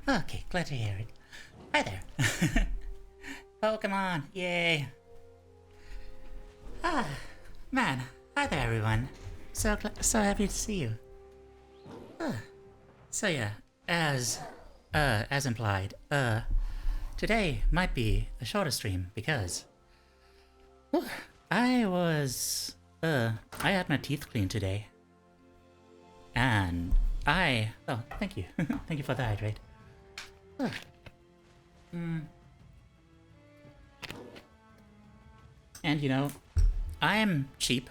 Okay, glad to hear it. Hi there. Pokemon, yay. Ah, man. Hi there, everyone. So happy to see you. So yeah, as implied, today might be a shorter stream because I had my teeth cleaned today, and oh, thank you, thank you for the hydrate. And you know, I'm cheap,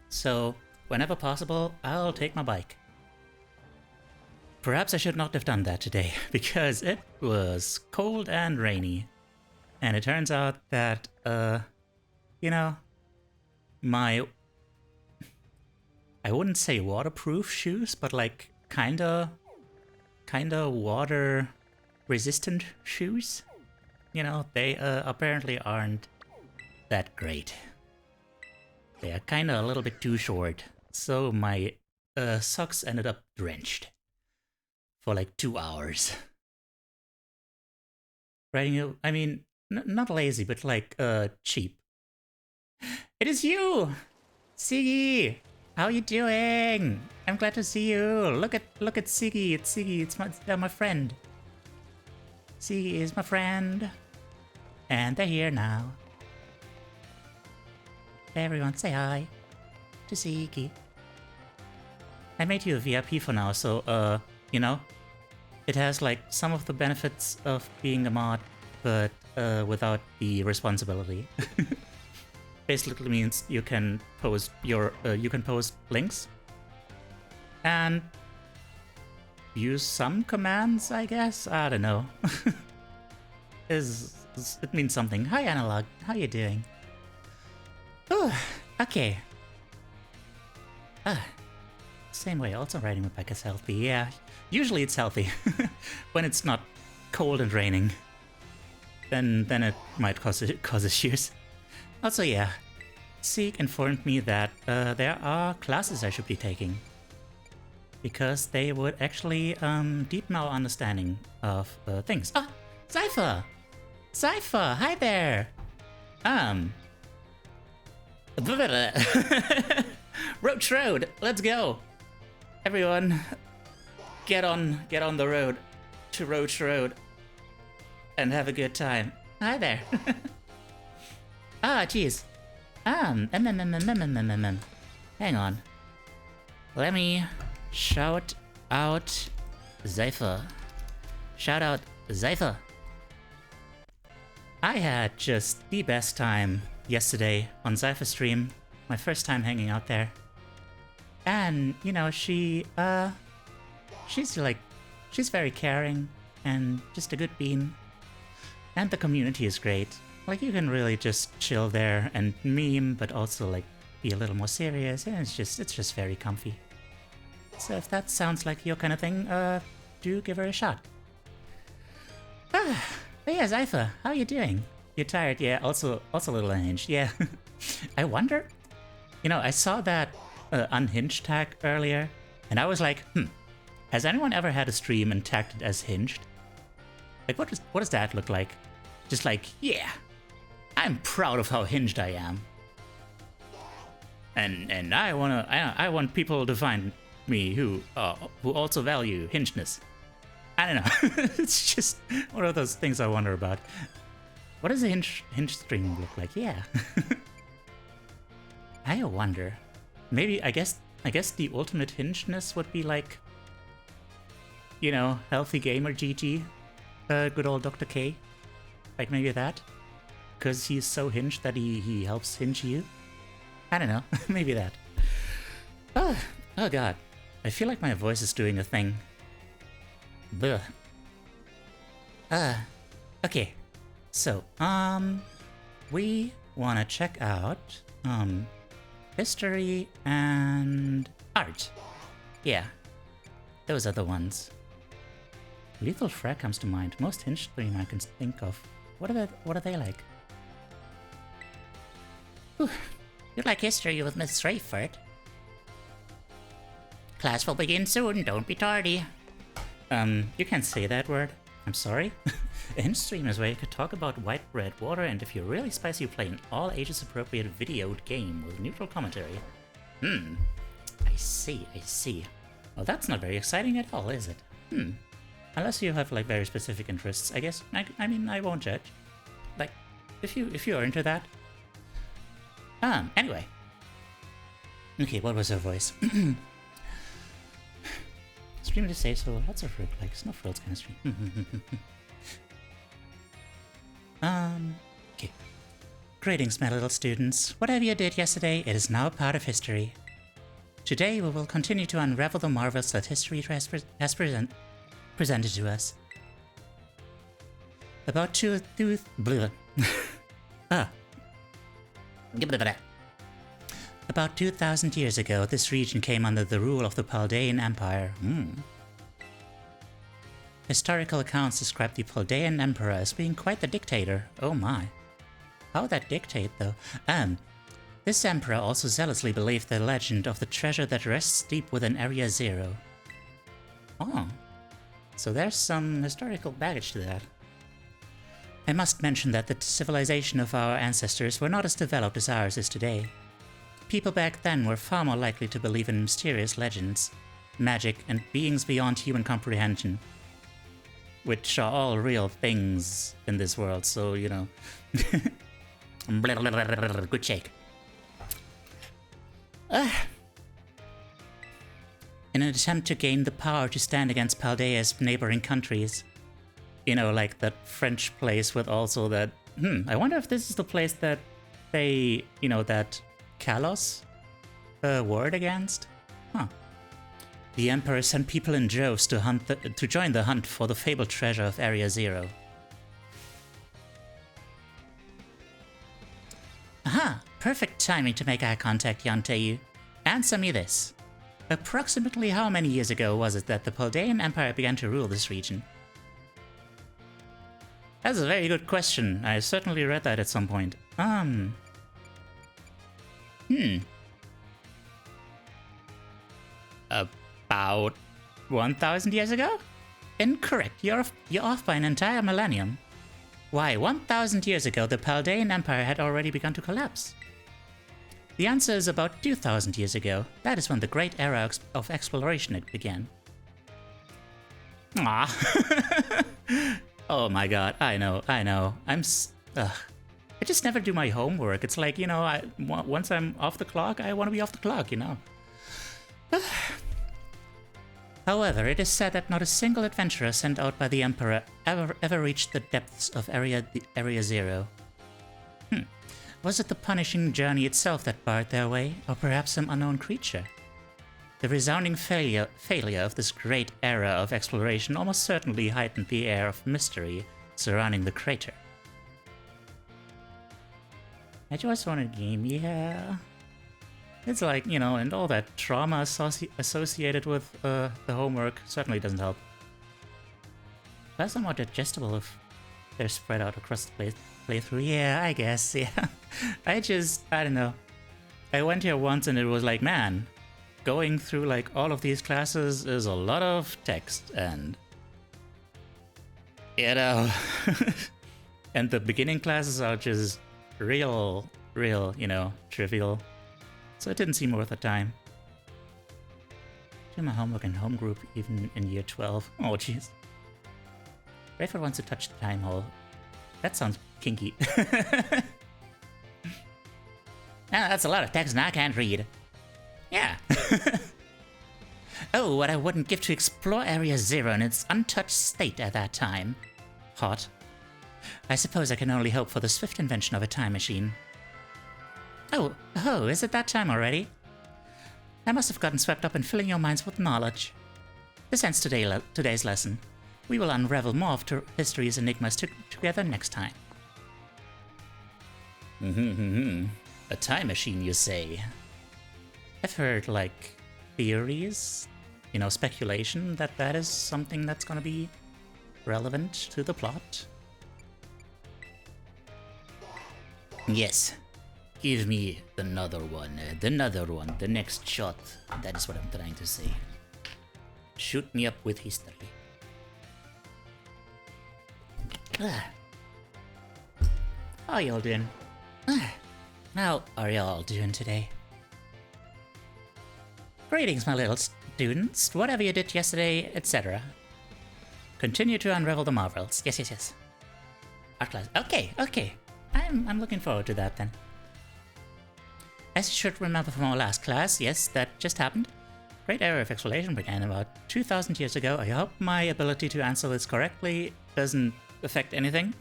so whenever possible, I'll take my bike. Perhaps I should not have done that today, because it was cold and rainy. And it turns out that, you know, my... I wouldn't say waterproof shoes, but like, kinda water-resistant shoes. You know, they apparently aren't that great. They are kinda a little bit too short, so my socks ended up drenched for like 2 hours. Riding I mean, not lazy, but like, cheap. It is you! Siggy! How you doing? I'm glad to see you! Look at Siggy, it's Siggy, it's my friend. Siggy is my friend. And they're here now. Everyone say hi to Siggy. I made you a VIP for now, so, you know, it has like some of the benefits of being a mod, but without the responsibility. Basically means you can post your links and use some commands, I guess. I don't know. It means something. Hi Analog, how you doing? Oh, okay. Same way, also riding my bike is healthy. Yeah, usually it's healthy. When it's not cold and raining, then it might cause issues. Also, yeah, Seek informed me that there are classes I should be taking, because they would actually deepen our understanding of things. Ah, Cypher! Cypher, hi there! Road, let's go! Everyone, get on the road to Road and have a good time. Hi there. Ah, jeez. Hang on. Let me shout out Zypher. Shout out Zypher. I had just the best time yesterday on Zypher stream. My first time hanging out there. And, you know, she's very caring and just a good bean. And the community is great. Like, you can really just chill there and meme, but also like be a little more serious, and it's just very comfy. So if that sounds like your kind of thing, do give her a shot. But yeah, Zypher, how you doing? You're tired, yeah, also a little unhinged, yeah. I wonder, you know, I saw that unhinged tag earlier, and I was like, has anyone ever had a stream and tagged it as hinged? Like, what does that look like? Just like, yeah, I'm proud of how hinged I am, and I want people to find me who also value hingedness. I don't know. It's just one of those things I wonder about. What does a hinge stream look like? Yeah. I wonder. Maybe I guess the ultimate hingedness would be like, you know, healthy gamer GG, good old Dr. K. Like maybe that, because he's so hinged that he helps hinge you. I don't know. Maybe that. Oh god, I feel like my voice is doing a thing. Bleh. Okay. So, we wanna check out, history and art. Yeah, those are the ones. Lethal Frag comes to mind. Most hinged stream I can think of. What are they like? Whew. You like history with Miss Rayford? Class will begin soon, don't be tardy. You can't say that word. I'm sorry. In-stream is where you could talk about white bread, water, and if you're really spicy, you play an all-ages appropriate video game with neutral commentary. I see, I see. Well, that's not very exciting at all, is it? Unless you have, like, very specific interests, I guess. I mean, I won't judge. Like, if you're into that. Anyway. Okay, what was her voice? Stream to say so, lots of like no frills kind of stream. Okay. Greetings, my little students. Whatever you did yesterday, it is now a part of history. Today we will continue to unravel the marvels that history has presented to us. About About 2,000 years ago, this region came under the rule of the Paldean Empire. Historical accounts describe the Paldean Emperor as being quite the dictator. Oh my. How would that dictate, though? This emperor also zealously believed the legend of the treasure that rests deep within Area Zero. Oh. So there's some historical baggage to that. I must mention that the civilization of our ancestors were not as developed as ours is today. People back then were far more likely to believe in mysterious legends, magic, and beings beyond human comprehension. Which are all real things in this world, so, you know. Good shake. In an attempt to gain the power to stand against Paldea's neighboring countries. You know, like that French place with also that... I wonder if this is the place that they, you know, that Kalos warred against? Huh. The Emperor sent people in droves to join the hunt for the fabled treasure of Area Zero. Aha! Perfect timing to make eye contact, young Teiyu. Answer me this. Approximately how many years ago was it that the Paldean Empire began to rule this region? That's a very good question. I certainly read that at some point. About 1,000 years ago? Incorrect. You're off by an entire millennium. Why, 1,000 years ago, the Paldean Empire had already begun to collapse. The answer is about 2,000 years ago. That is when the great era of exploration began. Ah. Oh my god, I know. I just never do my homework. It's like, you know, once I'm off the clock, I want to be off the clock, you know. However, it is said that not a single adventurer sent out by the Emperor ever reached the depths of Area Zero. Was it the punishing journey itself that barred their way, or perhaps some unknown creature? The resounding failure of this great era of exploration almost certainly heightened the air of mystery surrounding the crater. I just want a game, yeah. It's like, you know, and all that trauma associated with the homework certainly doesn't help. That's somewhat digestible if they're spread out across the playthrough. Yeah, I guess, yeah. I don't know. I went here once and it was like, man, going through like all of these classes is a lot of text and, you know, and the beginning classes are just real, you know, trivial. So it didn't seem worth the time. Do my homework in home group even in year 12. Oh jeez. Rayford wants to touch the time hole. That sounds kinky. That's a lot of text and I can't read. Yeah. Oh, what I wouldn't give to explore Area Zero in its untouched state at that time. Hot. I suppose I can only hope for the swift invention of a time machine. Oh, is it that time already? I must have gotten swept up in filling your minds with knowledge. This ends today's lesson. We will unravel more of history's enigmas together next time. A time machine, you say? I've heard, like, theories, you know, speculation that is something that's gonna be relevant to the plot. Yes. Give me another one, the next shot. That is what I'm trying to say. Shoot me up with history. How are y'all doing? How are y'all doing today? Greetings, my little students. Whatever you did yesterday, etc. Continue to unravel the marvels. Yes. Art class. Okay. I'm looking forward to that then. As you should remember from our last class, yes, that just happened. Great era of exploration began about 2,000 years ago. I hope my ability to answer this correctly doesn't affect anything.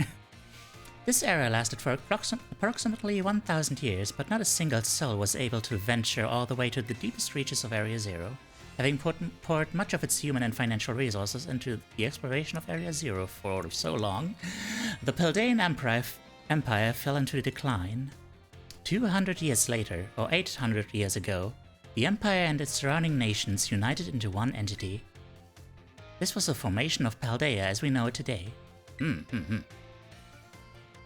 This era lasted for approximately 1,000 years, but not a single soul was able to venture all the way to the deepest reaches of Area Zero, having poured much of its human and financial resources into the exploration of Area Zero for so long. The Paldean Empire fell into decline. 200 years later, or 800 years ago, the Empire and its surrounding nations united into one entity. This was the formation of Paldea as we know it today.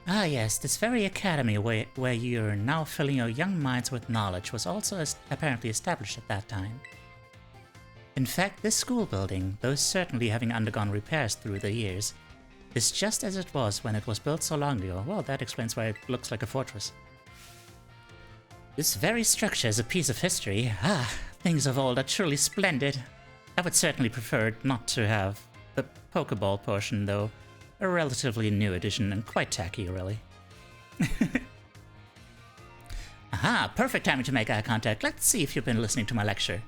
Ah yes, this very academy where you're now filling your young minds with knowledge was also apparently established at that time. In fact, this school building, though certainly having undergone repairs through the years, is just as it was when it was built so long ago. Well, that explains why it looks like a fortress. This very structure is a piece of history. Things of old are truly splendid. I would certainly prefer not to have the Pokeball portion, though. A relatively new addition and quite tacky, really. Aha, perfect timing to make eye contact. Let's see if you've been listening to my lecture.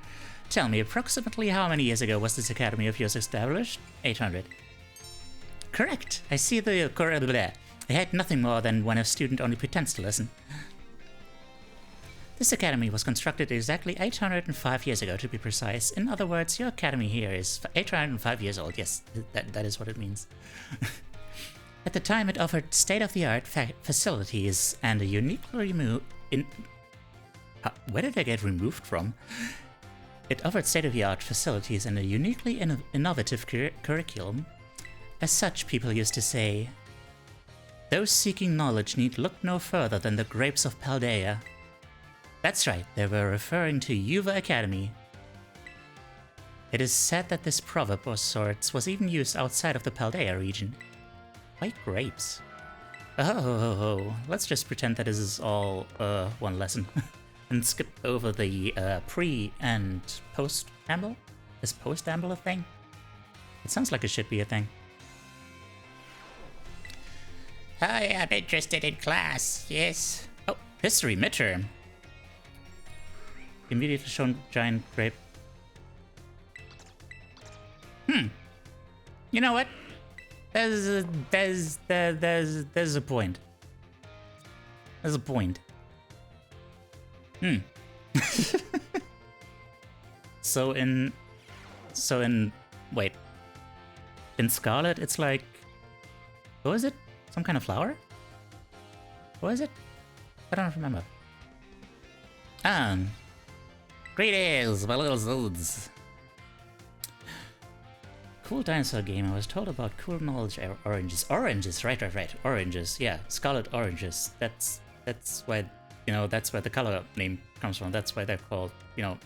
Tell me, approximately how many years ago was this academy of yours established? 800. Correct. I see the I had nothing more than when a student only pretends to listen. This academy was constructed exactly 805 years ago, to be precise. In other words, your academy here is 805 years old. Yes, that is what it means. At the time, it offered state-of-the-art facilities and a uniquely where did I get removed from? It offered state-of-the-art facilities and a uniquely innovative curriculum. As such, people used to say, those seeking knowledge need look no further than the grapes of Paldea. That's right, they were referring to Yuva Academy. It is said that this proverb of sorts was even used outside of the Paldea region. Why grapes? Oh, let's just pretend that this is all one lesson. And skip over the pre- and post-amble? Is post-amble a thing? It sounds like it should be a thing. I am interested in class, yes. Oh, history midterm. Immediately shown giant grape. You know what? There's a point. There's a point. So in wait. In Scarlet it's like, what was it? Some kind of flower? What is it? I don't remember. Greetings, my little zods. Cool dinosaur game. I was told about cool knowledge oranges. Oranges, right. Oranges, yeah. Scarlet oranges. That's why, that's where the color name comes from. That's why they're called,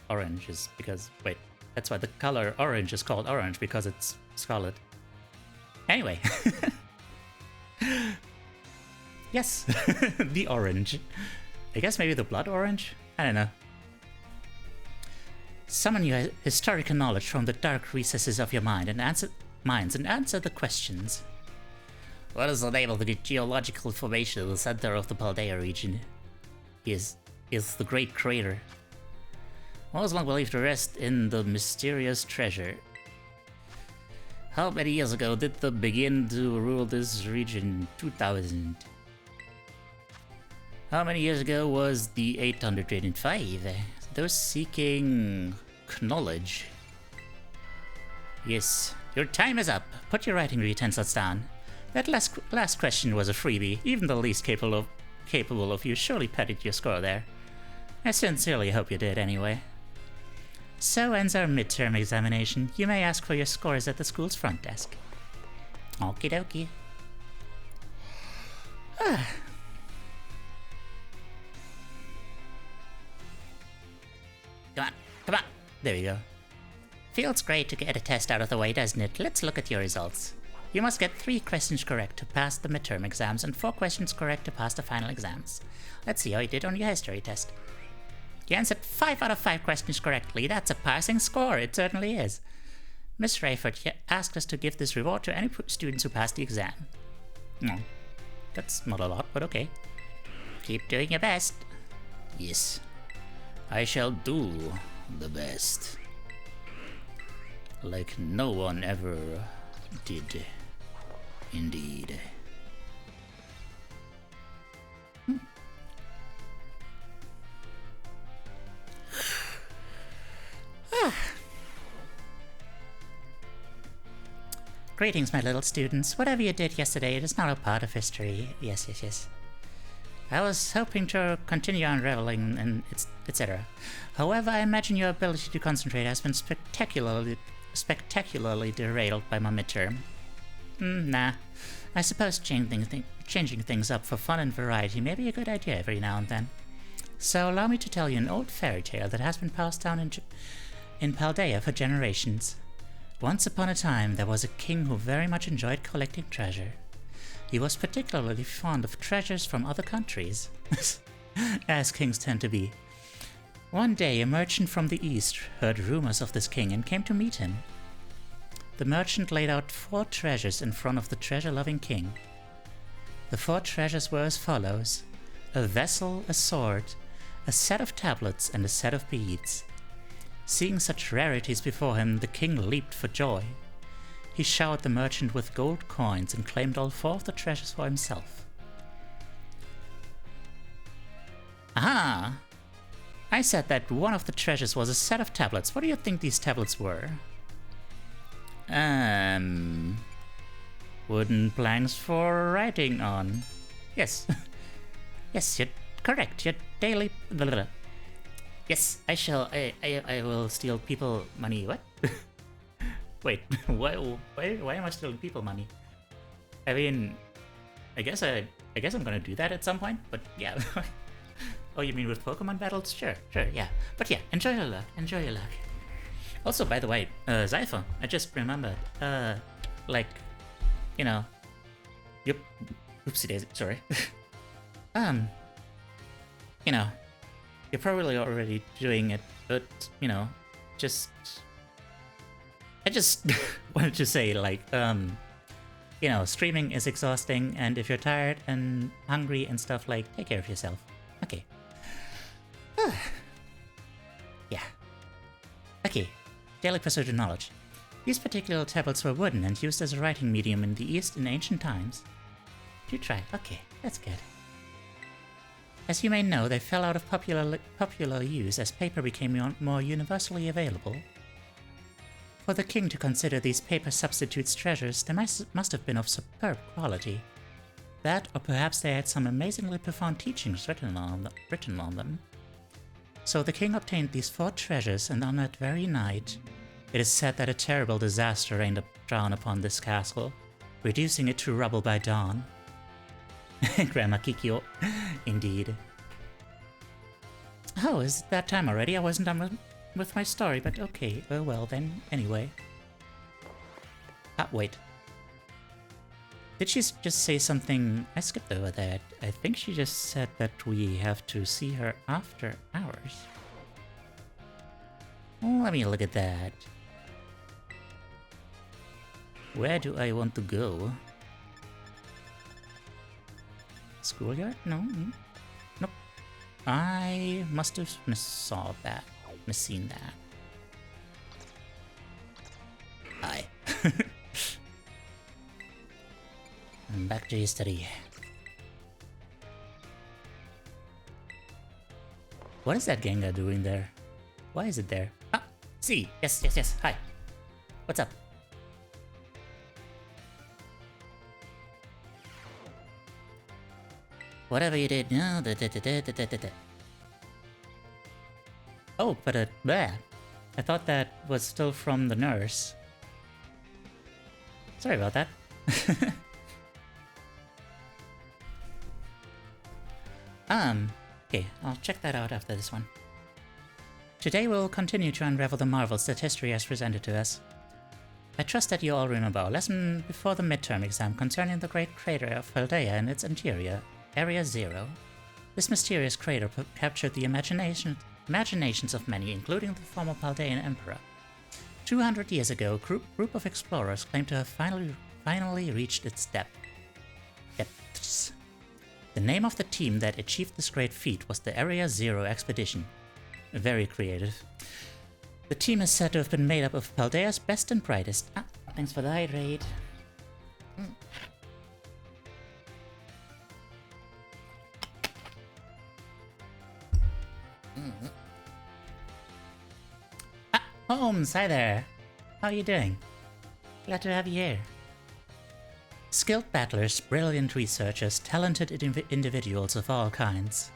oranges. Because, wait, that's why the color orange is called orange, because it's scarlet. Anyway. Yes, the orange. I guess maybe the blood orange? I don't know. Summon your historical knowledge from the dark recesses of your mind and answer the questions. What is the name of the geological formation in the center of the Paldea region? Is the Great Crater. What was long believed to rest in the mysterious treasure? How many years ago did they begin to rule this region? 2000. How many years ago was the 805? Those seeking knowledge. Yes, your time is up. Put your writing utensils down. That last question was a freebie. Even the least capable of you surely petted your score there. I sincerely hope you did anyway. So ends our midterm examination. You may ask for your scores at the school's front desk. Okie dokie. Come on. There we go. Feels great to get a test out of the way, doesn't it? Let's look at your results. You must get 3 questions correct to pass the midterm exams and 4 questions correct to pass the final exams. Let's see how you did on your history test. You answered 5 out of 5 questions correctly. That's a passing score, it certainly is. Miss Rayford asked us to give this reward to any students who passed the exam. Oh, that's not a lot, but okay. Keep doing your best. Yes, I shall do the best. Like no one ever did. Indeed. Greetings, my little students. Whatever you did yesterday, it is now a part of history. Yes, yes, yes. I was hoping to continue on reveling and etc. However, I imagine your ability to concentrate has been spectacularly derailed by my midterm. Nah. I suppose changing things up for fun and variety may be a good idea every now and then. So allow me to tell you an old fairy tale that has been passed down in Paldea for generations. Once upon a time, there was a king who very much enjoyed collecting treasure. He was particularly fond of treasures from other countries, as kings tend to be. One day, a merchant from the east heard rumors of this king and came to meet him. The merchant laid out 4 treasures in front of the treasure-loving king. The 4 treasures were as follows: a vessel, a sword, a set of tablets, and a set of beads. Seeing such rarities before him, the king leaped for joy. He showered the merchant with gold coins and claimed all 4 of the treasures for himself. Aha! I said that one of the treasures was a set of tablets. What do you think these tablets were? Wooden planks for writing on. Yes. Yes, you're correct. Your daily... Yes, I will steal people money. What? Wait, why am I stealing people money? I mean, I guess I'm gonna do that at some point, but yeah. Oh, you mean with Pokemon battles? Sure, yeah. But yeah, enjoy your luck. Also, by the way, Zypher, I just remembered, like, you know, yep, oopsie daisy, sorry. You know, you're probably already doing it, but, you know, I just wanted to say, like, you know, streaming is exhausting, and if you're tired and hungry and stuff, like, take care of yourself. Okay. Yeah. Okay. Daily pursuit of knowledge. These particular tablets were wooden and used as a writing medium in the East in ancient times. You tried. Okay, that's good. As you may know, they fell out of popular use as paper became more universally available. For the king to consider these paper substitutes treasures, they must have been of superb quality. That, or perhaps they had some amazingly profound teachings written on them. So the king obtained these 4 treasures, and on that very night, it is said that a terrible disaster rained down upon this castle, reducing it to rubble by dawn. Grandma Kikyo, indeed. Oh, is it that time already? I wasn't done with my story, but okay, well then, anyway. Ah, wait. Did she just say something? I skipped over that. I think she just said that we have to see her after hours. Let me look at that. Where do I want to go? Schoolyard? No. Nope. I must have misseen that. Hi. And back to your study. What is that Gengar doing there? Why is it there? Ah! See! Yes. Hi. What's up? Whatever you did, no. Oh, but bleh. I thought that was still from the nurse. Sorry about that. Okay, I'll check that out after this one. Today we'll continue to unravel the marvels that history has presented to us. I trust that you all remember our lesson before the midterm exam concerning the great crater of Paldea and its interior, Area Zero. This mysterious crater captured the imaginations of many, including the former Paldean emperor. 200 years ago, a group of explorers claimed to have finally reached its depths. The name of the team that achieved this great feat was the Area Zero Expedition. Very creative. The team is said to have been made up of Paldea's best and brightest. Ah, thanks for the hydrate. Ah, Holmes, hi there. How are you doing? Glad to have you here. Skilled battlers, brilliant researchers, talented individuals of all kinds.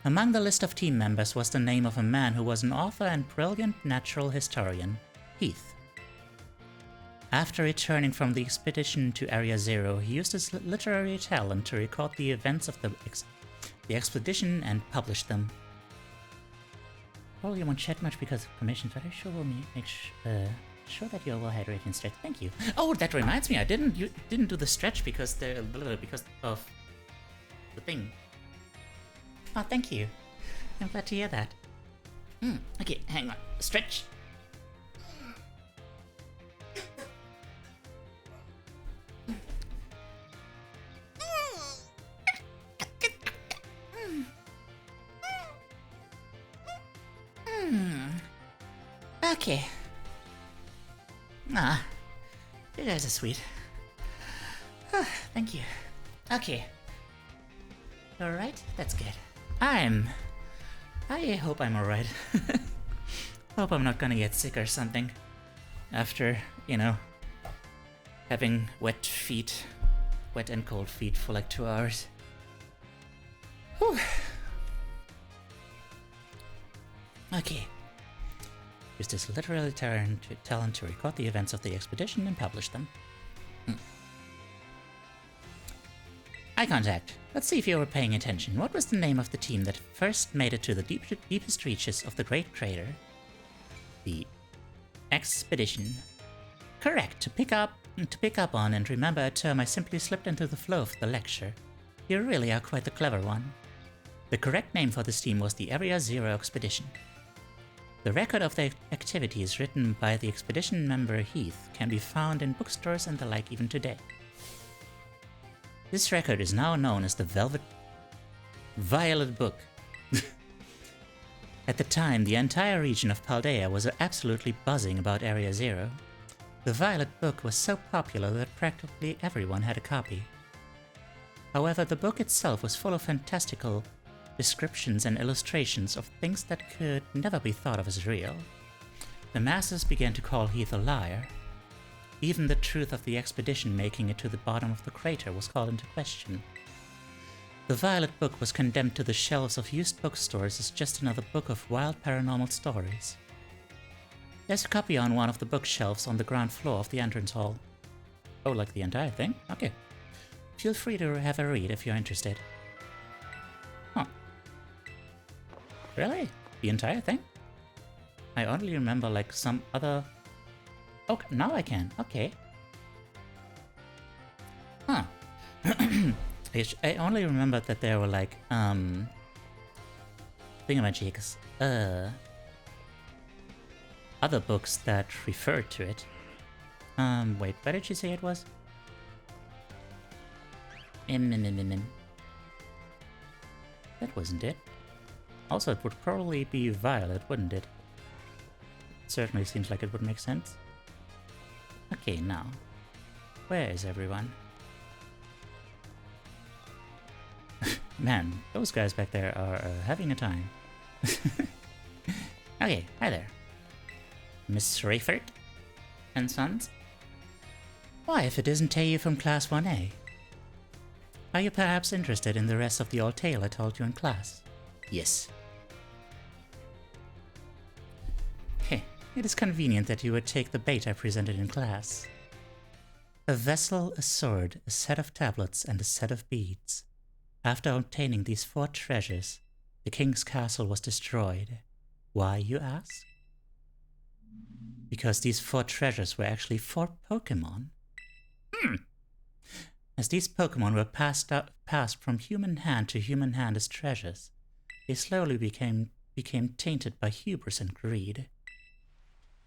Among the list of team members was the name of a man who was an author and brilliant natural historian, Heath. After returning from the expedition to Area Zero, he used his literary talent to record the events of the expedition and publish them. Probably won't chat much because of commissions, but I sure will make sure that you're well hydrated and stretched. Thank you. Oh, that reminds me, I didn't do the stretch because of the thing. Oh, thank you. I'm glad to hear that. Okay, hang on. Stretch. Okay. Ah, you guys are sweet. Oh, thank you. Okay. Alright, that's good. I hope I'm alright. Hope I'm not gonna get sick or something. After, you know, having wet and cold feet for like 2 hours. Whew. Okay. Used his literary talent to record the events of the expedition and publish them. Eye contact. Let's see if you were paying attention. What was the name of the team that first made it to the deepest reaches of the Great Crater? The Expedition. Correct. To pick up on and remember a term I simply slipped into the flow of the lecture. You really are quite the clever one. The correct name for this team was the Area Zero Expedition. The record of the activities written by the expedition member Heath can be found in bookstores and the like even today. This record is now known as the Violet Book. At the time, the entire region of Paldea was absolutely buzzing about Area Zero. The Violet Book was so popular that practically everyone had a copy. However, the book itself was full of fantastical descriptions and illustrations of things that could never be thought of as real. The masses began to call Heath a liar. Even the truth of the expedition making it to the bottom of the crater was called into question. The Violet Book was condemned to the shelves of used bookstores as just another book of wild paranormal stories. There's a copy on one of the bookshelves on the ground floor of the entrance hall. Oh, like the entire thing? Okay. Feel free to have a read if you're interested. Huh. Really? The entire thing? I only remember like some other... Oh, now I can. Okay. Huh. I only remember that there were like, thingamajigs, other books that referred to it. Wait, where did you say it was? That wasn't it. Also, it would probably be Violet, wouldn't it? It certainly seems like it would make sense. Okay, now. Where is everyone? Man, those guys back there are having a time. Okay, hi there. Miss Rayford? And Sons? Why, if it isn't Teiyu from Class 1A. Are you perhaps interested in the rest of the old tale I told you in class? Yes. Heh, it is convenient that you would take the bait I presented in class. A vessel, a sword, a set of tablets, and a set of beads. After obtaining these 4 treasures, the king's castle was destroyed. Why, you ask? because these 4 treasures were actually 4 Pokemon. As these Pokemon were passed from human hand to human hand as treasures, they slowly became tainted by hubris and greed.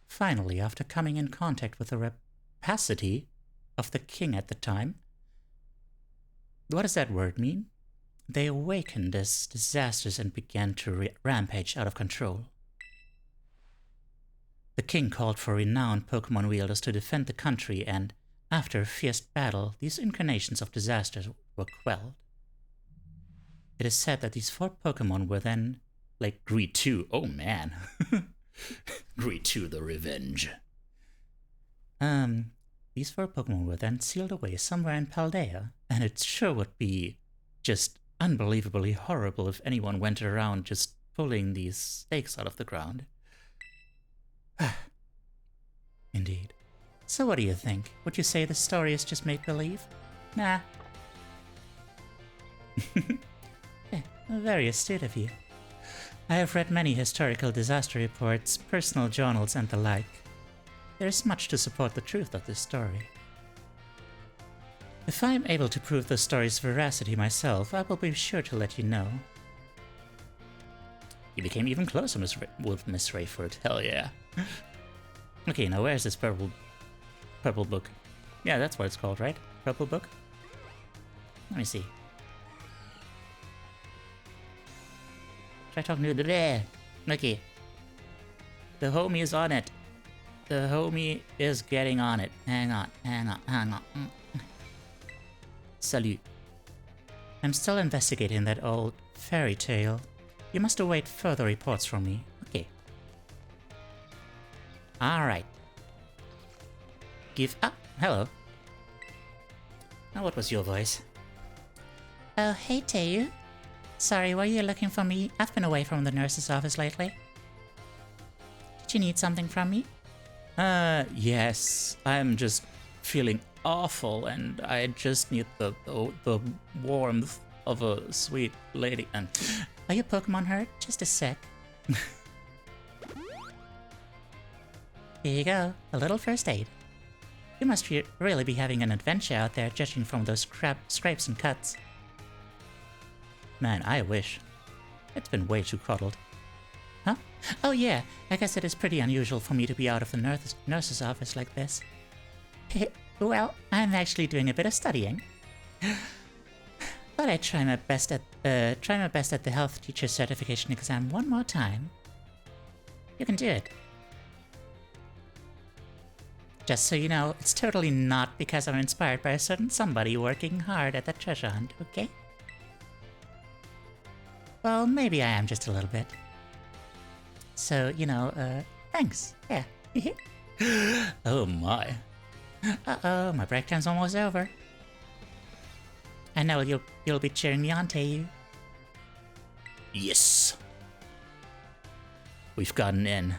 Finally, after coming in contact with the rapacity of the king at the time, what does that word mean? They awakened as disasters and began to rampage out of control. The king called for renowned Pokemon wielders to defend the country, and after a fierce battle, these incarnations of disasters were quelled. It is said that these 4 Pokemon were then, like Greed 2, oh man. Greed 2, the revenge. These 4 Pokemon were then sealed away somewhere in Paldea, and it sure would be just unbelievably horrible if anyone went around just pulling these stakes out of the ground. Indeed. So what do you think? Would you say the story is just make-believe? Nah. Very astute of you. I have read many historical disaster reports, personal journals, and the like. There is much to support the truth of this story. If I am able to prove the story's veracity myself, I will be sure to let you know. You became even closer with Miss Rayford, hell yeah. Okay, now where's this purple book? Yeah, that's what it's called, right? Purple book? Let me see. Try talking to the there. Okay. The homie is on it. The homie is getting on it. Hang on. Salut. I'm still investigating that old fairy tale. You must await further reports from me. Okay. Alright. Give up. Hello. Now what was your voice? Oh, hey Teiyu. Sorry, were you looking for me? I've been away from the nurse's office lately. Did you need something from me? Yes. I'm just feeling awful and I just need the warmth of a sweet lady. And are your Pokemon hurt? Just a sec. Here you go. A little first aid. You must really be having an adventure out there, judging from those scrapes and cuts. Man, I wish. It's been way too coddled. Huh? Oh yeah, I guess it is pretty unusual for me to be out of the nurse's office like this. Well, I'm actually doing a bit of studying. But I try my best at the health teacher certification exam one more time. You can do it. Just so you know, it's totally not because I'm inspired by a certain somebody working hard at that treasure hunt, okay? Well, maybe I am just a little bit. So, you know, thanks. Yeah. Oh my. Uh-oh, my break time's almost over. I know you'll be cheering me on, Teiyu. Yes. We've gotten in.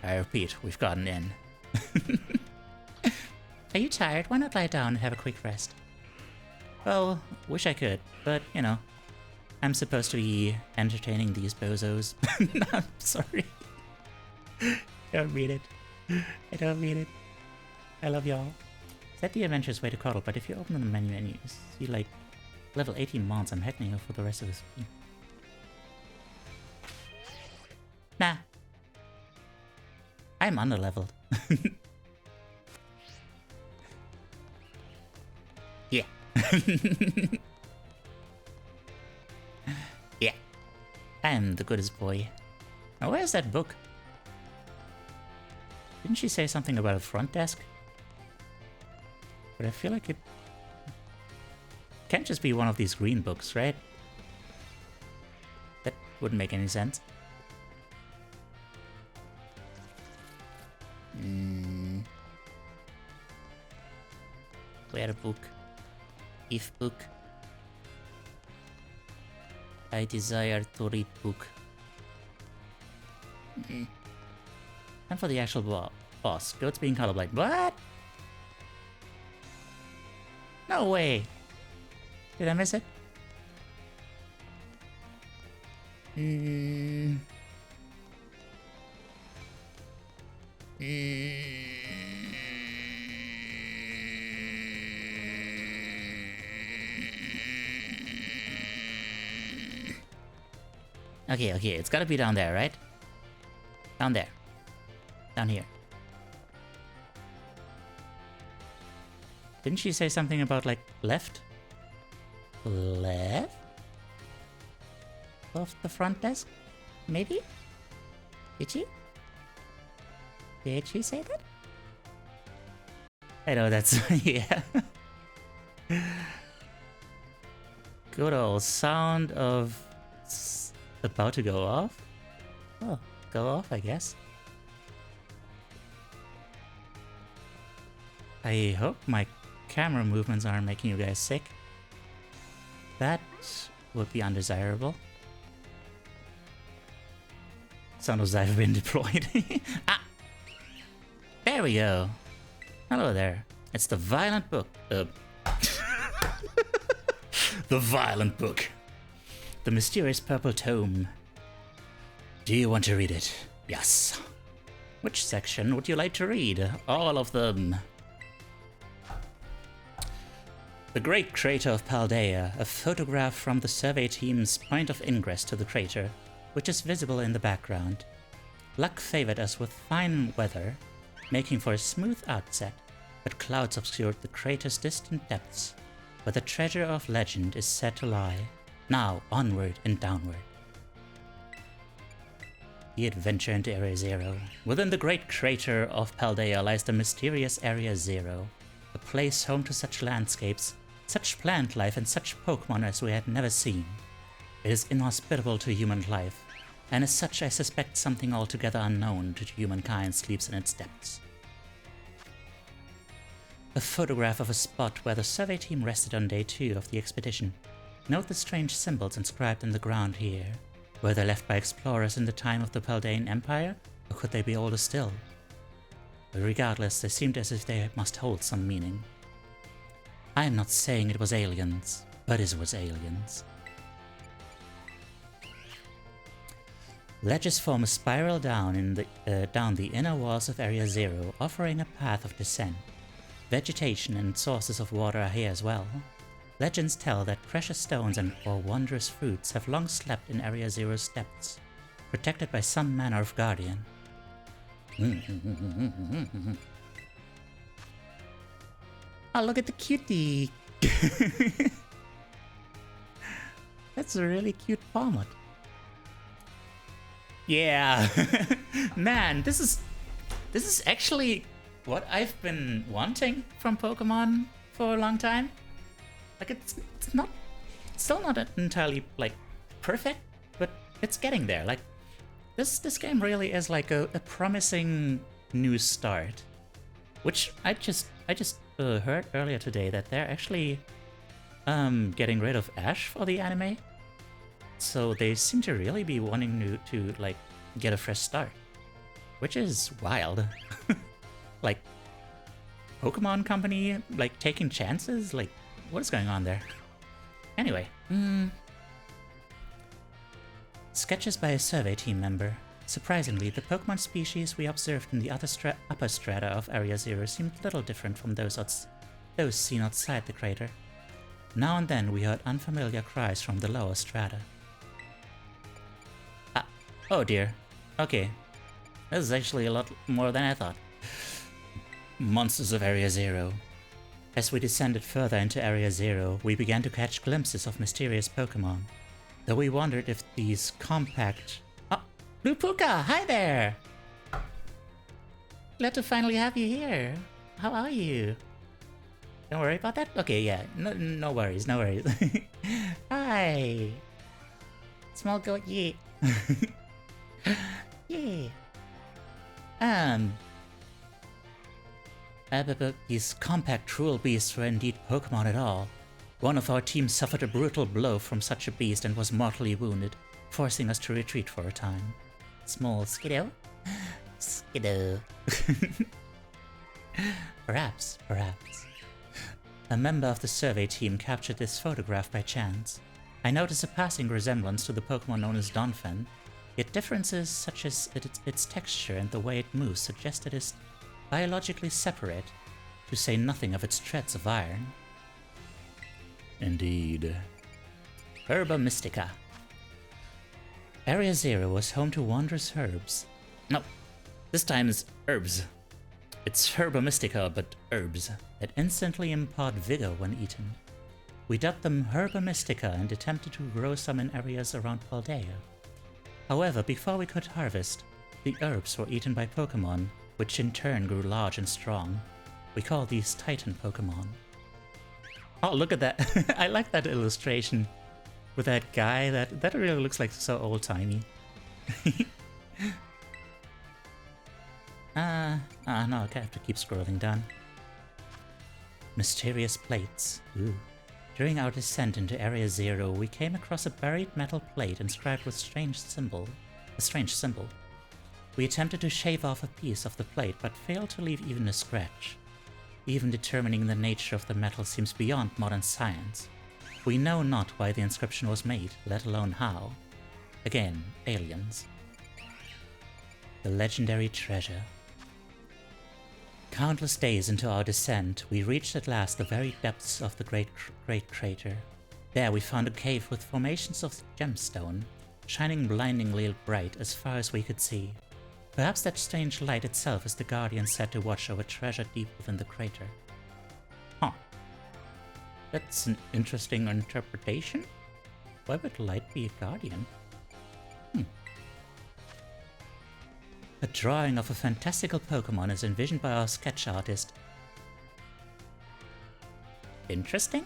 I repeat, we've gotten in. Are you tired? Why not lie down and have a quick rest? Well, wish I could, but, you know, I'm supposed to be entertaining these bozos. I'm sorry. I don't mean it. I don't mean it. I love y'all. Set the adventurous way to cuddle, but if you open the menu and you see, like, level 18 mons, I'm heading over for the rest of this week. Nah. I'm under-leveled. Yeah. Yeah. I'm the goodest boy. Now where's that book? Didn't she say something about a front desk? But I feel like it can't just be one of these green books, right? That wouldn't make any sense. Where book? If book. I desire to read book. And for the actual boss, goats being colorblind. What? No way. Did I miss it? Okay, okay, it's gotta be down there, right? Down there. Down here. Didn't she say something about, like, left? Left? Of the front desk? Maybe? Did she? Did she say that? I know that's... yeah. Good old sound of... about to go off? Oh, go off, I guess. I hope my camera movements aren't making you guys sick. That would be undesirable. Sound as I've been deployed. Ah! There we go. Hello there. It's the Violent Book. The Violent Book. The mysterious purple tome. Do you want to read it? Yes. Which section would you like to read? All of them. The Great Crater of Paldea, a photograph from the survey team's point of ingress to the crater, which is visible in the background. Luck favored us with fine weather, making for a smooth outset, but clouds obscured the crater's distant depths, where the treasure of legend is said to lie. Now, onward and downward. The adventure into Area Zero. Within the great crater of Paldea lies the mysterious Area Zero, a place home to such landscapes, such plant life, and such Pokémon as we had never seen. It is inhospitable to human life, and as such I suspect something altogether unknown to humankind sleeps in its depths. A photograph of a spot where the survey team rested on day 2 of the expedition. Note the strange symbols inscribed in the ground here. Were they left by explorers in the time of the Paldean Empire, or could they be older still? But regardless, they seemed as if they must hold some meaning. I am not saying it was aliens, but it was aliens. Ledges form a spiral down the inner walls of Area Zero, offering a path of descent. Vegetation and sources of water are here as well. Legends tell that precious stones or wondrous fruits have long slept in Area Zero's depths, protected by some manner of guardian. Oh, look at the cutie! That's a really cute Palmot. Yeah! Man, this is actually what I've been wanting from Pokemon for a long time. Like, it's still not entirely, like, perfect, but it's getting there. Like, this game really is like a promising new start. Which I just heard earlier today that they're actually getting rid of Ash for the anime. So they seem to really be wanting to like get a fresh start, which is wild. Like, Pokemon Company like taking chances? Like, what is going on there? Anyway, sketches by a survey team member. Surprisingly, the Pokemon species we observed in the upper strata of Area Zero seemed little different from those seen outside the crater. Now and then we heard unfamiliar cries from the lower strata. Ah, oh dear. Okay. This is actually a lot more than I thought. Monsters of Area Zero. As we descended further into Area Zero, we began to catch glimpses of mysterious Pokemon. Though we wondered if these compact... Oh, Blue Puka! Hi there! Glad to finally have you here. How are you? Don't worry about that? Okay, yeah. No worries, no worries. Hi! Small goat, yeah. Yeah. These compact cruel beasts were indeed Pokemon at all. One of our team suffered a brutal blow from such a beast and was mortally wounded, forcing us to retreat for a time. Small Skiddo? Skiddo. Perhaps. A member of the survey team captured this photograph by chance. I noticed a passing resemblance to the Pokemon known as Donphan. Yet differences such as its texture and the way it moves suggest it is biologically separate, to say nothing of its treads of iron. Indeed. Herba Mystica. Area 0 was home to wondrous herbs. No, this time it's herbs. It's Herba Mystica, but herbs, that instantly impart vigor when eaten. We dubbed them Herba Mystica and attempted to grow some in areas around Paldea. However, before we could harvest, the herbs were eaten by Pokémon, which in turn grew large and strong. We call these Titan Pokémon. Oh, look at that. I like that illustration with that guy. That really looks like so old-timey. No, okay, I have to keep scrolling down. Mysterious plates. Ooh. During our descent into Area 0, we came across a buried metal plate inscribed with a strange symbol. We attempted to shave off a piece of the plate, but failed to leave even a scratch. Even determining the nature of the metal seems beyond modern science. We know not why the inscription was made, let alone how. Again, aliens. The legendary treasure. Countless days into our descent, we reached at last the very depths of the great crater. There we found a cave with formations of gemstone, shining blindingly bright as far as we could see. Perhaps that strange light itself is the guardian said to watch over treasure deep within the crater. Huh. That's an interesting interpretation. Why would light be a guardian? A drawing of a fantastical Pokémon is envisioned by our sketch artist. Interesting.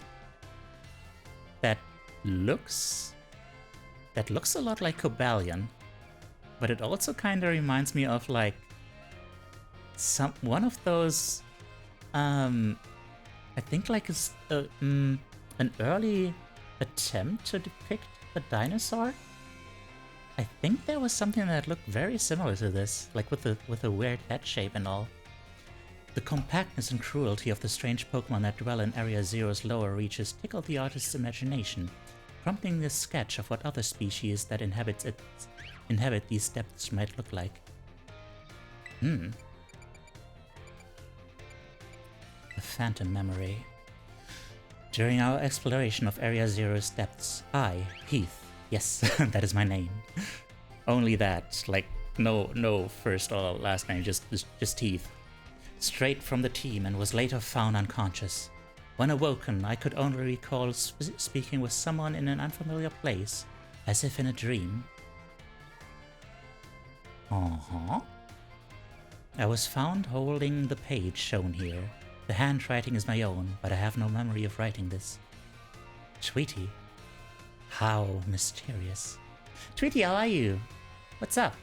That looks a lot like Cobalion, but it also kind of reminds me of like one of those. I think like an early attempt to depict a dinosaur. I think there was something that looked very similar to this, like with a weird head shape and all. The compactness and cruelty of the strange Pokémon that dwell in Area 0's lower reaches tickled the artist's imagination, prompting this sketch of what other species that inhabit these depths might look like. A phantom memory. During our exploration of Area 0's depths, I, Heath, yes, that is my name. Only that, like, no first or last name, just Heath. Straight from the team and was later found unconscious. When awoken, I could only recall speaking with someone in an unfamiliar place, as if in a dream. I was found holding the page shown here. The handwriting is my own, but I have no memory of writing this. Tweety. How mysterious. Tweety, how are you? What's up?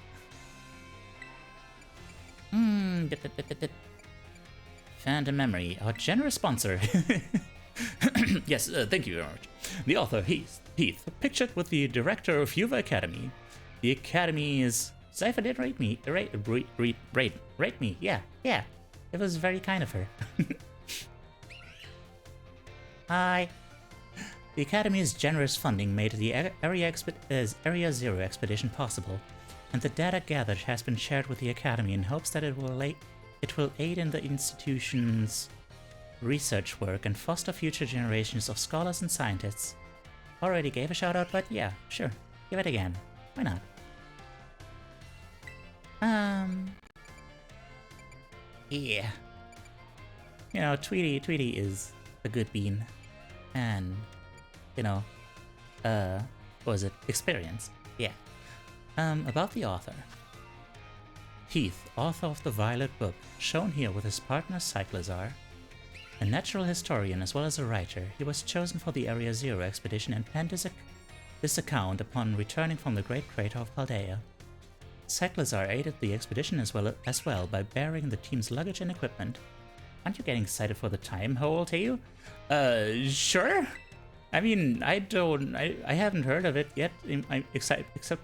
Phantom Memory, our generous sponsor. Yes, thank you very much. The author, Heath, pictured with the director of Yuva Academy. The Academy is... Cypher did rate me. Rate me. Yeah. It was very kind of her. Hi. The Academy's generous funding made the Area 0 expedition possible, and the data gathered has been shared with the Academy in hopes that it will aid in the institution's research work and foster future generations of scholars and scientists. Already gave a shout out, but yeah, sure, give it again. Why not? Yeah. You know, Tweety is a good bean. And, you know, what was it? Experience. Yeah. About the author. Heath, author of the Violet book, shown here with his partner Cyclizar. A natural historian as well as a writer, he was chosen for the Area 0 expedition and penned this account upon returning from the Great Crater of Paldea. Cyclizar aided the expedition as well by bearing the team's luggage and equipment. Aren't you getting excited for the time? How old are you? Sure. I mean, I haven't heard of it yet, except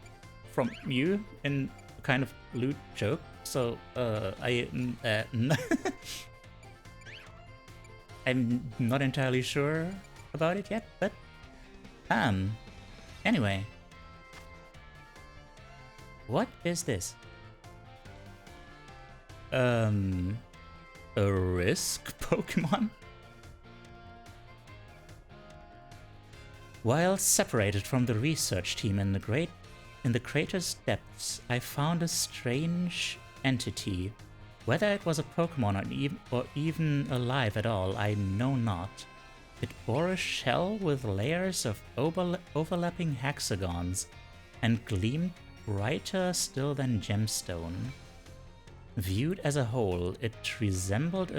from you in a kind of lewd joke. So, I'm not entirely sure about it yet, but, anyway. What is this? A risk Pokemon? While separated from the research team in the crater's depths, I found a strange entity. Whether it was a Pokemon or even alive at all, I know not. It bore a shell with layers of overlapping hexagons and gleamed brighter still than gemstone. Viewed as a whole, it resembled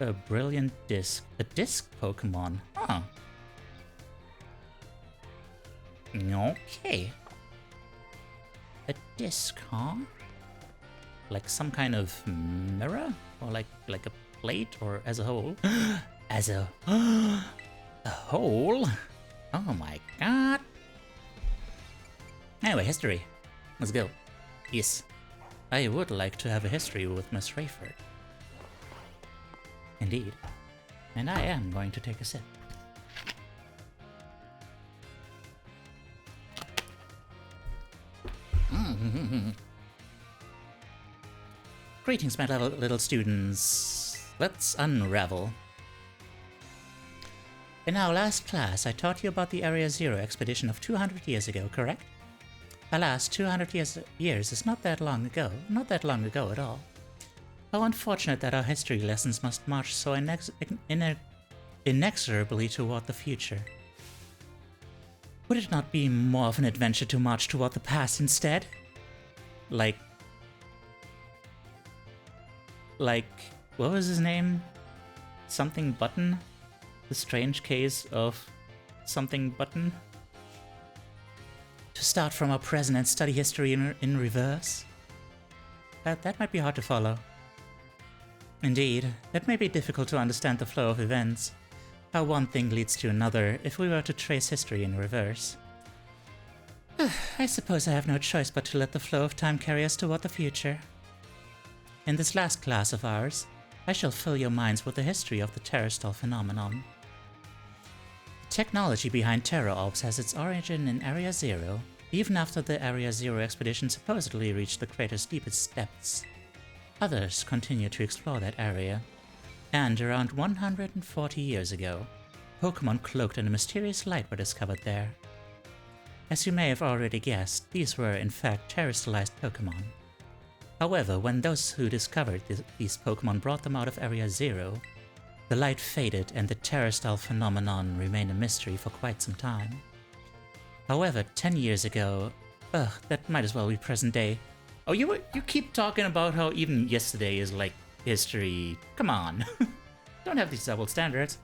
a brilliant disc. A disc Pokemon. Huh. Okay. A disc, huh? Like some kind of mirror? Or like a plate, or as a whole? As a whole? Oh my god. Anyway, history. Let's go. Yes. I would like to have a history with Miss Rayford. Indeed. And I am going to take a sip. Greetings, my little students. Let's unravel. In our last class, I taught you about the Area Zero expedition of 200 years ago, correct? Alas, 200 years is not that long ago. Not that long ago at all. How unfortunate that our history lessons must march so inexorably toward the future. Would it not be more of an adventure to march toward the past instead? Like, what was his name? Something Button? The strange case of something Button? To start from our present and study history in reverse? That might be hard to follow. Indeed, it may be difficult to understand the flow of events, how one thing leads to another if we were to trace history in reverse. I suppose I have no choice but to let the flow of time carry us toward the future. In this last class of ours, I shall fill your minds with the history of the terrestrial phenomenon. The technology behind Terra Orbs has its origin in Area Zero, even after the Area Zero expedition supposedly reached the crater's deepest depths. Others continue to explore that area, and around 140 years ago, Pokémon cloaked in a mysterious light were discovered there. As you may have already guessed, these were in fact terrestrialized Pokémon. However, when those who discovered these Pokémon brought them out of Area Zero, the light faded and the terrestrial phenomenon remained a mystery for quite some time. However, 10 years ago... that might as well be present day. Oh, you keep talking about how even yesterday is like history. Come on. Don't have these double standards.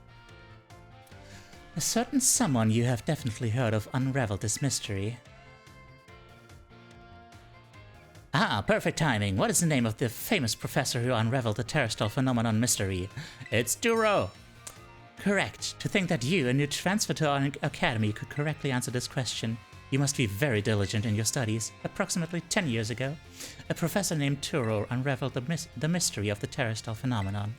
A certain someone you have definitely heard of unraveled this mystery. Ah, perfect timing. What is the name of the famous professor who unraveled the terrestrial phenomenon mystery? It's Duro. Correct. To think that you, a new transfer to our academy, could correctly answer this question, you must be very diligent in your studies. Approximately 10 years ago, a professor named Turo unraveled the mystery of the terrestrial phenomenon.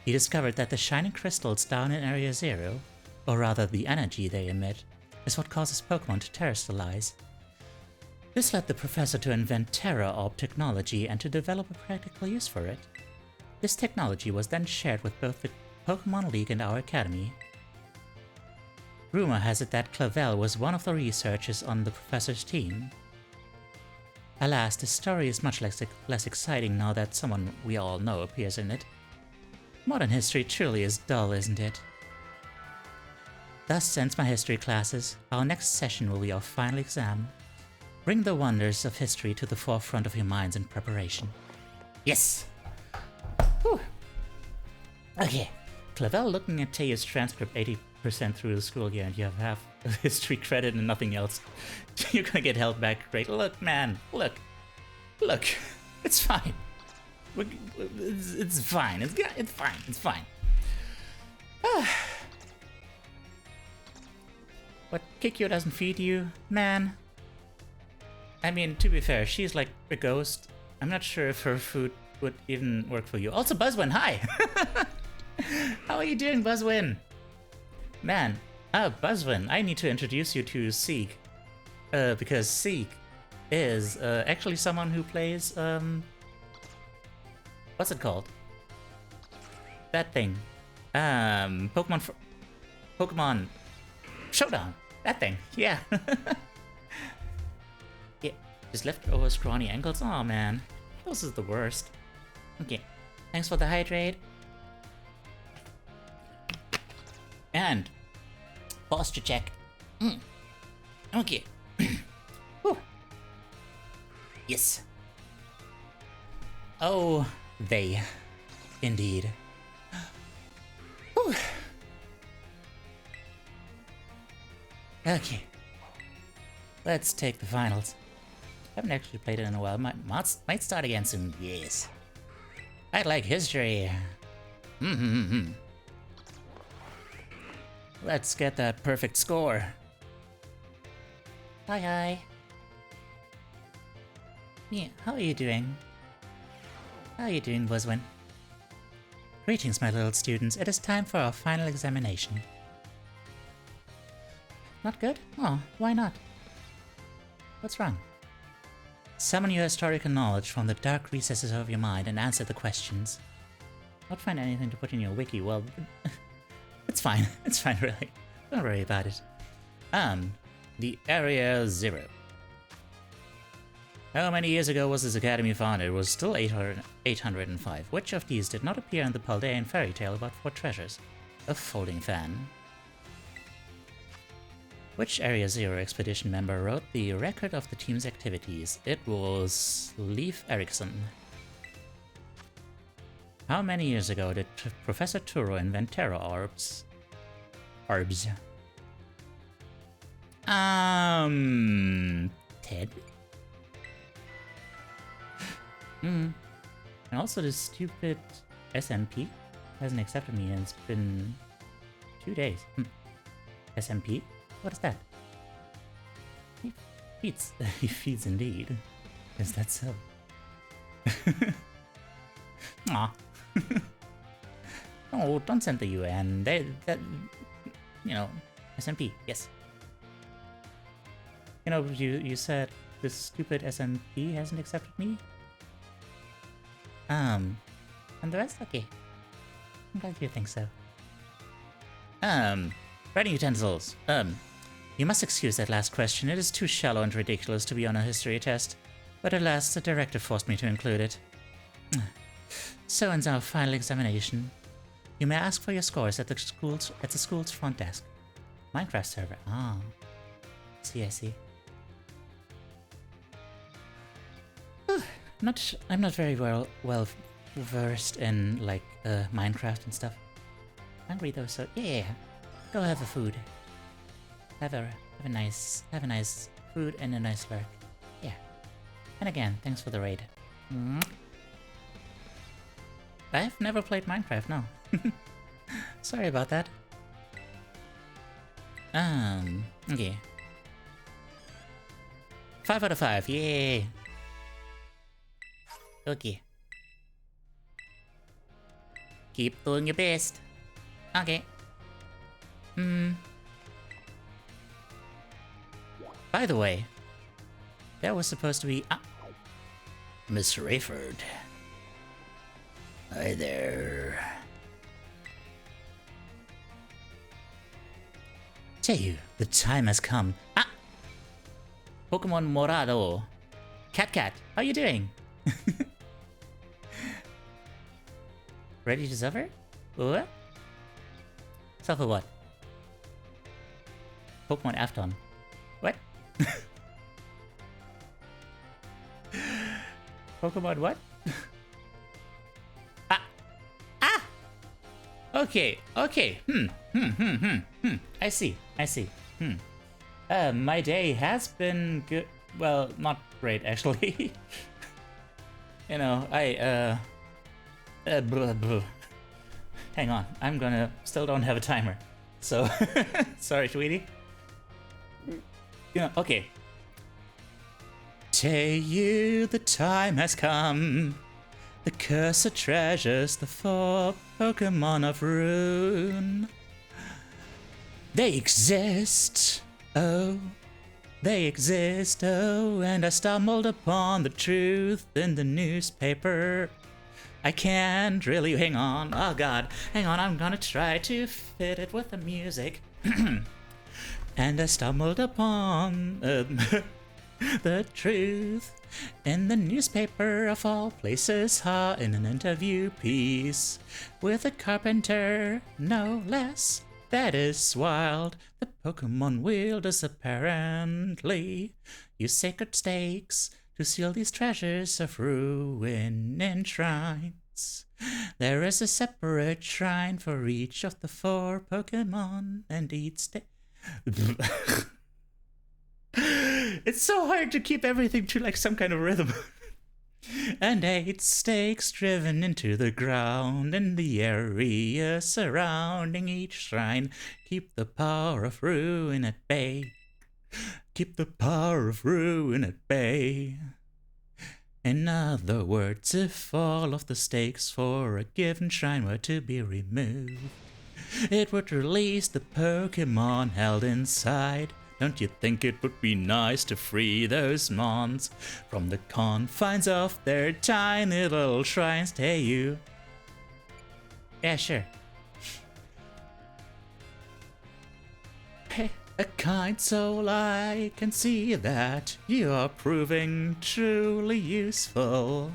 He discovered that the shining crystals down in Area Zero, or rather the energy they emit, is what causes Pokémon to terrestrialize. This led the professor to invent Terra Orb technology and to develop a practical use for it. This technology was then shared with both the Pokémon League and our academy. Rumor has it that Clavel was one of the researchers on the professor's team. Alas, the story is much less exciting now that someone we all know appears in it. Modern history truly is dull, isn't it? Thus ends my history classes. Our next session will be our final exam. Bring the wonders of history to the forefront of your minds in preparation. Yes! Whew. Okay. Clavel looking at Teiyu's transcript 80% through the school year and you have half of history credit and nothing else. You're gonna get held back. Great. Look, man. Look. It's fine. It's fine. It's fine. It's fine. What, Kikyo doesn't feed you? Man. I mean, to be fair, she's like a ghost. I'm not sure if her food would even work for you. Also, Buzzwin, hi! How are you doing, Buzzwin? Man, Buzzwin, I need to introduce you to Sieg. because Seek is actually someone who plays what's it called? That thing. Pokemon Showdown. That thing. Yeah. Yeah. Just leftover scrawny ankles. Oh man, those are the worst. Okay. Thanks for the hydrate. And posture check. Okay. Whew. Yes. Oh, they. Indeed. Whew. Okay. Let's take the finals. Haven't actually played it in a while. Might start again soon. Yes. I like history. Let's get that perfect score. Hi, hi. Yeah, how are you doing? How are you doing, Buzwin? Greetings, my little students. It is time for our final examination. Not good? Oh, why not? What's wrong? Summon your historical knowledge from the dark recesses of your mind and answer the questions. Not find anything to put in your wiki. Well, it's fine. It's fine, really. Don't worry about it. The Area 0. How many years ago was this academy founded? It was still 805. Which of these did not appear in the Paldean fairy tale about 4 treasures? A folding fan. Which Area 0 expedition member wrote the record of the team's activities? It was Leif Erikson. How many years ago did Professor Turo invent Terra Orbs? Ted? And also the stupid SMP hasn't accepted me and it's been 2 days. SMP? What is that? He feeds. He feeds indeed. Is that so? Aw. Oh, don't send the UN. You know, SMP, yes. You know, you said this stupid SMP hasn't accepted me? And the rest? Okay. I'm glad you think so. Writing utensils. You must excuse that last question. It is too shallow and ridiculous to be on a history test. But alas, the director forced me to include it. So ends our final examination. You may ask for your scores at the school's front desk. Minecraft server. Ah. I see. I'm not very well versed in like Minecraft and stuff. Hungry though, so yeah. Go have a food. Have a nice food and a nice lurk. Yeah. And again, thanks for the raid. I've never played Minecraft, no. Sorry about that. Okay. 5 out of 5, yay! Okay. Keep doing your best. Okay. By the way, that was supposed to be Miss Rayford. Hi there. Teiyu, the time has come. Pokemon Morado. Cat, how you doing? Ready to suffer? What? Suffer what? Pokemon Afton. What? Pokemon what? Okay. I see. My day has been good. Well, not great actually. You know, hang on, still don't have a timer. So, sorry, Tweety. Yeah, okay. Teiyu, the time has come. The cursed treasures, the 4 Pokemon of Rune. They exist. Oh, They exist, oh, and I stumbled upon the truth in the newspaper. I can't really hang on. Oh god, hang on, I'm gonna try to fit it with the music. And I stumbled upon the truth in the newspaper of all places, in an interview piece with a carpenter, no less. That is wild. The Pokemon wielders apparently use sacred stakes to seal these treasures of ruin in shrines. There is a separate shrine for each of the 4 Pokemon, and each It's so hard to keep everything to like some kind of rhythm. And 8 stakes driven into the ground in the area surrounding each shrine keep the power of ruin at bay. Keep the power of ruin at bay. In other words, if all of the stakes for a given shrine were to be removed, it would release the Pokemon held inside. Don't you think it would be nice to free those mons from the confines of their tiny little shrines, Teiyu? Yeah, sure. Hey, a kind soul, I can see that you are proving truly useful.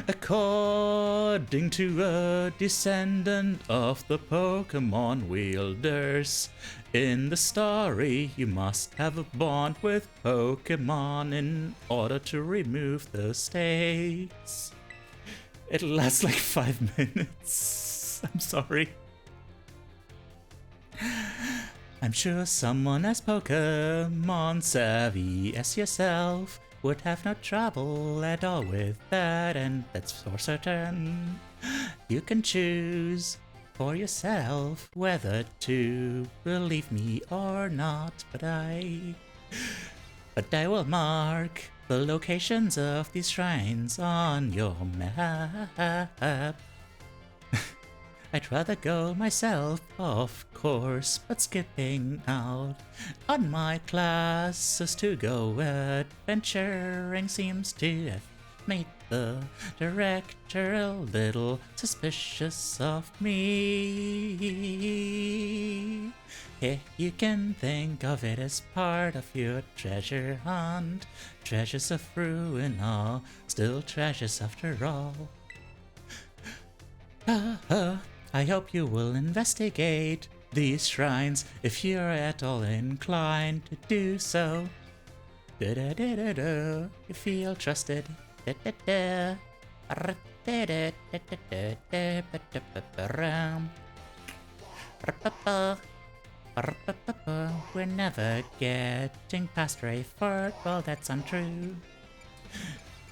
According to a descendant of the Pokemon wielders, in the story you must have a bond with Pokemon in order to remove the stakes. It lasts like 5 minutes. I'm sorry. I'm sure someone as Pokemon savvy as yourself would have no trouble at all with that, and that's for certain. You can choose for yourself whether to believe me or not, but I will mark the locations of these shrines on your map. I'd rather go myself, of course, but skipping out on my classes to go adventuring seems to have made the director a little suspicious of me. Yeah, you can think of it as part of your treasure hunt. Treasures of ruin are still treasures after all. I hope you will investigate these shrines if you're at all inclined to do so. You feel trusted. We're never getting past Rayford. Well, that's untrue.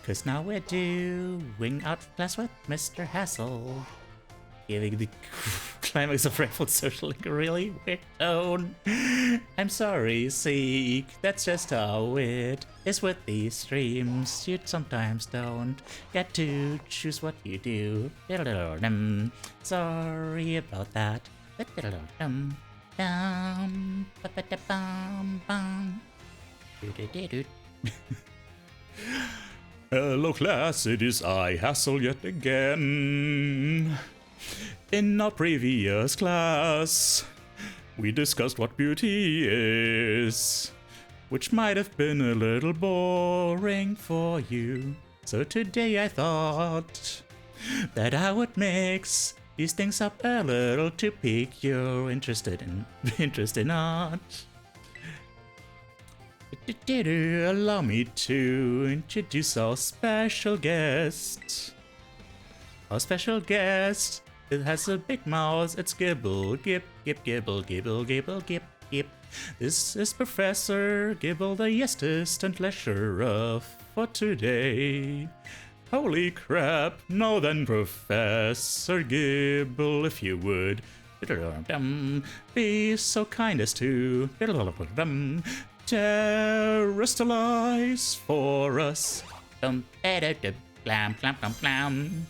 'Cause now we're doing Outclass with Mr. Hassel. Giving the climax of Rayford socially a really weird tone. I'm sorry, Seek. That's just how it is with these streams. You sometimes don't get to choose what you do. Sorry about that. Hello class, it is I, Hassel, yet again. In our previous class, we discussed what beauty is, which might have been a little boring for you. So today I thought that I would mix these things up a little to pique your interest in art. Allow me to introduce our special guest. Our special guest, it has a big mouth, it's Gibble, Gib, Gibble, Gibble, Gibble, Gib, Gib. This is Professor Gibble, the assistant lecturer for today. Holy crap, no then Professor Gibble, if you would be so kind as to terrestrialize for us. Glam, glam, glam, glam.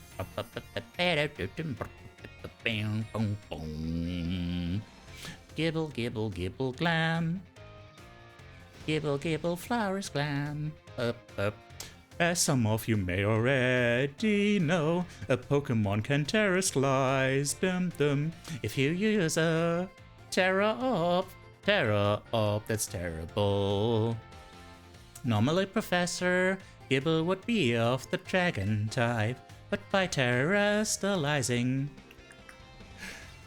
Gibble, gibble, gibble, glam. Gibble, gibble, flowers glam. Up, up. As some of you may already know, a Pokemon can terrestrialize. Dum dum. If you use a Terra-Op, that's terrible. Normally, Professor Gibble would be of the dragon type, but by terrestrializing,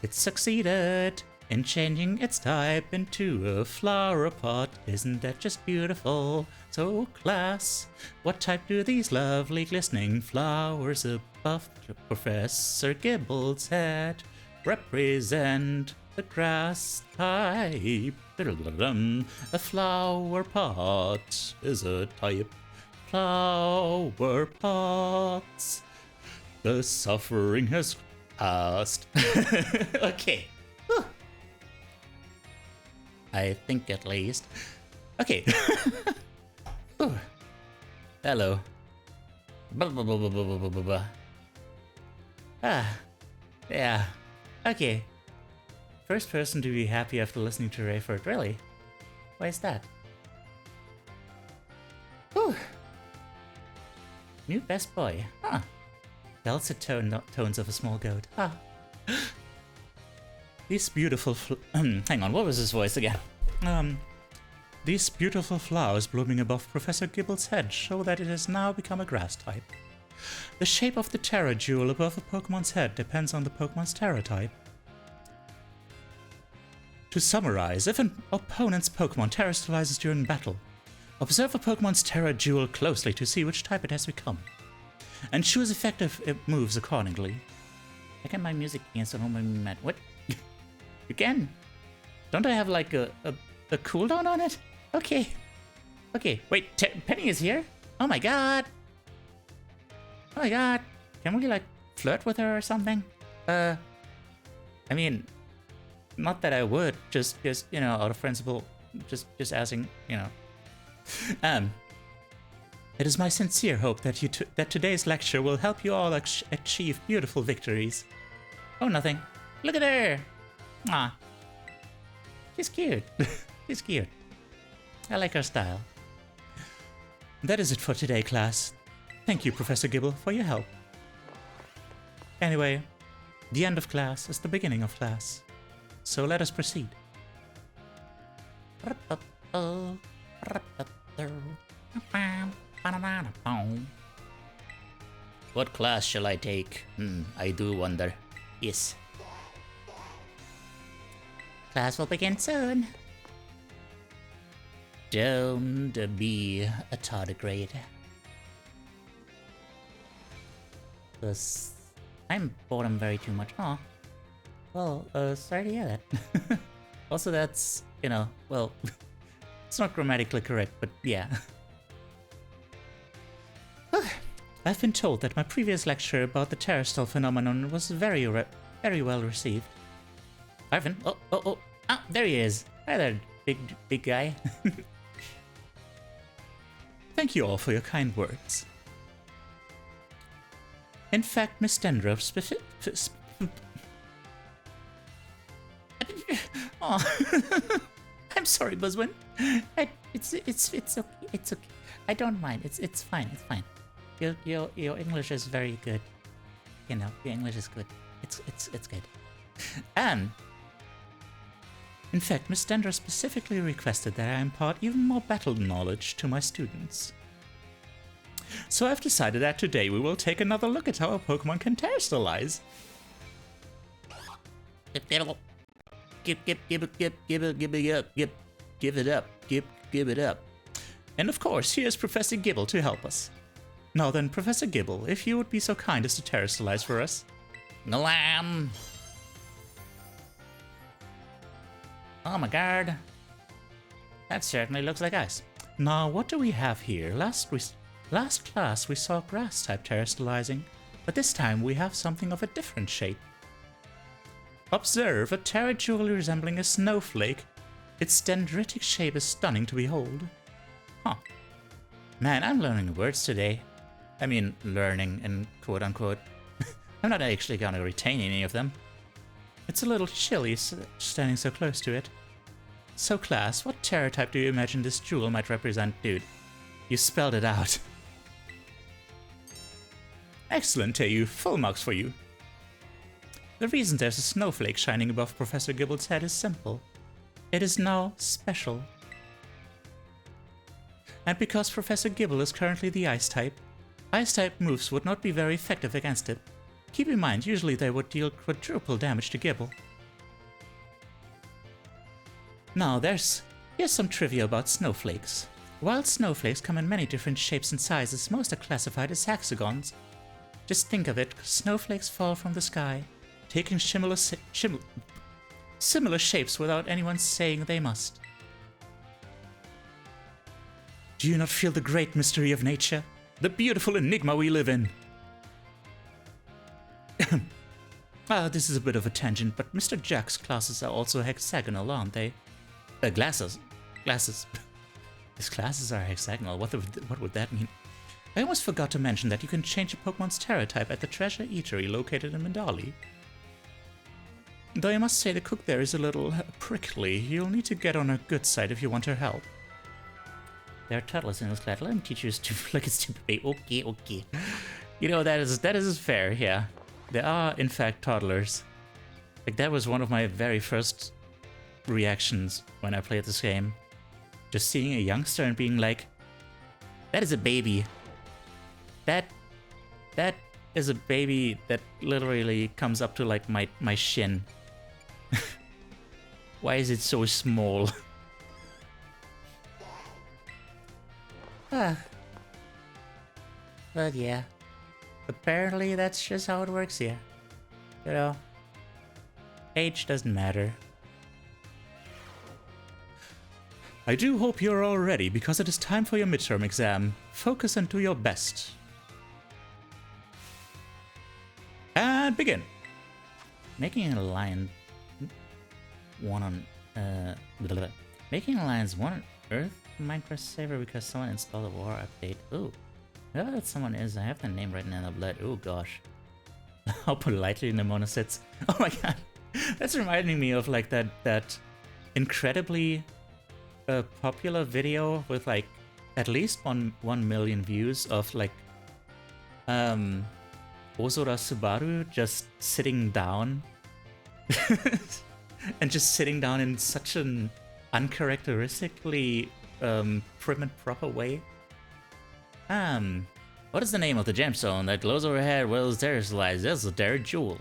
it succeeded in changing its type into a flower pot. Isn't that just beautiful? So class, what type do these lovely glistening flowers above Professor Gibble's head represent? The grass type. A flower pot is a type. Flower pots. The suffering has passed. Okay. Whew. I think at least. Okay. Hello. Yeah. Okay. First person to be happy after listening to Rayford, really? Why is that? Whew. New best boy, huh? Dulcet tones of a small goat, huh? These beautiful hang on, what was his voice again? These beautiful flowers blooming above Professor Gibble's head show that it has now become a grass type. The shape of the Terra jewel above a Pokemon's head depends on the Pokemon's Terra type. To summarize, if an opponent's Pokemon terrestrializes during battle, observe a Pokemon's Terra jewel closely to see which type it has become, and choose effective moves accordingly. I can my music cancel on my mat. What? You can? Don't I have like a cooldown on it? Okay. Okay, wait, Penny is here? Oh my god! Oh my god! Can we like flirt with her or something? I mean, not that I would, just you know, out of principle, just asking, you know. It is my sincere hope that that today's lecture will help you all achieve beautiful victories. Oh, nothing. Look at her! Ah, she's cute. She's cute. I like her style. That is it for today, class. Thank you, Professor Gibble, for your help. Anyway, the end of class is the beginning of class. So let us proceed. What class shall I take? I do wonder. Yes. Class will begin soon. Don't be a tardigrade. I'm boredom very too much. Aw. Well, sorry to hear that. Also, that's, you know, well, it's not grammatically correct, but yeah. I've been told that my previous lecture about the terrestrial phenomenon was very well received. Ivan, ah, there he is. Hi there, big guy. Thank you all for your kind words. In fact, Miss Dendro oh. I'm sorry, Buzzwin. It's okay. It's okay. I don't mind. It's fine. It's fine. Your English is very good. You know, your English is good. It's good. In fact, Miss Dendro specifically requested that I impart even more battle knowledge to my students. So I've decided that today we will take another look at how a Pokemon can terrestrialize. Give it up. And of course, here's Professor Gibble to help us. Now then, Professor Gibble, if you would be so kind as to terrestrialize for us. Glam! Oh my god. That certainly looks like ice. Now, what do we have here? Last class we saw grass-type terrestrializing, but this time we have something of a different shape. Observe a Terra jewel resembling a snowflake. Its dendritic shape is stunning to behold. Huh. Man, I'm learning words today. I mean, learning and quote-unquote. I'm not actually gonna retain any of them. It's a little chilly standing so close to it. So class, what terror type do you imagine this jewel might represent? Dude, you spelled it out. Excellent, Teiyu. Full marks for you. The reason there's a snowflake shining above Professor Gibble's head is simple. It is now special. And because Professor Gibble is currently the Ice-type moves would not be very effective against it. Keep in mind, usually they would deal quadruple damage to Gibble. Now, here's some trivia about snowflakes. While snowflakes come in many different shapes and sizes, most are classified as hexagons. Just think of it, snowflakes fall from the sky, taking similar shapes without anyone saying they must. Do you not feel the great mystery of nature? The beautiful enigma we live in? This is a bit of a tangent, but Mr. Jack's classes are also hexagonal, aren't they? Glasses. His classes are hexagonal. What would that mean? I almost forgot to mention that you can change a Pokemon's Terra type at the Treasure Eatery located in Mandali. Though I must say the cook there is a little prickly. You'll need to get on her good side if you want her help. There are turtles in this class. Let me teach you like a stupid baby. Okay. You know, that is fair, yeah. There are, in fact, toddlers. Like, that was one of my very first reactions when I played this game. Just seeing a youngster and being like, that is a baby. That is a baby that literally comes up to, like, my shin. Why is it so small? But yeah. Apparently that's just how it works here. You know, age doesn't matter. I do hope you're all ready, because it is time for your midterm exam. Focus and do your best. And begin. Making an alliance making an alliance one on Earth Minecraft server because someone installed a war update. Ooh. Whoever that someone is, I have the name written in the blood. Oh gosh. How politely Nimona sits. Oh my god. That's reminding me of like that incredibly popular video with like at least 1 million views of like Ozora Subaru just sitting down. And just sitting down in such an uncharacteristically prim and proper way. What is the name of the gemstone that glows overhead? Well, there's lies. There's a rare jewel.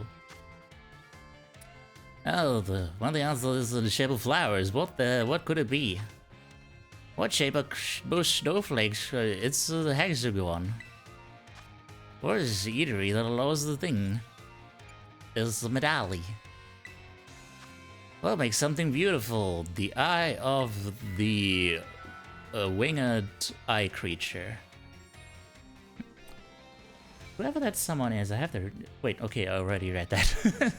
Oh, one of the answers is in the shape of flowers. What could it be? What shape of bush snowflakes? It's the hexagon. What is the eatery that allows the thing? It's the medalli. What makes something beautiful? The eye of the winged eye creature. Whoever that someone is, I have to... Wait, okay, I already read that. For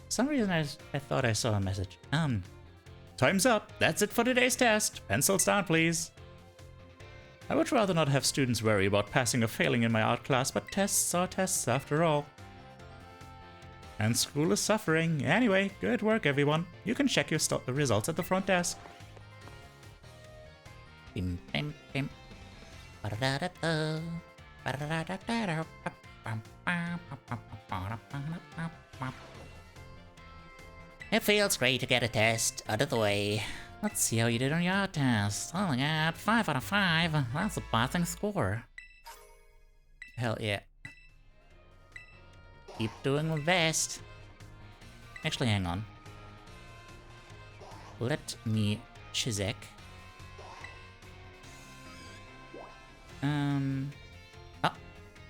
some reason I thought I saw a message. Time's up. That's it for today's test. Pencils down, please. I would rather not have students worry about passing or failing in my art class, but tests are tests after all. And school is suffering. Anyway, good work, everyone. You can check your results at the front desk. Bim, bim, bim. It feels great to get a test out of the way. Let's see how you did on your art test. Oh my god, 5 out of 5. That's a passing score. Hell yeah. Keep doing my best. Actually, hang on. Let me Chizek.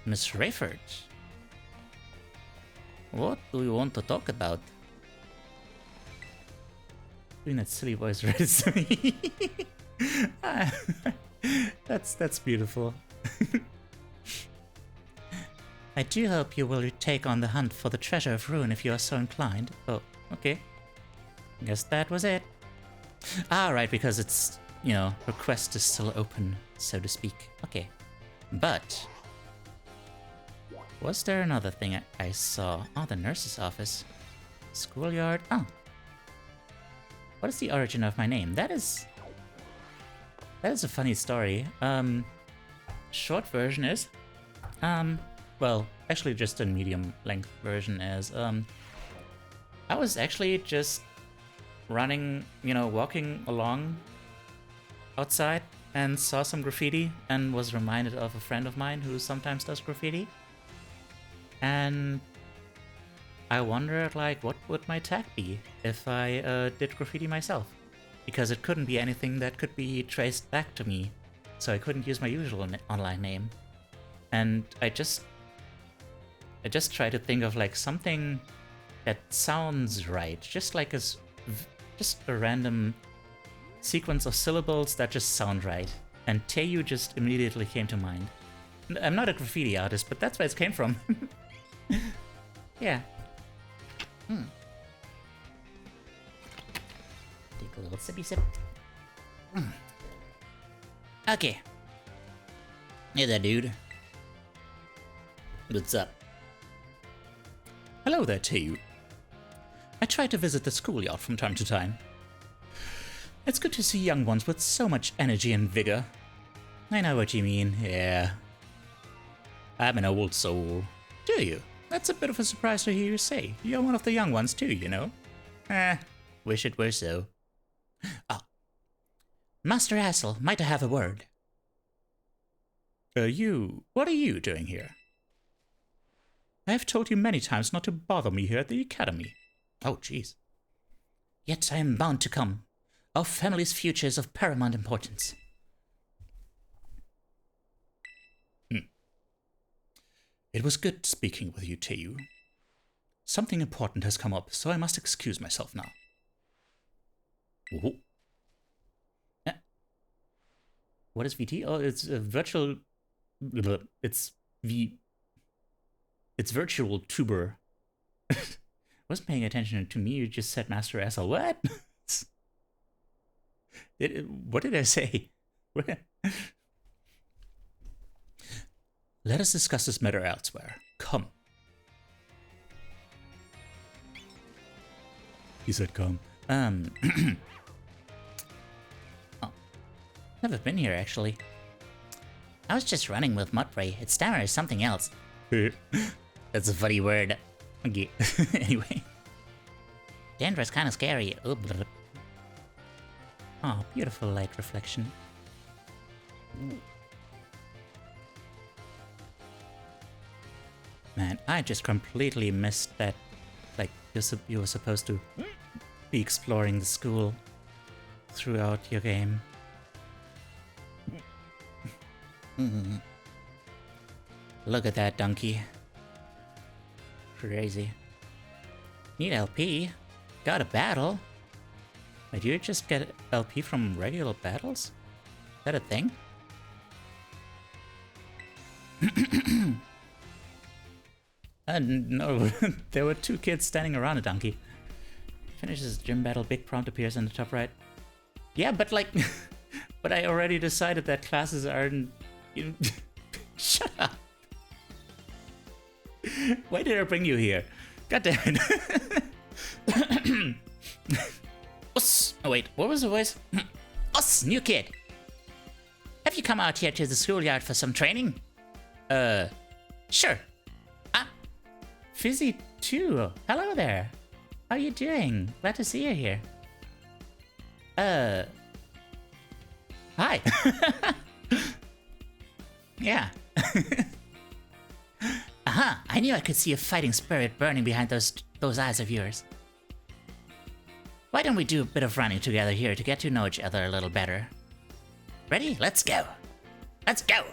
Miss Rayford. What do you want to talk about? Doing that silly voice right to me. That's beautiful. I do hope you will take on the hunt for the treasure of Ruin if you are so inclined. Oh, okay. Guess that was it. Ah, right, because it's, you know, request is still open, so to speak. Okay. But was there another thing I saw? Oh, the nurse's office. Schoolyard. Oh. What is the origin of my name? That is a funny story. Short version is, well, actually just a medium length version is, I was actually just running, you know, walking along outside and saw some graffiti and was reminded of a friend of mine who sometimes does graffiti. And I wondered, like, what would my tag be if I did graffiti myself? Because it couldn't be anything that could be traced back to me, so I couldn't use my usual online name. And I just tried to think of like something that sounds right, just like just a random sequence of syllables that just sound right. And Teiyu just immediately came to mind. I'm not a graffiti artist, but that's where it came from. Yeah. Take a little sippy sip. Okay. Hey there, dude. What's up? Hello there, Teiyu. I try to visit the schoolyard from time to time. It's good to see young ones with so much energy and vigor. I know what you mean, yeah. I'm an old soul. Do you? That's a bit of a surprise to hear you say. You're one of the young ones too, you know? Wish it were so. Oh. Master Hassel, might I have a word? What are you doing here? I have told you many times not to bother me here at the academy. Oh, jeez. Yet I am bound to come. Our family's future is of paramount importance. It was good speaking with you, Teiyu. Something important has come up, so I must excuse myself now. Oh. What is VT? Oh, it's a virtual... It's virtual tuber. Wasn't paying attention to me, you just said Master Hassel. What? What did I say? Let us discuss this matter elsewhere. Come. He said come. Oh. Never been here, actually. I was just running with Mudbray. Its stammer is something else. That's a funny word. Okay. Anyway. Denver's kind of scary. Oh, beautiful light reflection. Man, I just completely missed that. Like, you were supposed to be exploring the school throughout your game. Look at that donkey. Crazy. Need LP? Got a battle? Wait, do you just get LP from regular battles? Is that a thing? No, there were two kids standing around a donkey. Finishes gym battle, big prompt appears in the top right. Yeah, but like... but I already decided that classes aren't... Shut up! Why did I bring you here? God damn it. Us! Oh wait, what was the voice? Us, new kid! Have you come out here to the schoolyard for some training? Sure. Fizzy too. Hello there. How are you doing? Glad to see you here. Hi. Yeah. I knew I could see a fighting spirit burning behind those eyes of yours. Why don't we do a bit of running together here to get to know each other a little better? Ready? Let's go. Let's go.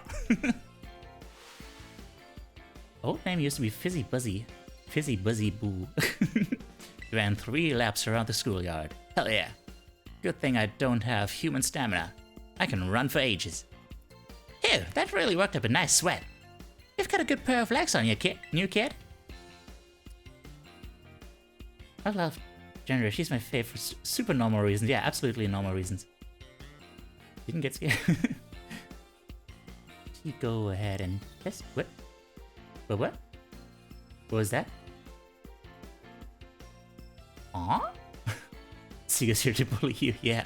Old name used to be Fizzy Buzzy. Fizzy Buzzy Boo. Ran 3 laps around the schoolyard. Hell yeah. Good thing I don't have human stamina. I can run for ages. Ew, that really worked up a nice sweat. You've got a good pair of legs on you, new kid. I love Gender. She's my favorite. Super normal reasons. Yeah, absolutely normal reasons. Didn't get scared. You go ahead and... Yes, what? What? What was that? Aw? It's is here to bully you. Yeah,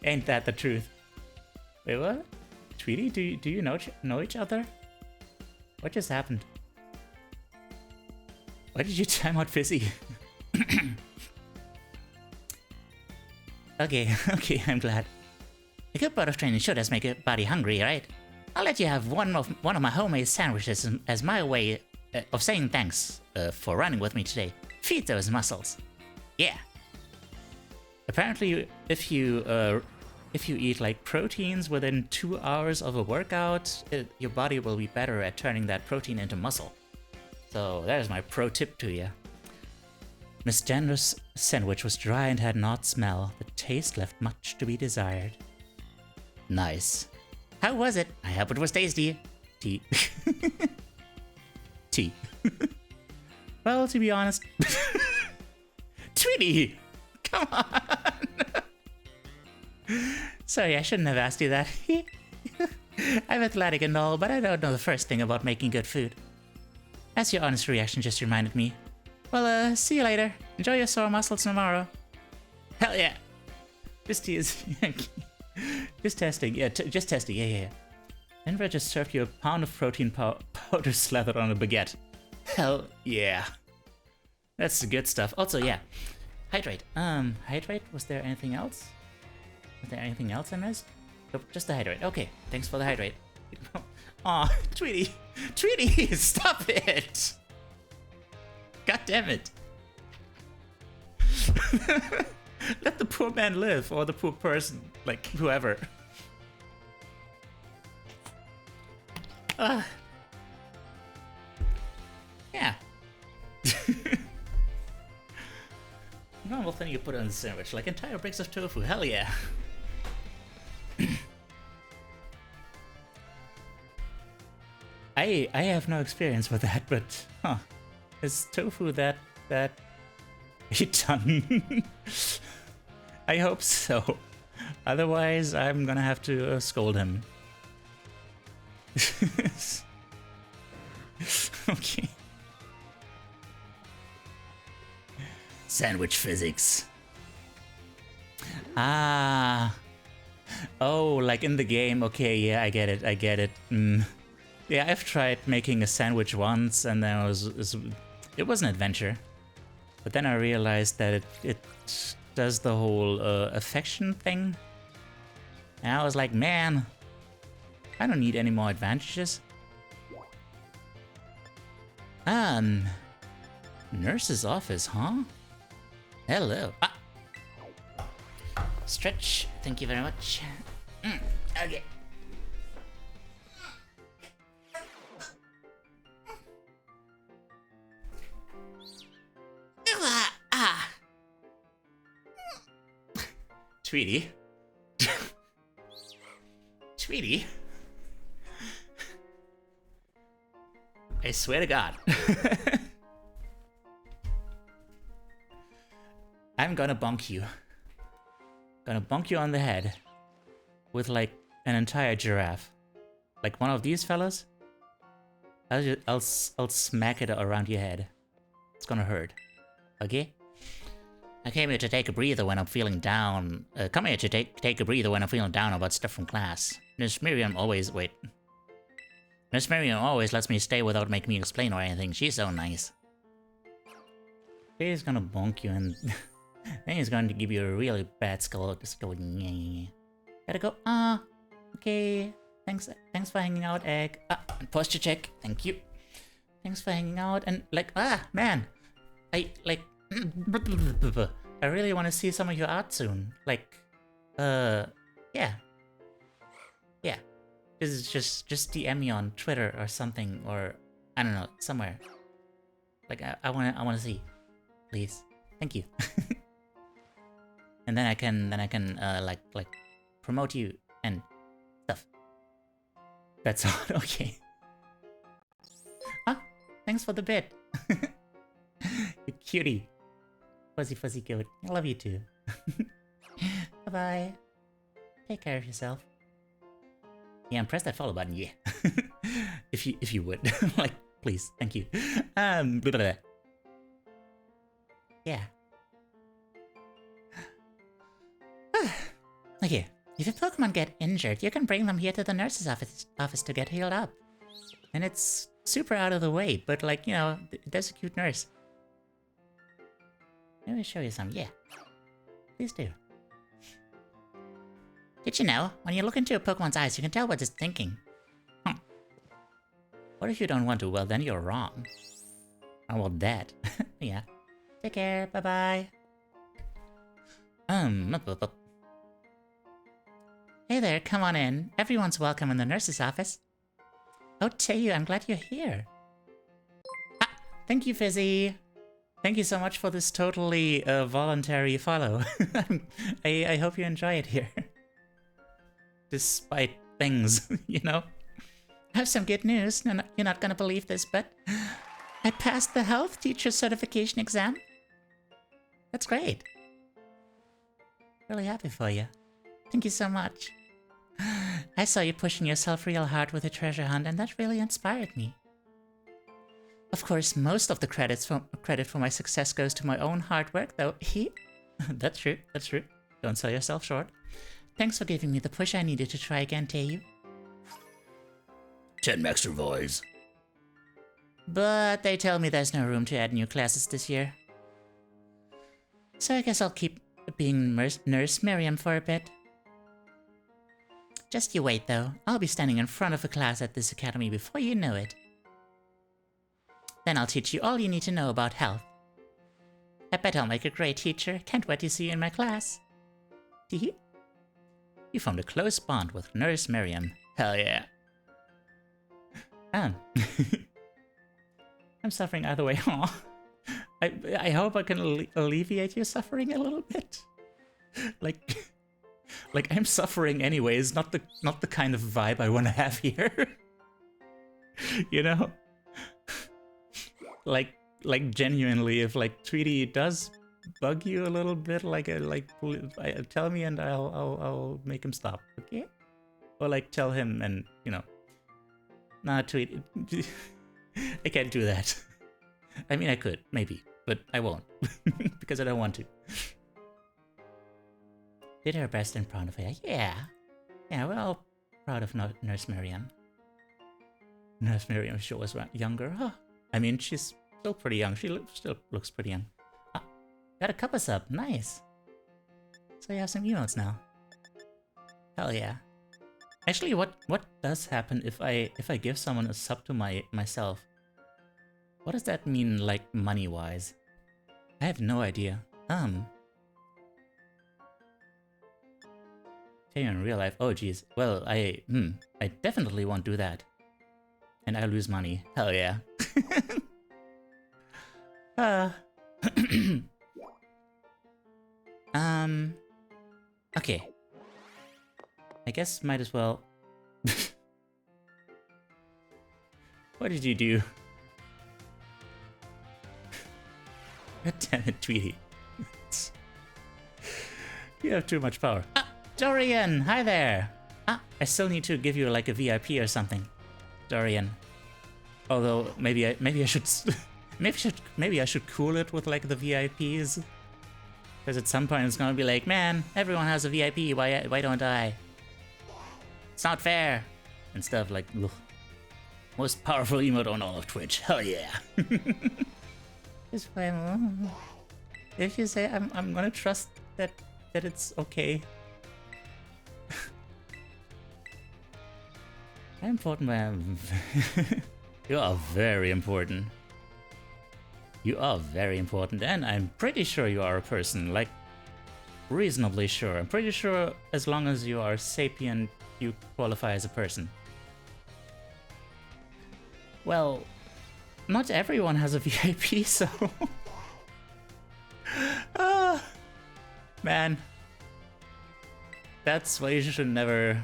ain't that the truth? Wait, what? Tweety, do you know each other? What just happened? Why did you time out Fizzy? Okay, I'm glad. A good bout of training sure does make a body hungry, right? I'll let you have one of my homemade sandwiches as my way of saying thanks for running with me today. Feed those muscles. Yeah. Apparently, if you eat like proteins within 2 hours of a workout, your body will be better at turning that protein into muscle. So that is my pro tip to you. Miss Jenner's sandwich was dry and had an odd smell. The taste left much to be desired. Nice. How was it? I hope it was tasty. Tea. Tea. Well, to be honest... Tweety! Come on! Sorry, I shouldn't have asked you that. I'm athletic and all, but I don't know the first thing about making good food. As your honest reaction just reminded me. Well, see you later. Enjoy your sore muscles tomorrow. Hell yeah! Just testing. Yeah, just testing. Yeah. Denver just served you a pound of protein powder slathered on a baguette. Hell yeah. That's the good stuff. Also, yeah. Hydrate. Hydrate? Was there anything else? Was there anything else I missed? Nope, just the hydrate. Okay, thanks for the hydrate. Aw, Tweety! Tweety, stop it! God damn it. Let the poor man live, or the poor person, like whoever. Yeah. Normal thing you put on the sandwich, like entire bricks of tofu, hell yeah. I have no experience with that, but is tofu that a ton? I hope so. Otherwise, I'm gonna have to scold him. Okay. Sandwich physics. Ah. Oh, like in the game. Okay, yeah, I get it. Yeah, I've tried making a sandwich once, and then it was an adventure. But then I realized that it does the whole affection thing. And I was like, man, I don't need any more advantages. Nurse's office, huh? Hello. Ah. Stretch. Thank you very much. Okay. Tweety. Tweety. I swear to God. I'm gonna bonk you. Gonna bonk you on the head with like an entire giraffe. Like one of these fellas. I'll smack it around your head. It's gonna hurt. Okay? I came here to take a breather when I'm feeling down. Come here to take a breather when I'm feeling down about stuff from class. Miss Miriam always lets me stay without making me explain or anything. She's so nice. He's gonna bonk you and then he's going to give you a really bad skull. Just go. Gotta go. Okay. Thanks for hanging out, Egg. Posture check. Thank you. Thanks for hanging out and like man, I really want to see some of your art soon. Like, yeah. Just DM me on Twitter or something, or I don't know, somewhere. Like I wanna see, please. Thank you. And then I can like promote you and stuff. That's all. Okay. Thanks for the bit. You cutie. Fuzzy goat. I love you too. Bye bye. Take care of yourself. Yeah, and press that follow button, yeah. if you would. Like, please, thank you. Blah, blah, blah. Yeah. Okay, if your Pokemon get injured, you can bring them here to the nurse's office to get healed up. And it's super out of the way, but like, you know, there's a cute nurse. Let me show you some, yeah. Please do. Did you know, when you look into a Pokemon's eyes, you can tell what it's thinking? What if you don't want to? Well, then you're wrong. Oh, well, that. Yeah. Take care, bye-bye. Hey there, come on in. Everyone's welcome in the nurse's office. Oh, Teiyu, I'm glad you're here. Ah, thank you, Fizzy. Thank you so much for this totally voluntary follow. I hope you enjoy it here. Despite things, you know? I have some good news. No, you're not gonna believe this, but I passed the health teacher certification exam. That's great. Really happy for you. Thank you so much. I saw you pushing yourself real hard with the treasure hunt, and that really inspired me. Of course, most of the credit for my success goes to my own hard work, though. That's true, that's true. Don't sell yourself short. Thanks for giving me the push I needed to try again, Teiyu. 10 extra voice. But they tell me there's no room to add new classes this year. So I guess I'll keep being Nurse Miriam for a bit. Just you wait though, I'll be standing in front of a class at this academy before you know it. Then I'll teach you all you need to know about health. I bet I'll make a great teacher, can't wait to see you in my class. Teehee. You formed a close bond with Nurse Miriam. Hell yeah. I'm suffering either way. Aw. I hope I can alleviate your suffering a little bit. Like I'm suffering anyways, not the kind of vibe I want to have here. You know? Like genuinely, if like Tweety does bug you a little bit, tell me and I'll make him stop, okay? Or like tell him and, you know, nah, Tweety, I can't do that. I mean, I could, maybe, but I won't, because I don't want to. Did her best and proud of her. Yeah, we're all proud of Nurse Miriam. Nurse Miriam sure was younger. Huh? I mean, she's still pretty young. She still looks pretty young. Ah, got a cup of sub. Nice. So you have some emotes now. Hell yeah. Actually, what does happen if I give someone a sub to myself? What does that mean, like money-wise? I have no idea. Tell you in real life. Oh geez. Well, I definitely won't do that. And I lose money. Hell yeah. Okay. I guess might as well. What did you do? God damn it, Tweety. You have too much power. Ah, Dorian! Hi there! Ah, I still need to give you like a VIP or something. Dorian. Although maybe I should maybe I should cool it with like the VIPs. Because at some point it's gonna be like, man, everyone has a VIP, why don't I? It's not fair! And stuff like, ugh. Most powerful emote on all of Twitch, hell yeah! It's fine. If you say I'm gonna trust that it's okay. How important I am. You are very important. You are very important, and I'm pretty sure you are a person, like, reasonably sure. I'm pretty sure as long as you are sapient, you qualify as a person. Well, not everyone has a VIP, so... Man. That's why you should never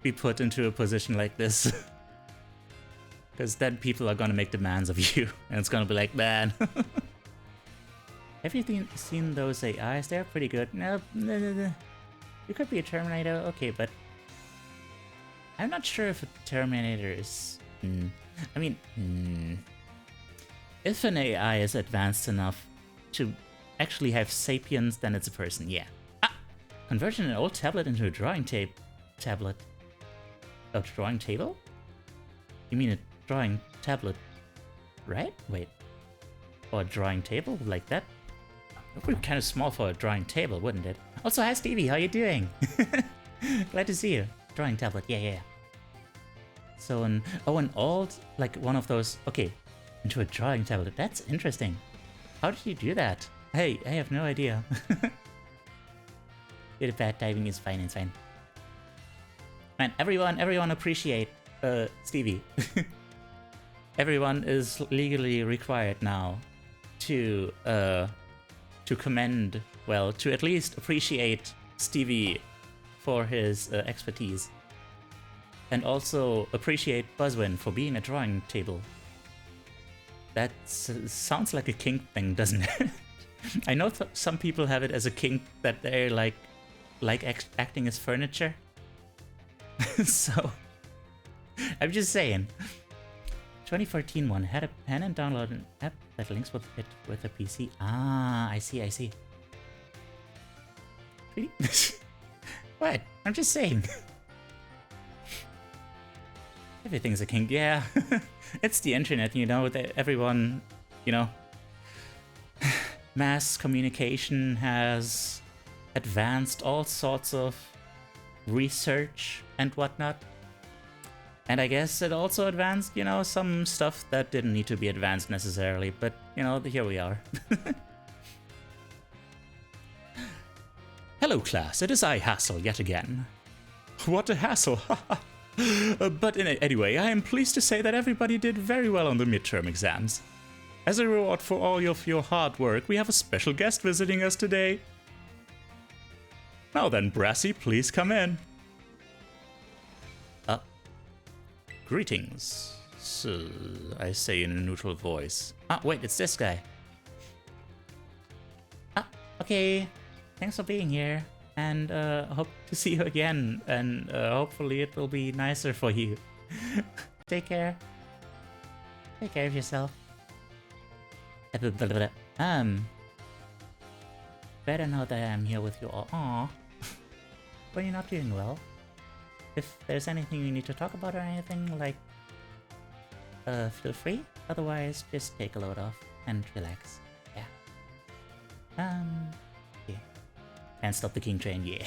be put into a position like this. Because then people are gonna make demands of you, and it's gonna be like, man. Have you seen those AIs? They're pretty good. No, you could be a Terminator, okay, but I'm not sure if a Terminator is. I mean, if an AI is advanced enough to actually have sapience, then it's a person. Yeah. Ah, Converting an old tablet into a drawing tablet. A drawing table? You mean a drawing tablet, right? Wait. Or a drawing table like that? It would be kind of small for a drawing table, wouldn't it? Also, hi Stevie, how you doing? Glad to see you. Drawing tablet, yeah. So an old, like one of those, okay, into a drawing tablet. That's interesting. How did you do that? Hey, I have no idea. Bit of bad typing is fine, it's fine. Man, everyone appreciate Stevie. Everyone is legally required now to commend, well, to at least appreciate Stevie for his expertise. And also appreciate Buzzwin for being a drawing table. That sounds like a kink thing, doesn't it? I know some people have it as a kink that they're like acting as furniture. So, I'm just saying. 2014 one had a pen and download an app that links with it with a PC. Ah, I see. Really? What? I'm just saying. Everything's a kink, yeah. It's the internet, you know, that everyone, you know. Mass communication has advanced all sorts of research and whatnot. And I guess it also advanced, you know, some stuff that didn't need to be advanced necessarily, but, you know, here we are. Hello class, it is I, Hassel, yet again. What a hassle, But anyway, I am pleased to say that everybody did very well on the midterm exams. As a reward for all of your hard work, we have a special guest visiting us today. Now then, Brassy, please come in. Greetings, I say in a neutral voice. Ah, wait, it's this guy. Ah, okay. Thanks for being here, and hope to see you again, and hopefully it will be nicer for you. Take care. Take care of yourself. Better know that I'm here with you all. Aww. But you're not doing well. If there's anything you need to talk about or anything, like, feel free. Otherwise, just take a load off and relax. Yeah. Yeah. Can't stop the king train, yeah.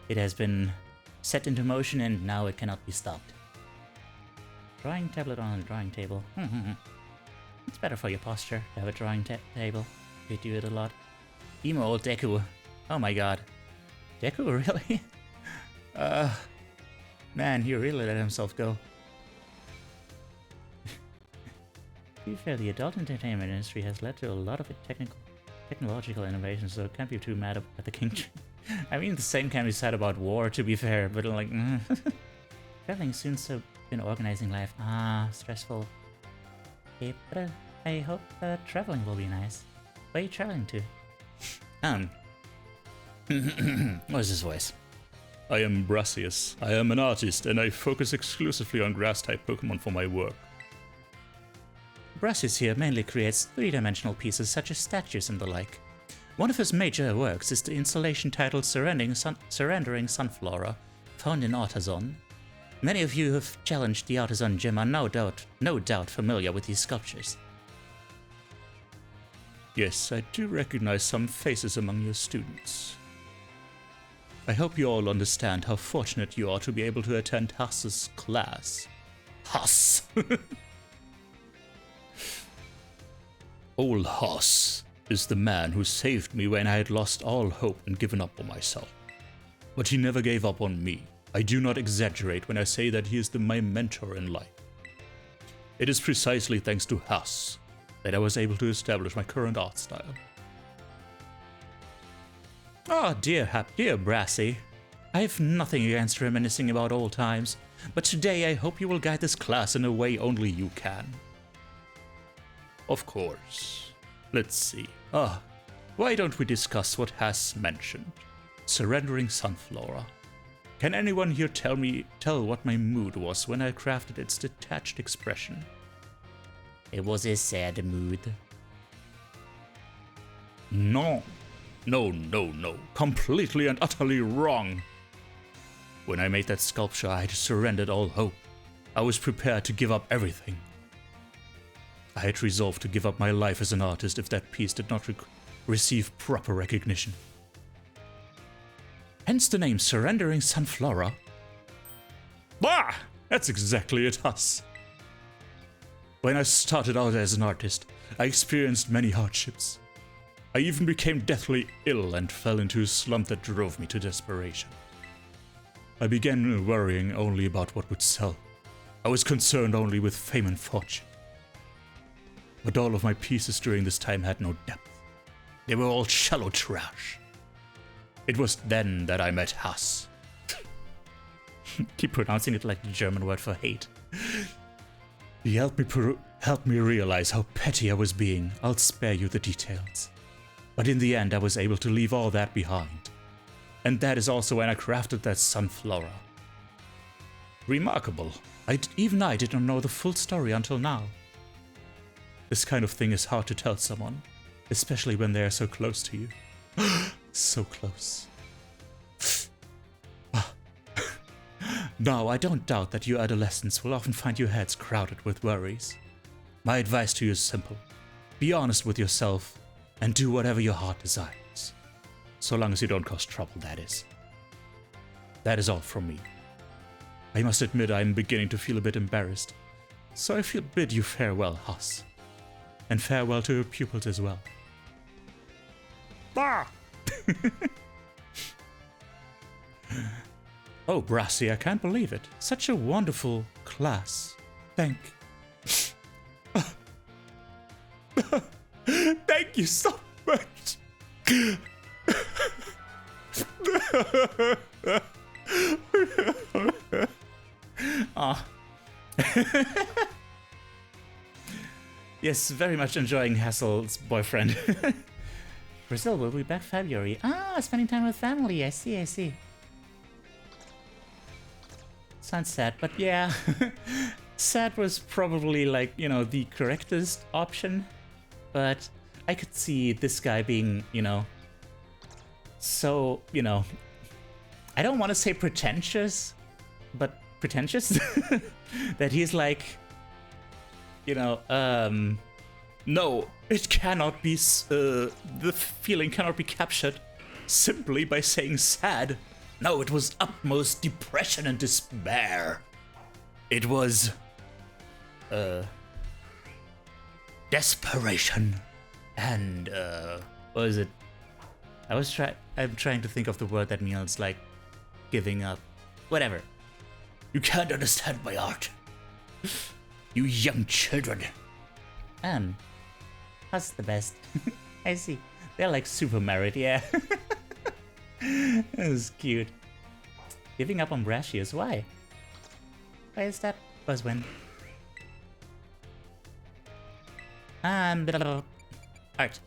It has been set into motion and now it cannot be stopped. Drawing tablet on a drawing table. It's better for your posture to have a drawing table. You do it a lot. Emo old Deku. Oh my god. Deku, really? Man, he really let himself go. To be fair, the adult entertainment industry has led to a lot of technological innovations, so can't be too mad at the king. I mean, the same can be said about war, to be fair, but like, traveling soon, so been organizing life. Ah, stressful. Okay, but I hope traveling will be nice. Where are you traveling to? What is his voice? I am Brassius. I am an artist, and I focus exclusively on grass-type Pokemon for my work. Brassius here mainly creates three-dimensional pieces such as statues and the like. One of his major works is the installation titled Surrendering Sunflora, found in Artazon. Many of you who have challenged the Artazon gym are no doubt familiar with these sculptures. Yes, I do recognize some faces among your students. I hope you all understand how fortunate you are to be able to attend Hass's class. Hass! Old Hass is the man who saved me when I had lost all hope and given up on myself. But he never gave up on me. I do not exaggerate when I say that he is my mentor in life. It is precisely thanks to Hass that I was able to establish my current art style. Ah, dear Brassy. I have nothing against reminiscing about old times, but today I hope you will guide this class in a way only you can. Of course. Let's see. Why don't we discuss what Hass mentioned? Surrendering Sunflora. Can anyone here tell what my mood was when I crafted its detached expression? It was a sad mood. No. No, no, no. Completely and utterly wrong. When I made that sculpture, I had surrendered all hope. I was prepared to give up everything. I had resolved to give up my life as an artist if that piece did not receive proper recognition. Hence the name Surrendering Sunflora. Bah! That's exactly it, Huss. When I started out as an artist, I experienced many hardships. I even became deathly ill and fell into a slump that drove me to desperation. I began worrying only about what would sell. I was concerned only with fame and fortune. But all of my pieces during this time had no depth. They were all shallow trash. It was then that I met Huss. Keep pronouncing it like the German word for hate. He helped me realize how petty I was being. I'll spare you the details. But in the end, I was able to leave all that behind. And that is also when I crafted that Sunflora. Remarkable. Even I didn't know the full story until now. This kind of thing is hard to tell someone, especially when they are so close to you. So close. Now, I don't doubt that you adolescents will often find your heads crowded with worries. My advice to you is simple. Be honest with yourself and do whatever your heart desires. So long as you don't cause trouble, that is. That is all from me. I must admit I am beginning to feel a bit embarrassed, so I feel bid you farewell, Huss. And farewell to your pupils as well. Bah! Oh, Brassy, I can't believe it. Such a wonderful class. Thank you so much. Oh. Yes, very much enjoying Hassel's boyfriend. Brazil will be back February. Ah, spending time with family. I see, I see. Sounds sad, but yeah. Sad was probably like, you know, the correctest option. But I could see this guy being, you know, so, you know, I don't want to say pretentious, but pretentious? That he's like, you know, no, it cannot be, the feeling cannot be captured simply by saying sad. No, it was utmost depression and despair. It was, desperation. And, what is it? I'm trying to think of the word that means like giving up. Whatever. You can't understand my art. You young children. That's the best. I see. They're like super married, yeah. That was cute. Giving up on Brashius, why? Why is that, Buzzwind? Art.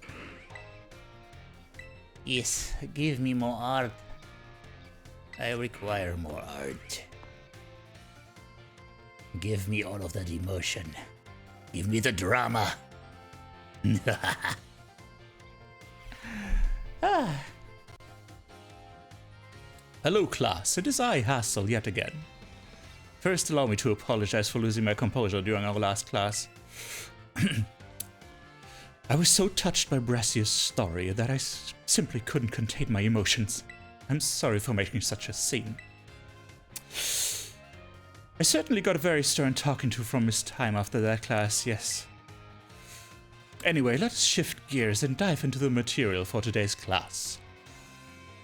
Yes, give me more art. I require more art. Give me all of that emotion. Give me the drama. Hello class, it is I, Hassel, yet again. First allow me to apologize for losing my composure during our last class. I was so touched by Brassius' story that I simply couldn't contain my emotions. I'm sorry for making such a scene. I certainly got a very stern talking to from Miss Time after that class, yes. Anyway, let's shift gears and dive into the material for today's class.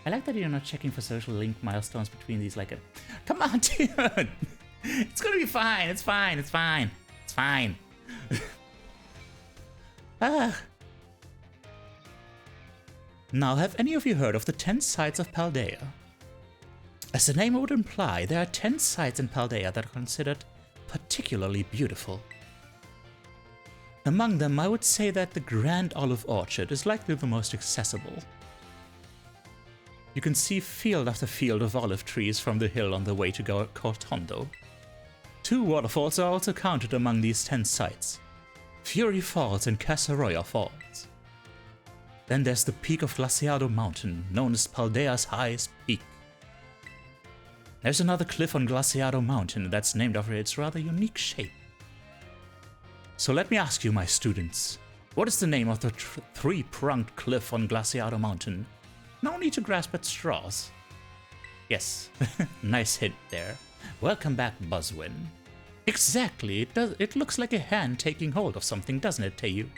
I like that you're not checking for social link milestones between these like a... Come on, dude! It's gonna be fine, it's fine, it's fine. It's fine. Now, have any of you heard of the 10 sites of Paldea? As the name would imply, there are 10 sites in Paldea that are considered particularly beautiful. Among them, I would say that the Grand Olive Orchard is likely the most accessible. You can see field after field of olive trees from the hill on the way to Cortondo. 2 waterfalls are also counted among these 10 sites, Fury Falls and Casaroya Falls. Then there's the peak of Glaciado Mountain, known as Paldea's highest peak. There's another cliff on Glaciado Mountain that's named after its rather unique shape. So let me ask you, my students, what is the name of the three-pronged cliff on Glaciado Mountain? No need to grasp at straws. Yes, nice hint there. Welcome back, Buzzwin. Exactly, it looks like a hand taking hold of something, doesn't it, Teiyu?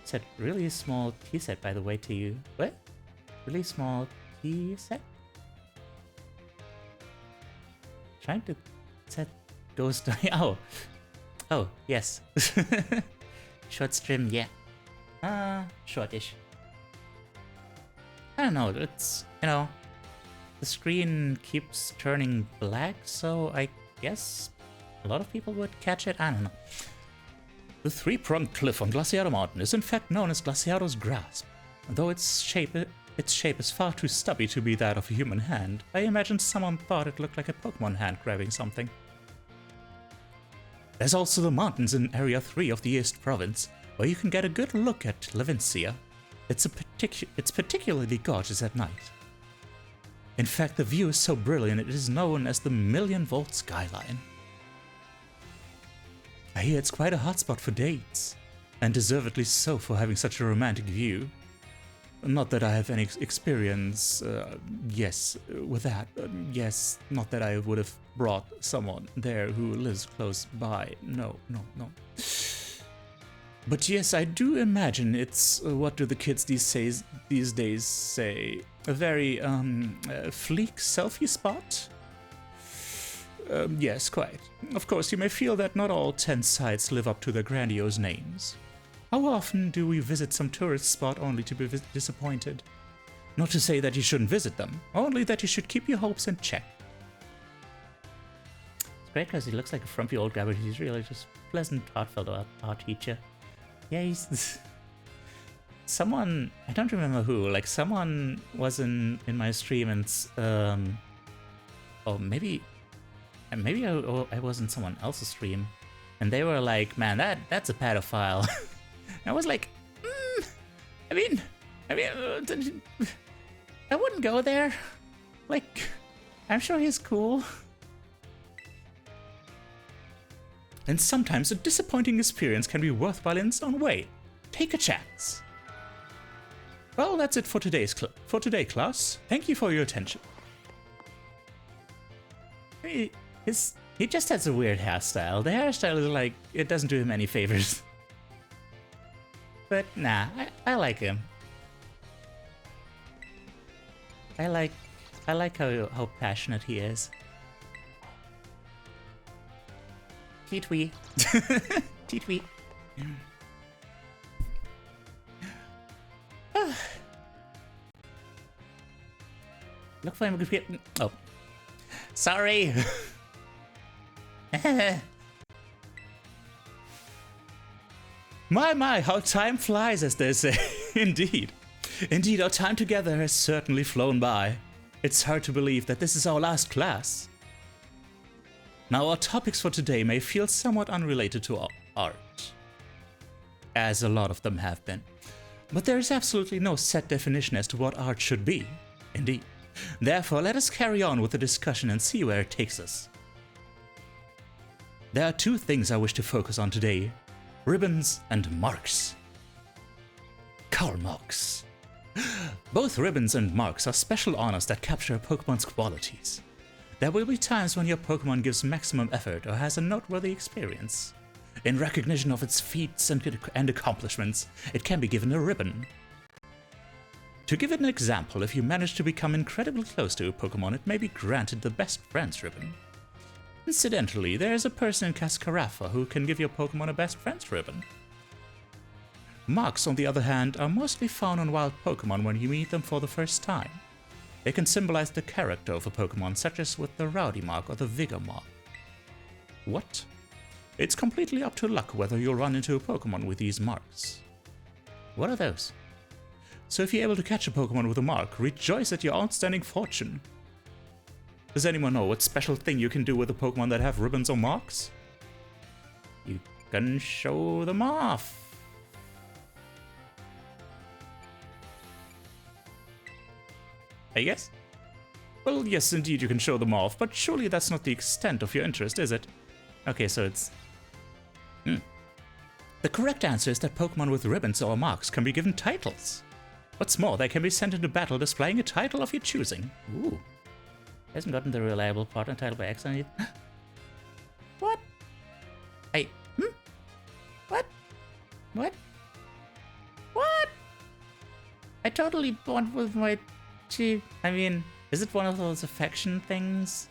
It's a really small tea set, by the way, Teiyu. What? Really small tea set? Trying to set goes down. Oh, yes. Short stream, yeah. Shortish. I don't know, it's, the screen keeps turning black, so I guess a lot of people would catch it. I don't know. The three-pronged cliff on Glaciado Mountain is in fact known as Glaciado's Grasp. Though its shape is far too stubby to be that of a human hand, I imagine someone thought it looked like a Pokemon hand grabbing something. There's also the mountains in Area 3 of the East Province, where you can get a good look at Levincia. It's particularly gorgeous at night. In fact, the view is so brilliant it is known as the Million-Volt Skyline. I hear it's quite a hotspot for dates, and deservedly so for having such a romantic view. Not that I have any experience, with that. Yes, not that I would have brought someone there who lives close by. No. But yes, I do imagine it's, what do the kids these days say? A very, fleek selfie spot? Yes, quite. Of course, you may feel that not all 10 sites live up to their grandiose names. How often do we visit some tourist spot only to be disappointed? Not to say that you shouldn't visit them, only that you should keep your hopes in check. It's great because he looks like a frumpy old guy, but he's really just pleasant, heartfelt art teacher. Yeah, he's... Someone, I don't remember who, like someone was in my stream and, oh, maybe I was in someone else's stream, and they were like, man, that's a pedophile. I was like, I mean, I wouldn't go there. Like, I'm sure he's cool. And sometimes a disappointing experience can be worthwhile in its own way. Take a chance. Well, that's it for today, class. Thank you for your attention. He just has a weird hairstyle. The hairstyle is like, it doesn't do him any favors. But nah, I like him. I like how passionate he is. Tweet. Tweet. Look for him. Oh, sorry. My, how time flies, as they say. Indeed, our time together has certainly flown by. It's hard to believe that this is our last class. Now, our topics for today may feel somewhat unrelated to our art, as a lot of them have been. But there is absolutely no set definition as to what art should be. Indeed. Therefore, let us carry on with the discussion and see where it takes us. There are two things I wish to focus on today: ribbons and marks. Karl marks. Both ribbons and marks are special honors that capture a Pokemon's qualities. There will be times when your Pokemon gives maximum effort or has a noteworthy experience. In recognition of its feats and accomplishments, it can be given a ribbon. To give it an example, if you manage to become incredibly close to a Pokemon, it may be granted the Best Friends ribbon. Incidentally, there is a person in Cascarafa who can give your Pokemon a Best Friends ribbon. Marks, on the other hand, are mostly found on wild Pokemon when you meet them for the first time. They can symbolize the character of a Pokemon, such as with the Rowdy mark or the Vigor mark. What? It's completely up to luck whether you'll run into a Pokemon with these marks. What are those? So if you're able to catch a Pokemon with a mark, rejoice at your outstanding fortune. Does anyone know what special thing you can do with a Pokemon that have ribbons or marks? You can show them off. I guess? Well, yes, indeed, you can show them off, but surely that's not the extent of your interest, is it? Okay, so it's... The correct answer is that Pokemon with ribbons or marks can be given titles. What's more, they can be sent into battle displaying a title of your choosing. Ooh. Hasn't gotten the reliable partner title by accident yet. What? What? What? What? I totally bond with my chief. I mean, is it one of those affection things?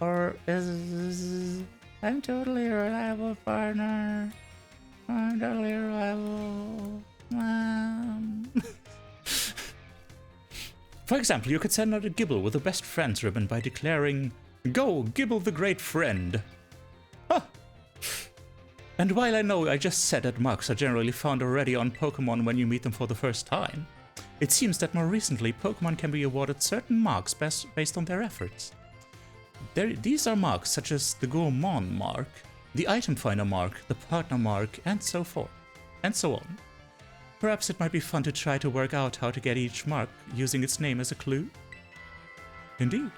Or is... I'm totally a reliable partner. I'm totally reliable. For example, you could send out a Gibble with a best friends ribbon by declaring, "Go, Gibble the great friend." Huh. And while I know I just said that marks are generally found already on Pokemon when you meet them for the first time, it seems that more recently Pokemon can be awarded certain marks based on their efforts. These are marks such as the Gourmand mark, the Item Finder mark, the Partner mark, and so forth, and so on. Perhaps it might be fun to try to work out how to get each mark using its name as a clue? Indeed.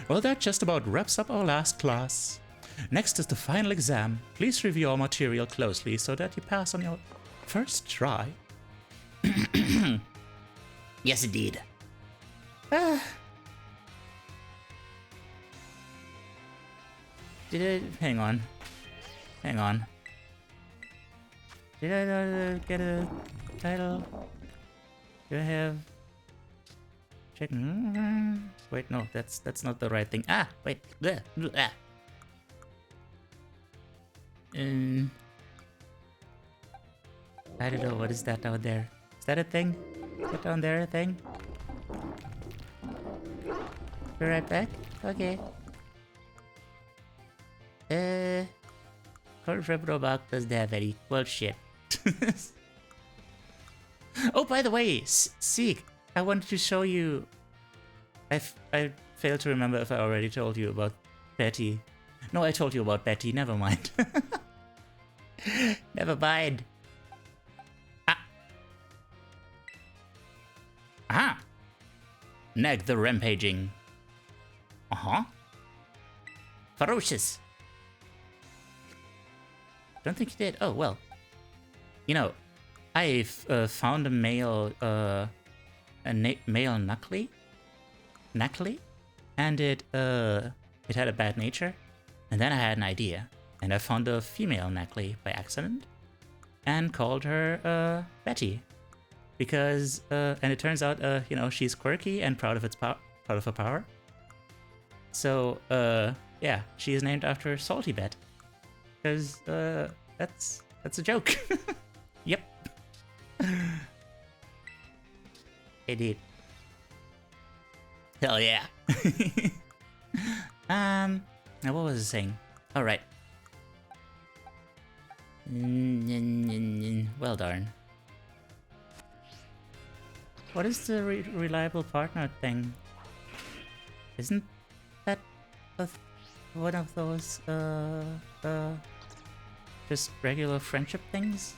Well, that just about wraps up our last class. Next is the final exam. Please review our material closely so that you pass on your first try. Yes, indeed. Did I... Hang on. Did I get a title? Do I have... Chicken? Wait, no, that's not the right thing. Ah, wait. I don't know, what is that down there? Is that a thing? Is that down there a thing? Be right back? Okay. Cornfrep doesn't have any. Well, shit. Oh, by the way, Seek, I wanted to show you... I failed to remember if I already told you about Betty. No, I told you about Betty, never mind. Never mind. Aha! Nag the Rampaging. Ferocious. Don't think you did. Oh, well. You know, I've found a male, male Knuckly, and it had a bad nature, and then I had an idea, and I found a female Knuckly by accident, and called her Betty, because and it turns out you know, she's quirky and proud of her power. So yeah, she is named after Salty Bet. Because that's a joke. Yep. Indeed. Hell yeah. Now what was I saying? All right. Well darn. What is the reliable partner thing? Isn't that one of those just regular friendship things?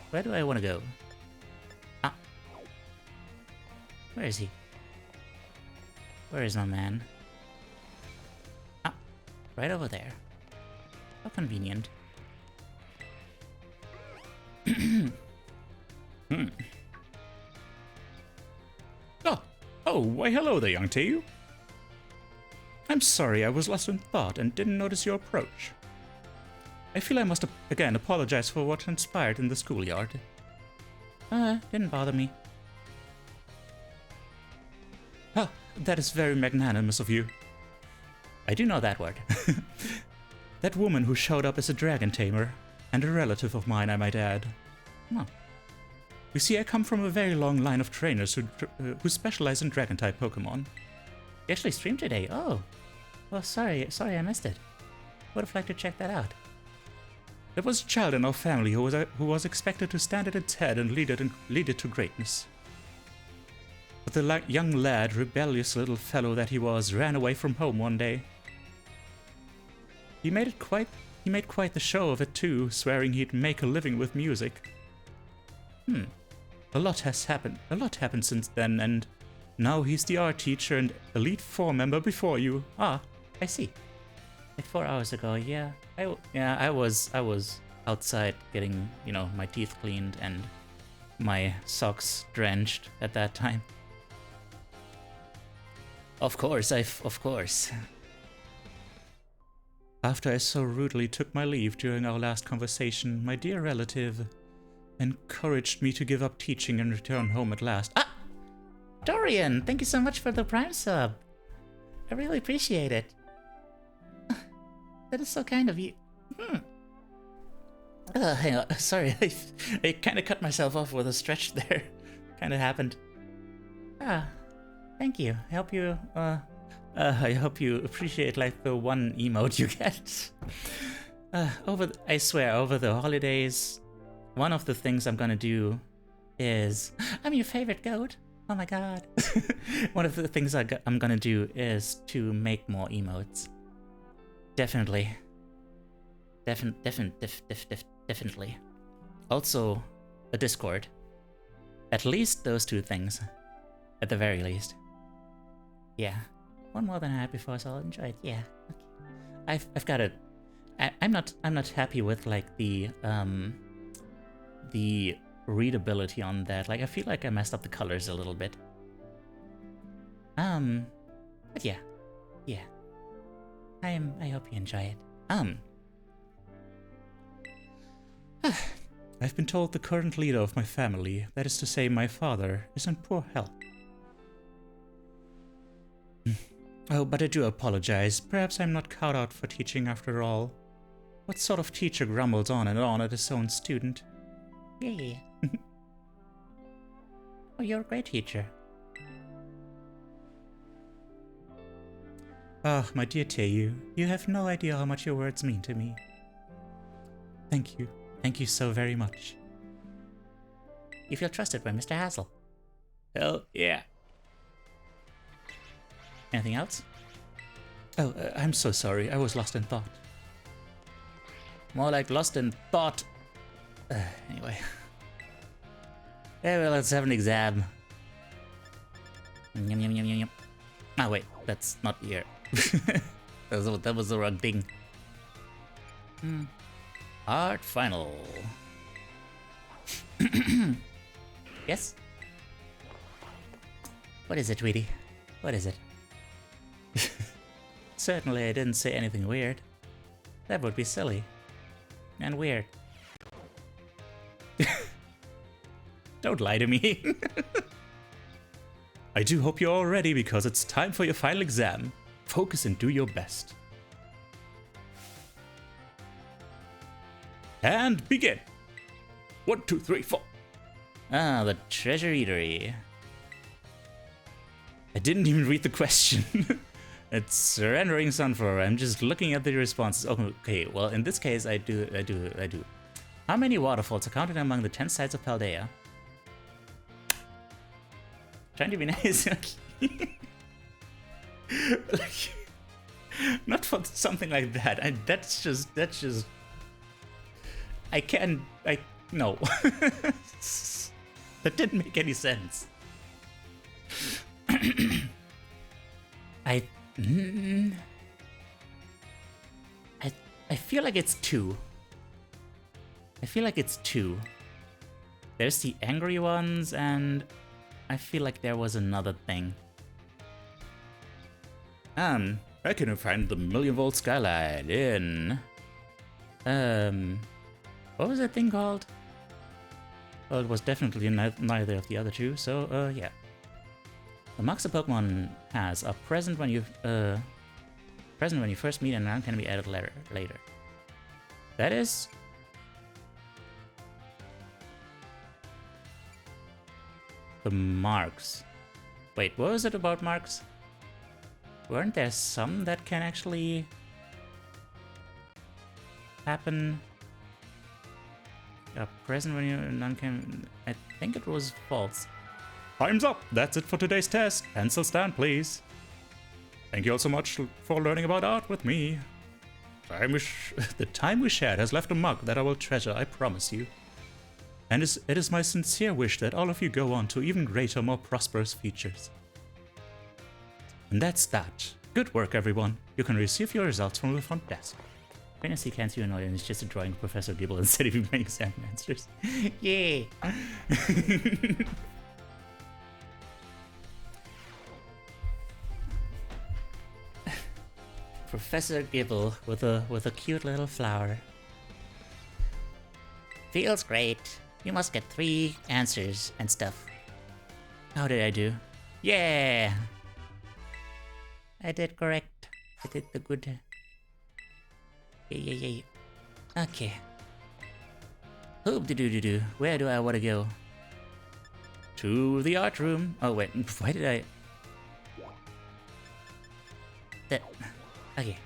Where do I want to go? Ah. Where is he? Where is my man? Ah. Right over there. How convenient. Oh, why hello there, young Teiyu. I'm sorry, I was lost in thought and didn't notice your approach. I feel I must again apologize for what transpired in the schoolyard. Didn't bother me. Ah, that is very magnanimous of you. I do know that word. That woman who showed up as a dragon tamer, and a relative of mine, I might add. Huh. You see, I come from a very long line of trainers who specialize in dragon-type Pokemon. You actually streamed today? Oh. Well, sorry I missed it. Would have liked to check that out. There was a child in our family who was expected to stand at its head and lead it to greatness. But the young lad, rebellious little fellow that he was, ran away from home one day. He made quite the show of it too, swearing he'd make a living with music. A lot has happened. A lot happened since then, and now he's the art teacher and Elite Four member before you. Ah, I see. Like 4 hours ago, yeah. I was outside getting, you know, my teeth cleaned and my socks drenched at that time. Of course. After I so rudely took my leave during our last conversation, my dear relative encouraged me to give up teaching and return home at last. Ah! Dorian, thank you so much for the Prime sub. I really appreciate it. That is so kind of you. Hang on, sorry, I kind of cut myself off with a stretch there. Kind of happened. Ah, thank you. I hope you appreciate like the one emote you get. I swear, over the holidays, one of the things I'm gonna do is... I'm your favorite goat. Oh my god. One of the things I'm gonna do is to make more emotes. Definitely. Definitely. Also, a Discord. At least those two things. At the very least. Yeah. One more than I had before, so I'll enjoy it. Yeah. Okay. I've got it. I'm not happy with like the readability on that. Like I feel like I messed up the colors a little bit. But yeah. I hope you enjoy it. I've been told the current leader of my family, that is to say my father, is in poor health. Oh, but I do apologize. Perhaps I'm not cut out for teaching after all. What sort of teacher grumbles on and on at his own student? Yeah. Oh, you're a great teacher. Ah, my dear Teiyu, you have no idea how much your words mean to me. Thank you. Thank you so very much. You feel trusted by Mr. Hassel. Hell yeah. Anything else? Oh, I'm so sorry. I was lost in thought. More like lost in thought. Anyway. Yeah, well, let's have an exam. Yum, yum, yum, yum, yum. Ah, wait. That's not here. That was the wrong thing. Art final. Yes? What is it, Tweety? What is it? Certainly I didn't say anything weird. That would be silly. And weird. Don't lie to me. I do hope you're all ready because it's time for your final exam. Focus and do your best. And begin! 1, 2, 3, 4. Ah, the treasure eatery. I didn't even read the question. It's surrendering sunflower. I'm just looking at the responses. Okay, well, in this case, I do. How many waterfalls are counted among the 10 sites of Paldea? Trying to be nice. Like, not for something like that. That's just. No. That didn't make any sense. I feel like it's 2. I feel like it's 2. There's the angry ones, and I feel like there was another thing. I can find the million-volt skylight in... what was that thing called? Well, it was definitely neither of the other two, so, yeah. The marks a Pokemon has are present when you first meet and can be added later. That is... the marks. Wait, what was it about marks? Weren't there some that can actually happen? Present when you none can... I think it was false. Time's up! That's it for today's test. Pencil stand, please. Thank you all so much for learning about art with me. The time we shared has left a mark that I will treasure, I promise you. And it is my sincere wish that all of you go on to even greater, more prosperous futures. And that's that. Good work, everyone. You can receive your results from the front desk. Fantasy can't see annoying, it's just a drawing of Professor Gibble instead of even exam answers. Yay! Professor Gibble with a cute little flower. Feels great. You must get 3 answers and stuff. How did I do? Yeah! I did correct. I did the good. Yeah. Okay. Hoop-de-doo-doo-doo. Where do I want to go? To the art room. Oh wait, why did I... That... Okay.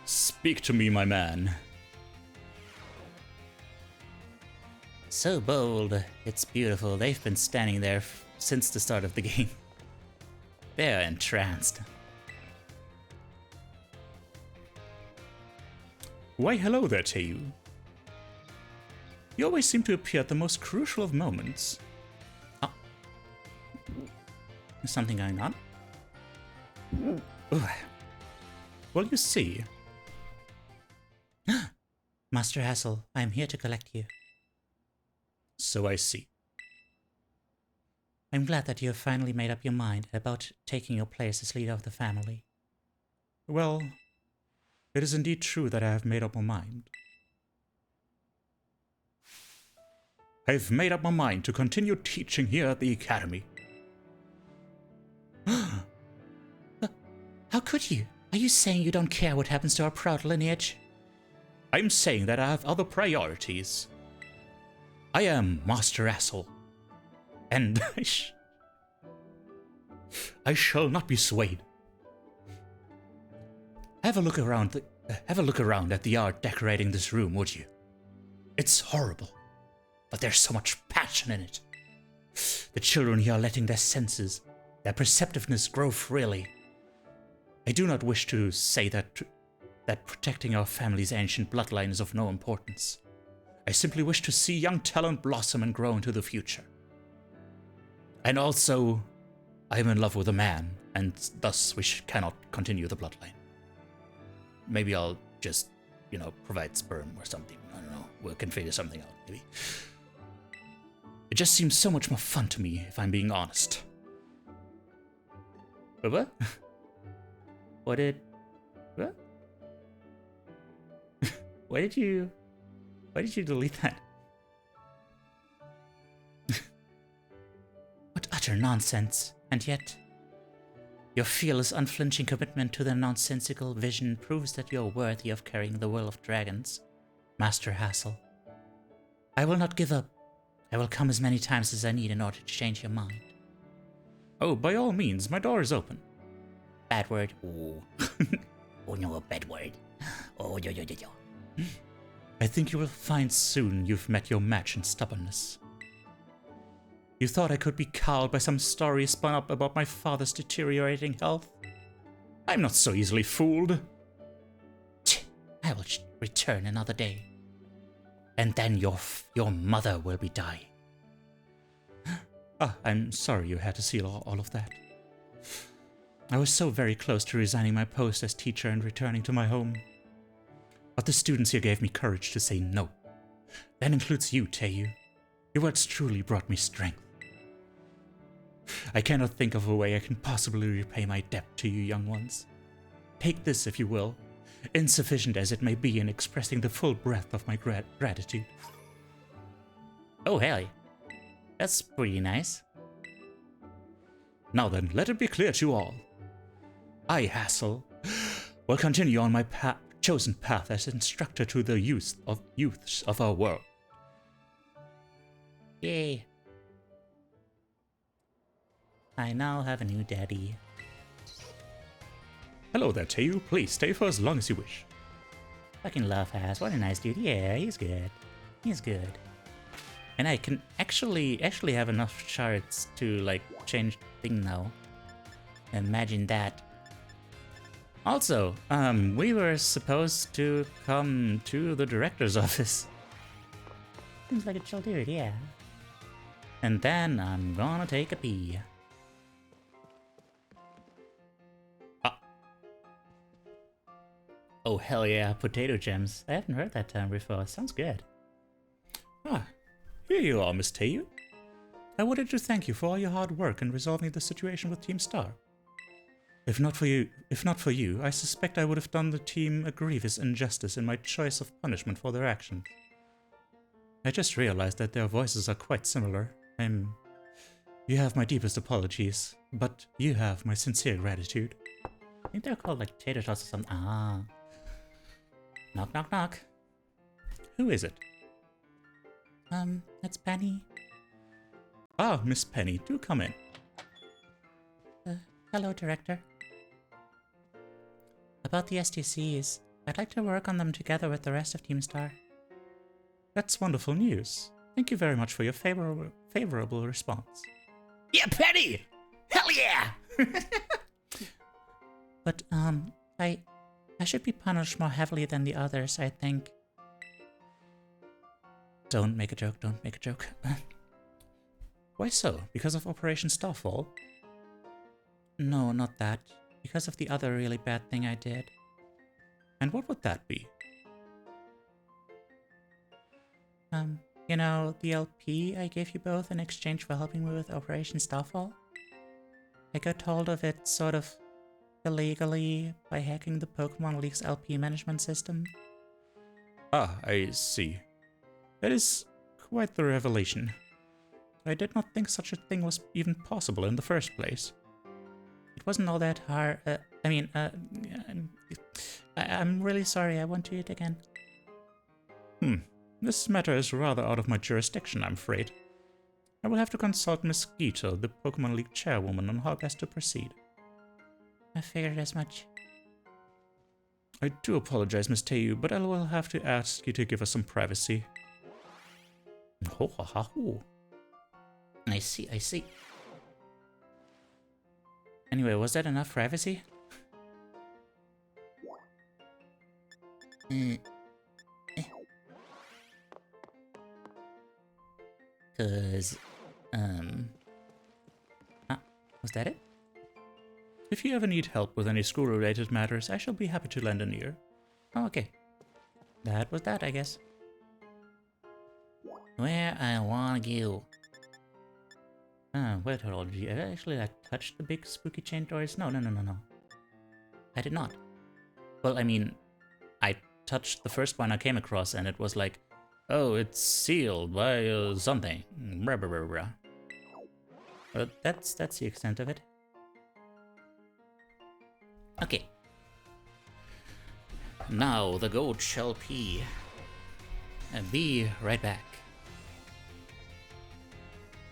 Speak to me, my man. So bold. It's beautiful. They've been standing there since the start of the game. They're entranced. Why, hello there, Teiyu. You always seem to appear at the most crucial of moments. Oh. Is something going on? Ugh. Well, you see... Master Hassel, I am here to collect you. So I see. I'm glad that you have finally made up your mind about taking your place as leader of the family. Well, it is indeed true that I have made up my mind. I've made up my mind to continue teaching here at the academy. How could you? Are you saying you don't care what happens to our proud lineage? I'm saying that I have other priorities. I am Master Hassel, and I shall not be swayed. Have a look around at the art decorating this room, would you? It's horrible, but there's so much passion in it. The children here are letting their senses, their perceptiveness grow freely. I do not wish to say that protecting our family's ancient bloodline is of no importance. I simply wish to see young talent blossom and grow into the future. And also, I am in love with a man, and thus we cannot continue the bloodline. Maybe I'll just, provide sperm or something. I don't know. We can figure something out, maybe. It just seems so much more fun to me, if I'm being honest. What? What? Why did you delete that? What utter nonsense. And yet, your fearless, unflinching commitment to the nonsensical vision proves that you're worthy of carrying the will of dragons, Master Hassel. I will not give up. I will come as many times as I need in order to change your mind. Oh, by all means, my door is open. Bad word. Oh. Oh no, a bad word. Oh, yo. I think you will find soon you've met your match in stubbornness. You thought I could be cowed by some story spun up about my father's deteriorating health? I'm not so easily fooled. I will return another day. And then your mother will be dying. I'm sorry you had to see all of that. I was so very close to resigning my post as teacher and returning to my home. But the students here gave me courage to say no. That includes you, Teiyu. Your words truly brought me strength. I cannot think of a way I can possibly repay my debt to you young ones. Take this, if you will, insufficient as it may be in expressing the full breadth of my gratitude. Oh, hell yeah. That's pretty nice. Now then, let it be clear to all. I, Hassel, will continue on my chosen path as instructor to the youths of our world. Yay. I now have a new daddy. Hello there, Teiyu. Please stay for as long as you wish. Fucking love Hass. What a nice dude. Yeah, he's good. He's good. And I can actually have enough shards to, change thing now. Imagine that. Also, we were supposed to come to the director's office. Seems like a chill dude, yeah. And then I'm gonna take a pee. Ah. Oh, hell yeah, potato gems. I haven't heard that term before. Sounds good. Ah, here you are, Miss Teiyu. I wanted to thank you for all your hard work in resolving the situation with Team Star. If not for you, I suspect I would have done the team a grievous injustice in my choice of punishment for their actions. I just realized that their voices are quite similar. You have my deepest apologies, but you have my sincere gratitude. I think they're called like tater tots or something. Ah. Knock, knock, knock. Who is it? It's Penny. Ah, Miss Penny, do come in. Hello, Director. About the STCs, I'd like to work on them together with the rest of Team Star. That's wonderful news. Thank you very much for your favorable response. Yeah, Penny! Hell yeah! But, I should be punished more heavily than the others, I think. Don't make a joke, don't make a joke. Why so? Because of Operation Starfall? No, not that. Because of the other really bad thing I did. And what would that be? You know, the LP I gave you both in exchange for helping me with Operation Starfall? I got hold of it sort of illegally by hacking the Pokemon League's LP management system. Ah, I see. That is quite the revelation. I did not think such a thing was even possible in the first place. It wasn't all that hard. I'm really sorry. I won't do it again. This matter is rather out of my jurisdiction, I'm afraid. I will have to consult Miss Gito, the Pokemon League chairwoman, on how best to proceed. I figured as much. I do apologize, Miss Teiyu, but I will have to ask you to give us some privacy. Ho ha ha ho. I see, I see. Anyway, was that enough privacy? Cause, was that it? If you ever need help with any school-related matters, I shall be happy to lend an ear. Oh, okay. That was that, I guess. Where I want you. Wait, hold on. Did you ever actually like touch the big spooky chain doors? No. I did not. Well, I mean, I touched the first one I came across and it was like, oh, it's sealed by something. Blah, blah, blah, blah. But that's the extent of it. Okay. Now the goat shall pee. And be right back.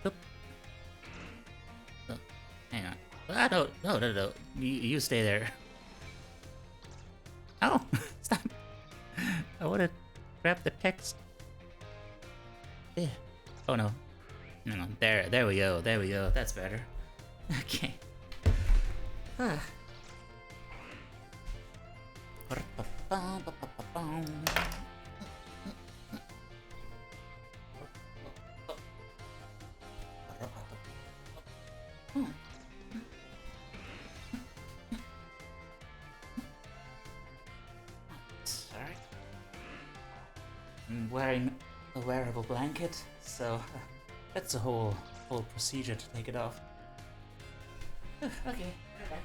Oop. Oh, hang on. Ah, no. You stay there. Oh, stop. I want to grab the text. Yeah. Oh no. No, there we go. That's better. Okay. Ah. Sorry. I'm wearing a wearable blanket, so that's a whole procedure to take it off. Okay, right back.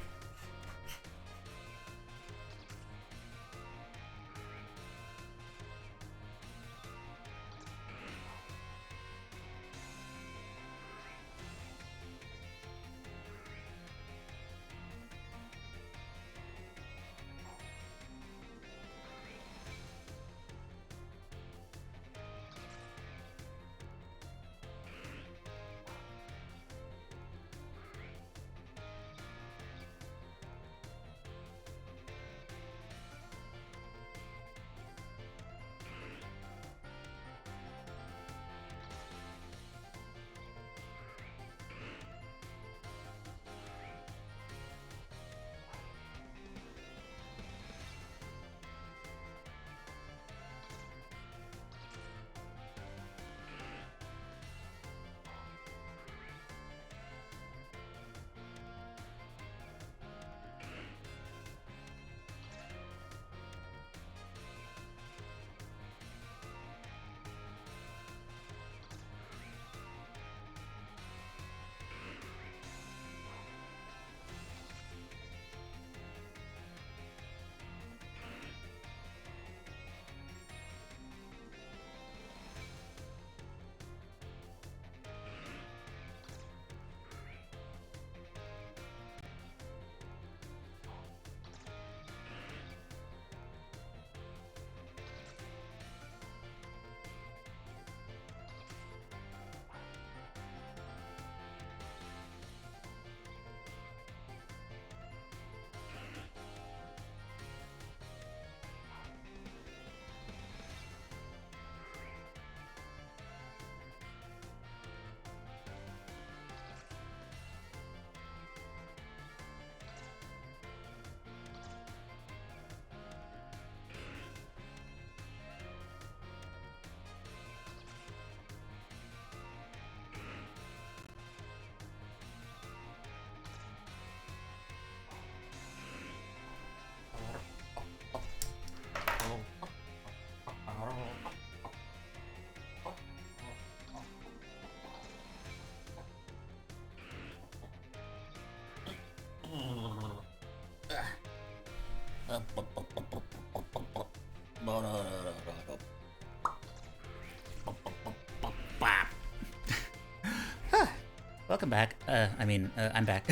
Welcome back. I'm back.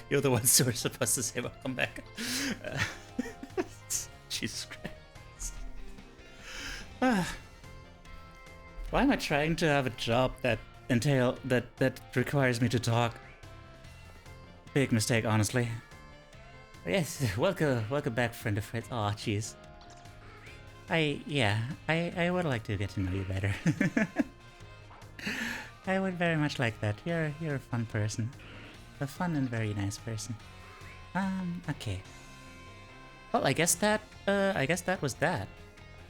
You're the ones who are supposed to say welcome back. Jesus Christ. Why am I trying to have a job that requires me to talk? Big mistake, honestly. Yes, welcome back, friend of friends. Aw, jeez. I would like to get to know you better. I would very much like that. You're a fun person. A fun and very nice person. Okay. Well, I guess that was that.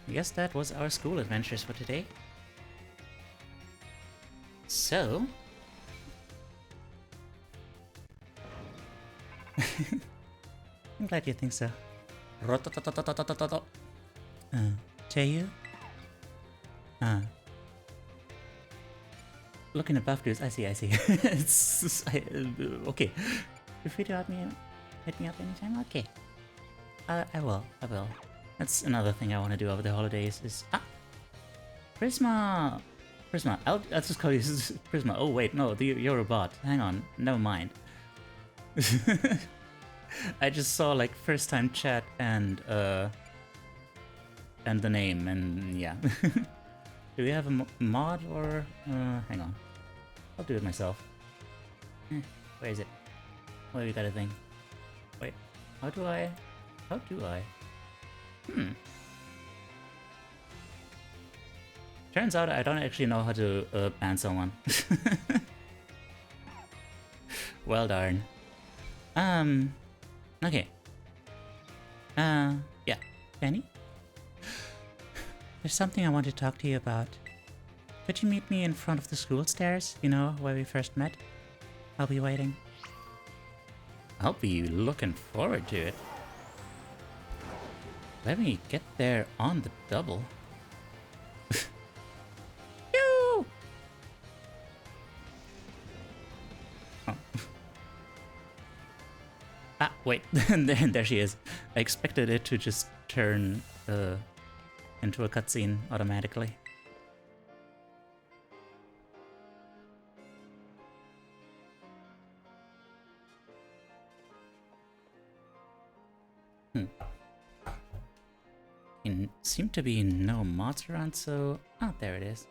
I guess that was our school adventures for today. So... I'm glad you think so. Teiyu? Looking above dudes, I see. Okay. Feel free to hit me up anytime? Okay. I will. That's another thing I want to do over the holidays is... Prisma! I'll just call you Prisma. Oh wait, no, you're a bot. Hang on, never mind. I just saw like first time chat and the name, and yeah. Do we have a mod or hang on? I'll do it myself. Where is it? Oh, you got a thing. Wait, how do I? Turns out I don't actually know how to ban someone. Well darn. Okay. Yeah. Benny? There's something I want to talk to you about. Could you meet me in front of the school stairs, you know, where we first met? I'll be waiting. I'll be looking forward to it. Let me get there on the double. Yoo! Oh. Wait, there she is. I expected it to just turn into a cutscene automatically. It seemed to be no mods around, so... Oh, there it is.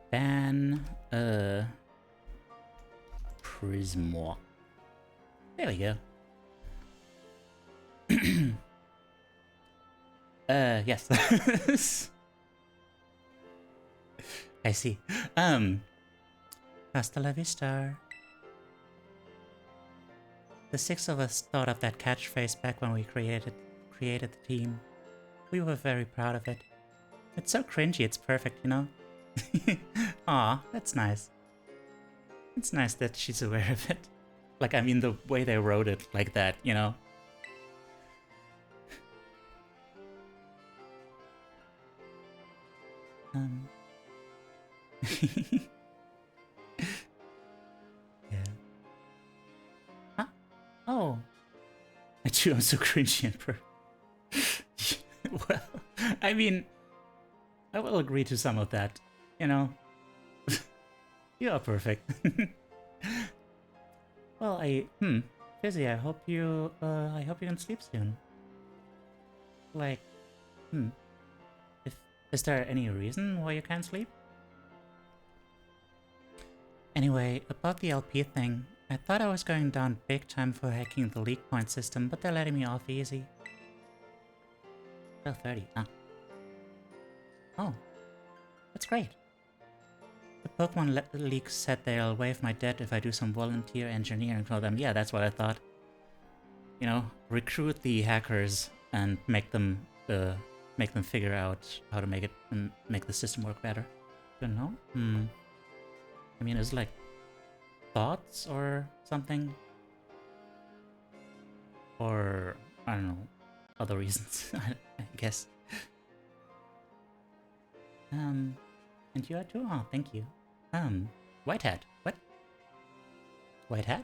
Ban... Prismo. There we go. Yes. I see. Hasta la vista. The six of us thought of that catchphrase back when we created the team. We were very proud of it. It's so cringy, it's perfect, you know? Aw, that's nice. It's nice that she's aware of it. Like, I mean, the way they wrote it like that, you know? Yeah. Huh? Oh. I too am so cringy and well, I mean, I will agree to some of that, you know? You are perfect. Well, Fizzy, I hope you can sleep soon. Like, is there any reason why you can't sleep? Anyway, about the LP thing, I thought I was going down big time for hacking the leak point system, but they're letting me off easy. 30. Oh, that's great. The Pokemon League said they'll waive my debt if I do some volunteer engineering for them. Yeah, that's what I thought. You know, recruit the hackers and make them figure out how to make the system work better. Don't know. I mean, is it like thoughts or something? Or I don't know, other reasons. I guess. And you are too? Oh, thank you. White hat. What? White hat?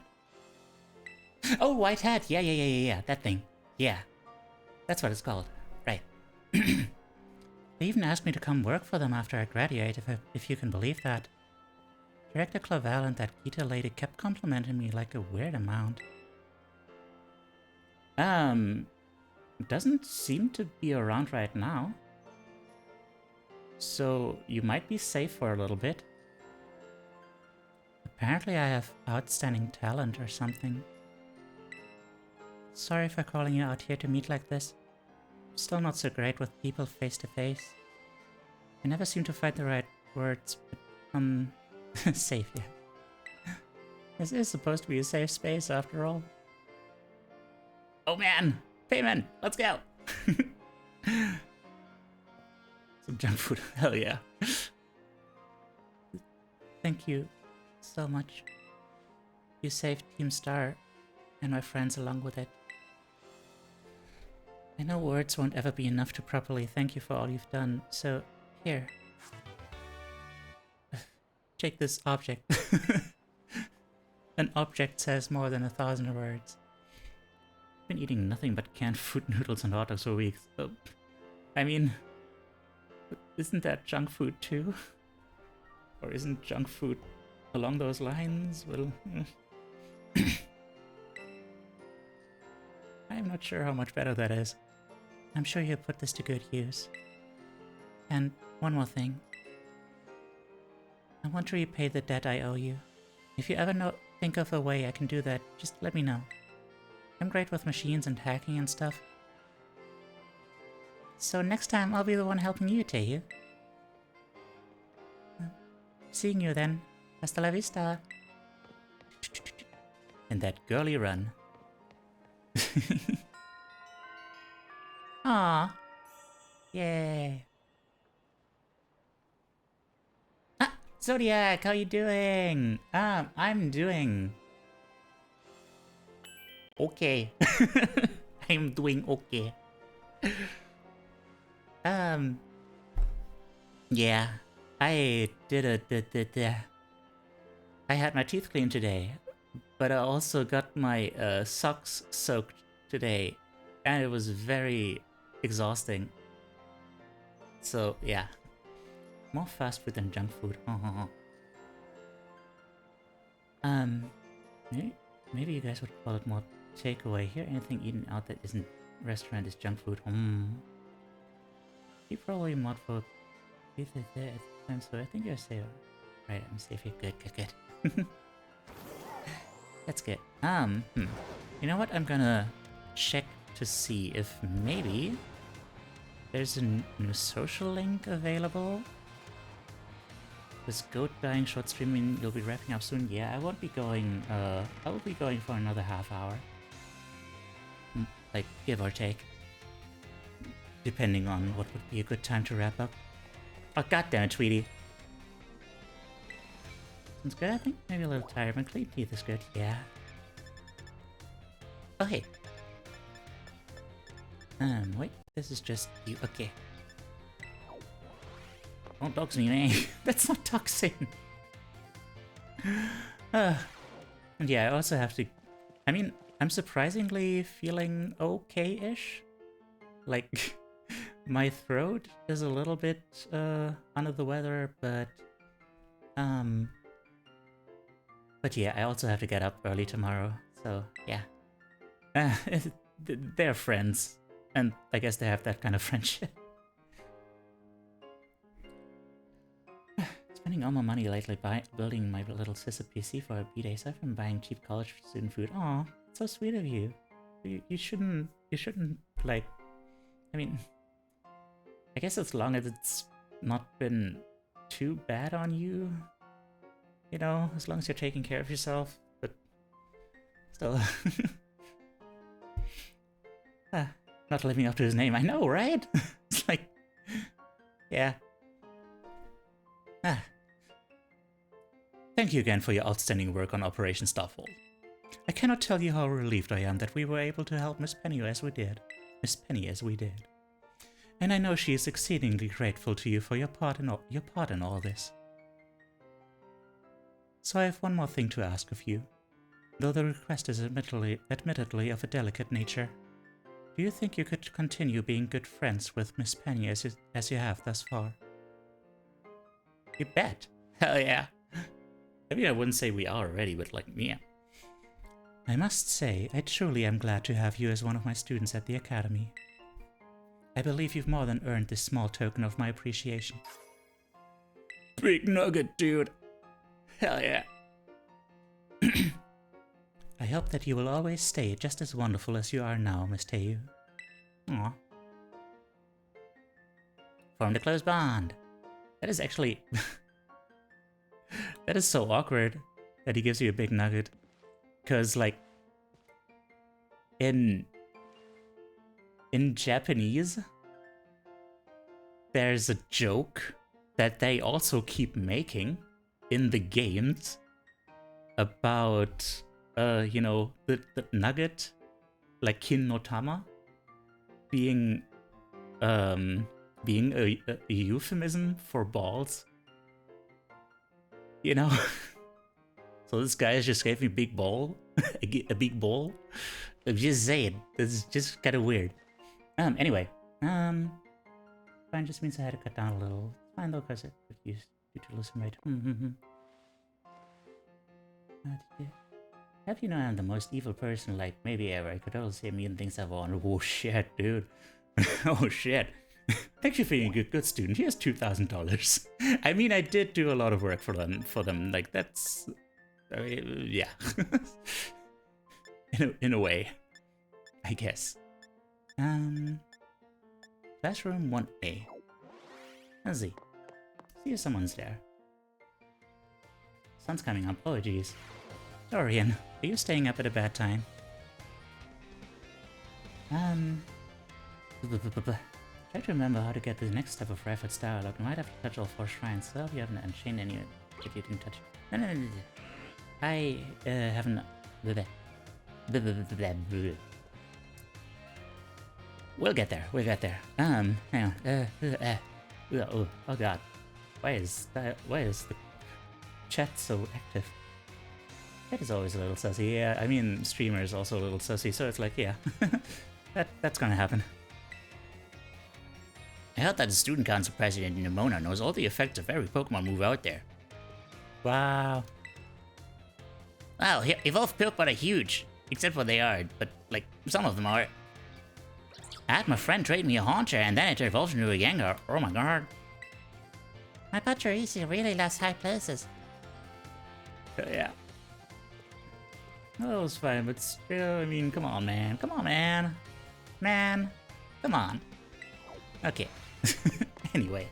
Oh, white hat. Yeah. That thing. Yeah. That's what it's called. Right. They even asked me to come work for them after I graduate, if you can believe that. Director Clavel and that Gita lady kept complimenting me like a weird amount. Doesn't seem to be around right now. So you might be safe for a little bit. Apparently I have outstanding talent or something. Sorry for calling you out here to meet like this. Still not so great with people face to face. I never seem to find the right words, but safe, yeah. This is supposed to be a safe space after all. Oh man! Payment! Let's go! Some junk food, hell yeah. Thank you so much. You saved Team Star and my friends along with it. I know words won't ever be enough to properly thank you for all you've done, so here. Take this object. An object says more than 1,000 words. I've been eating nothing but canned food noodles and hot dogs for weeks. I mean, isn't that junk food too? Or isn't junk food along those lines? Well, I'm not sure how much better that is. I'm sure you'll put this to good use. And one more thing. I want to repay the debt I owe you. If you ever think of a way I can do that, just let me know. I'm great with machines and hacking and stuff. So next time I'll be the one helping you, Teiyu. Seeing you then. Hasta la vista. And that girly run. Aww. Yay. Ah, Zodiac, how you doing? I'm doing... okay. I'm doing okay. Yeah. I I had my teeth cleaned today, but I also got my socks soaked today, and it was very exhausting. So yeah, more fast food than junk food. Maybe you guys would call it more takeaway. Here, anything eaten out that isn't restaurant is junk food. You probably mod for pizza there at the time, so I think you're safe. Right, I'm safe here. Good. That's good. You know what? I'm gonna check to see if maybe there's a new social link available. With Goat dying short streaming, you'll be wrapping up soon. Yeah, I won't be going. I will be going for another half hour, like give or take, depending on what would be a good time to wrap up. Oh goddamn it, Tweety! Sounds good. I think maybe a little tired, but clean teeth is good. Yeah. Oh hey. Wait. This is just you. Okay. Don't dox me, man. That's not doxing. And yeah, I also have to... I mean, I'm surprisingly feeling okay-ish. Like, my throat is a little bit under the weather, but yeah, I also have to get up early tomorrow, so yeah. They're friends, and I guess they have that kind of friendship. Spending all my money lately building my little sister PC for her B-day, so I've been buying cheap college student food. Aw, so sweet of you. You shouldn't, like... I mean... I guess as long as it's not been too bad on you, you know, as long as you're taking care of yourself, but still... not living up to his name, I know, right? It's like... yeah. Thank you again for your outstanding work on Operation Starfall. I cannot tell you how relieved I am that we were able to help Miss Penny as we did. And I know she is exceedingly grateful to you for your part in all this. So I have one more thing to ask of you. though the request is admittedly of a delicate nature. Do you think you could continue being good friends with Miss Penny as you have thus far? You bet. Hell yeah. I mean, I wouldn't say we are already, but like, yeah. I must say, I truly am glad to have you as one of my students at the Academy. I believe you've more than earned this small token of my appreciation. Big nugget, dude. Hell yeah. I hope that you will always stay just as wonderful as you are now, Miss Teiyu. Aw. Formed a close bond. That is actually... that is so awkward that he gives you a big nugget. Because, like, in Japanese, there's a joke that they also keep making in the games about, you know, the nugget, like kin no tama, being a euphemism for balls. You know? So this guy just gave me a big ball. a big ball. I'm just saying. This is just kind of weird. Anyway. Fine just means I had to cut down a little. It's fine though, because it used to listen right. Have you know I'm the most evil person, like, maybe ever. I could also say a million things I want. Oh shit, dude. Oh shit. Thank you for being a good student. Here's $2,000. I mean, I did do a lot of work for them. Like, that's... yeah. in a way, I guess. Classroom 1A. Let's see. See if someone's there. Sun's coming up. Oh, geez. Dorian, are you staying up at a bad time? Try to remember how to get the next step of Raffert's dialogue. You might have to touch all 4 shrines, so you haven't unchained any if you didn't touch. No. I haven't. We'll get there. Hang on. Oh god. Why is the chat so active? Chat is always a little sussy. Yeah, I mean, streamer is also a little sussy, so it's like, yeah. that's gonna happen. I heard that the student council president Nimona knows all the effects of every Pokemon move out there. Wow. Wow, evolved Pokemon are huge. Except for they are, but like, some of them are. I had my friend trade me a Haunter and then it evolved into a Gengar. Oh my god. My Pachirisu really loves high places. Yeah. Well, that was fine, but still, I mean, come on, man. Come on. Okay. Anyway.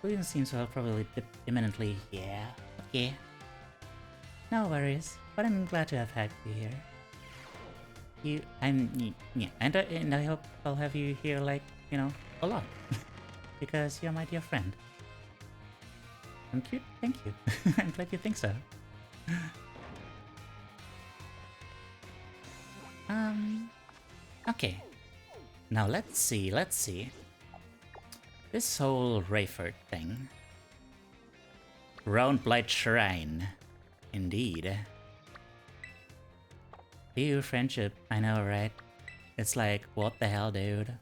William seems to have probably imminently, yeah. Okay. No worries, but I'm glad to have had you here. And I hope I'll have you here, like, you know, a lot. Because you're my dear friend. I'm cute, thank you. I'm glad you think so. Okay. Now let's see. This whole Rayford thing. Round Blight Shrine. Indeed. Ew, friendship. I know, right? It's like, what the hell, dude?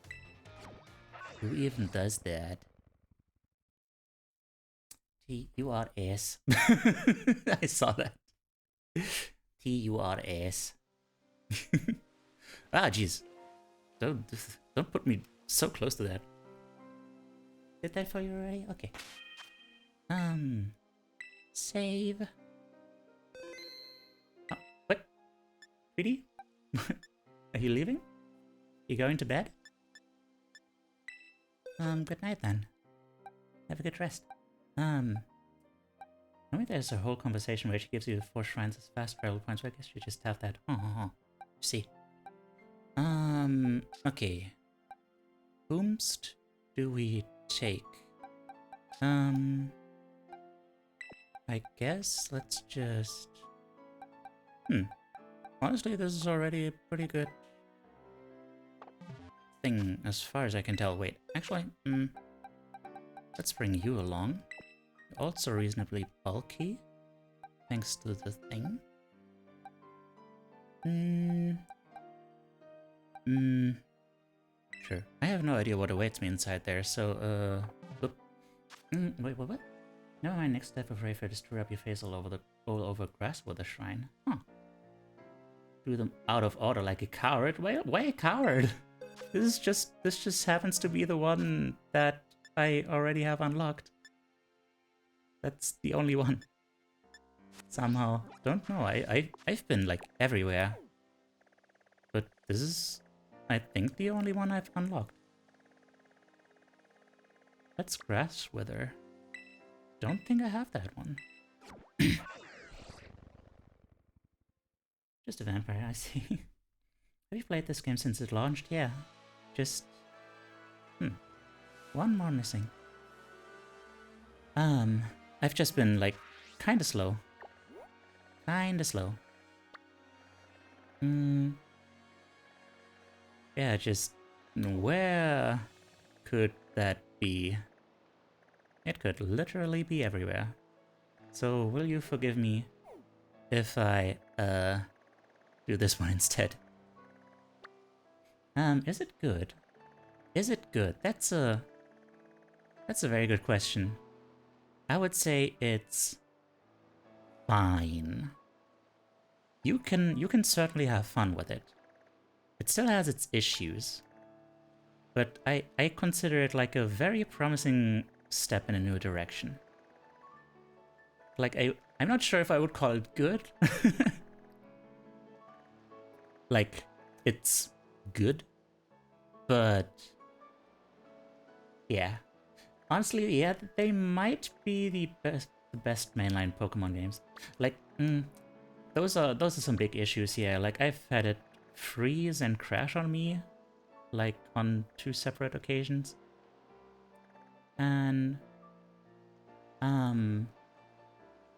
Who even does that? T-U-R-S. I saw that. T-U-R-S. Ah, jeez. Don't put me so close to that. Did that for you already? Okay. Save. Oh, what? Pretty? Are you leaving? You going to bed? Good night then. Have a good rest. I mean, there's a whole conversation where she gives you 4 shrines as fast travel points, so I guess you just have that. See. Okay. Whomst do we take? I guess let's just... Honestly, this is already a pretty good thing as far as I can tell. Wait, actually, let's bring you along. You're also reasonably bulky, thanks to the thing. Sure. I have no idea what awaits me inside there, so, oop. Wait, what? Never mind, next step of Rayfair, just to rub your face all over grass with a shrine. Huh. Do them out of order like a coward? Why a coward? This just happens to be the one that I already have unlocked. That's the only one. Somehow. Don't know, I've been like everywhere. But this is, I think, the only one I've unlocked. That's Grass Wither. Don't think I have that one. Just a vampire, I see. Have you played this game since it launched? Yeah. Just... one more missing. I've just been, like, kinda slow. Yeah, just... where could that be? It could literally be everywhere. So, will you forgive me if I, do this one instead? Is it good? Is it good? That's a very good question. I would say it's fine. You can certainly have fun with it. It still has its issues. But I consider it like a very promising step in a new direction. Like, I'm not sure if I would call it good. Like, it's good. But yeah. Honestly, yeah, they might be the best mainline Pokemon games. Like, those are some big issues here. Like, I've had it freeze and crash on me, like on 2 separate occasions. And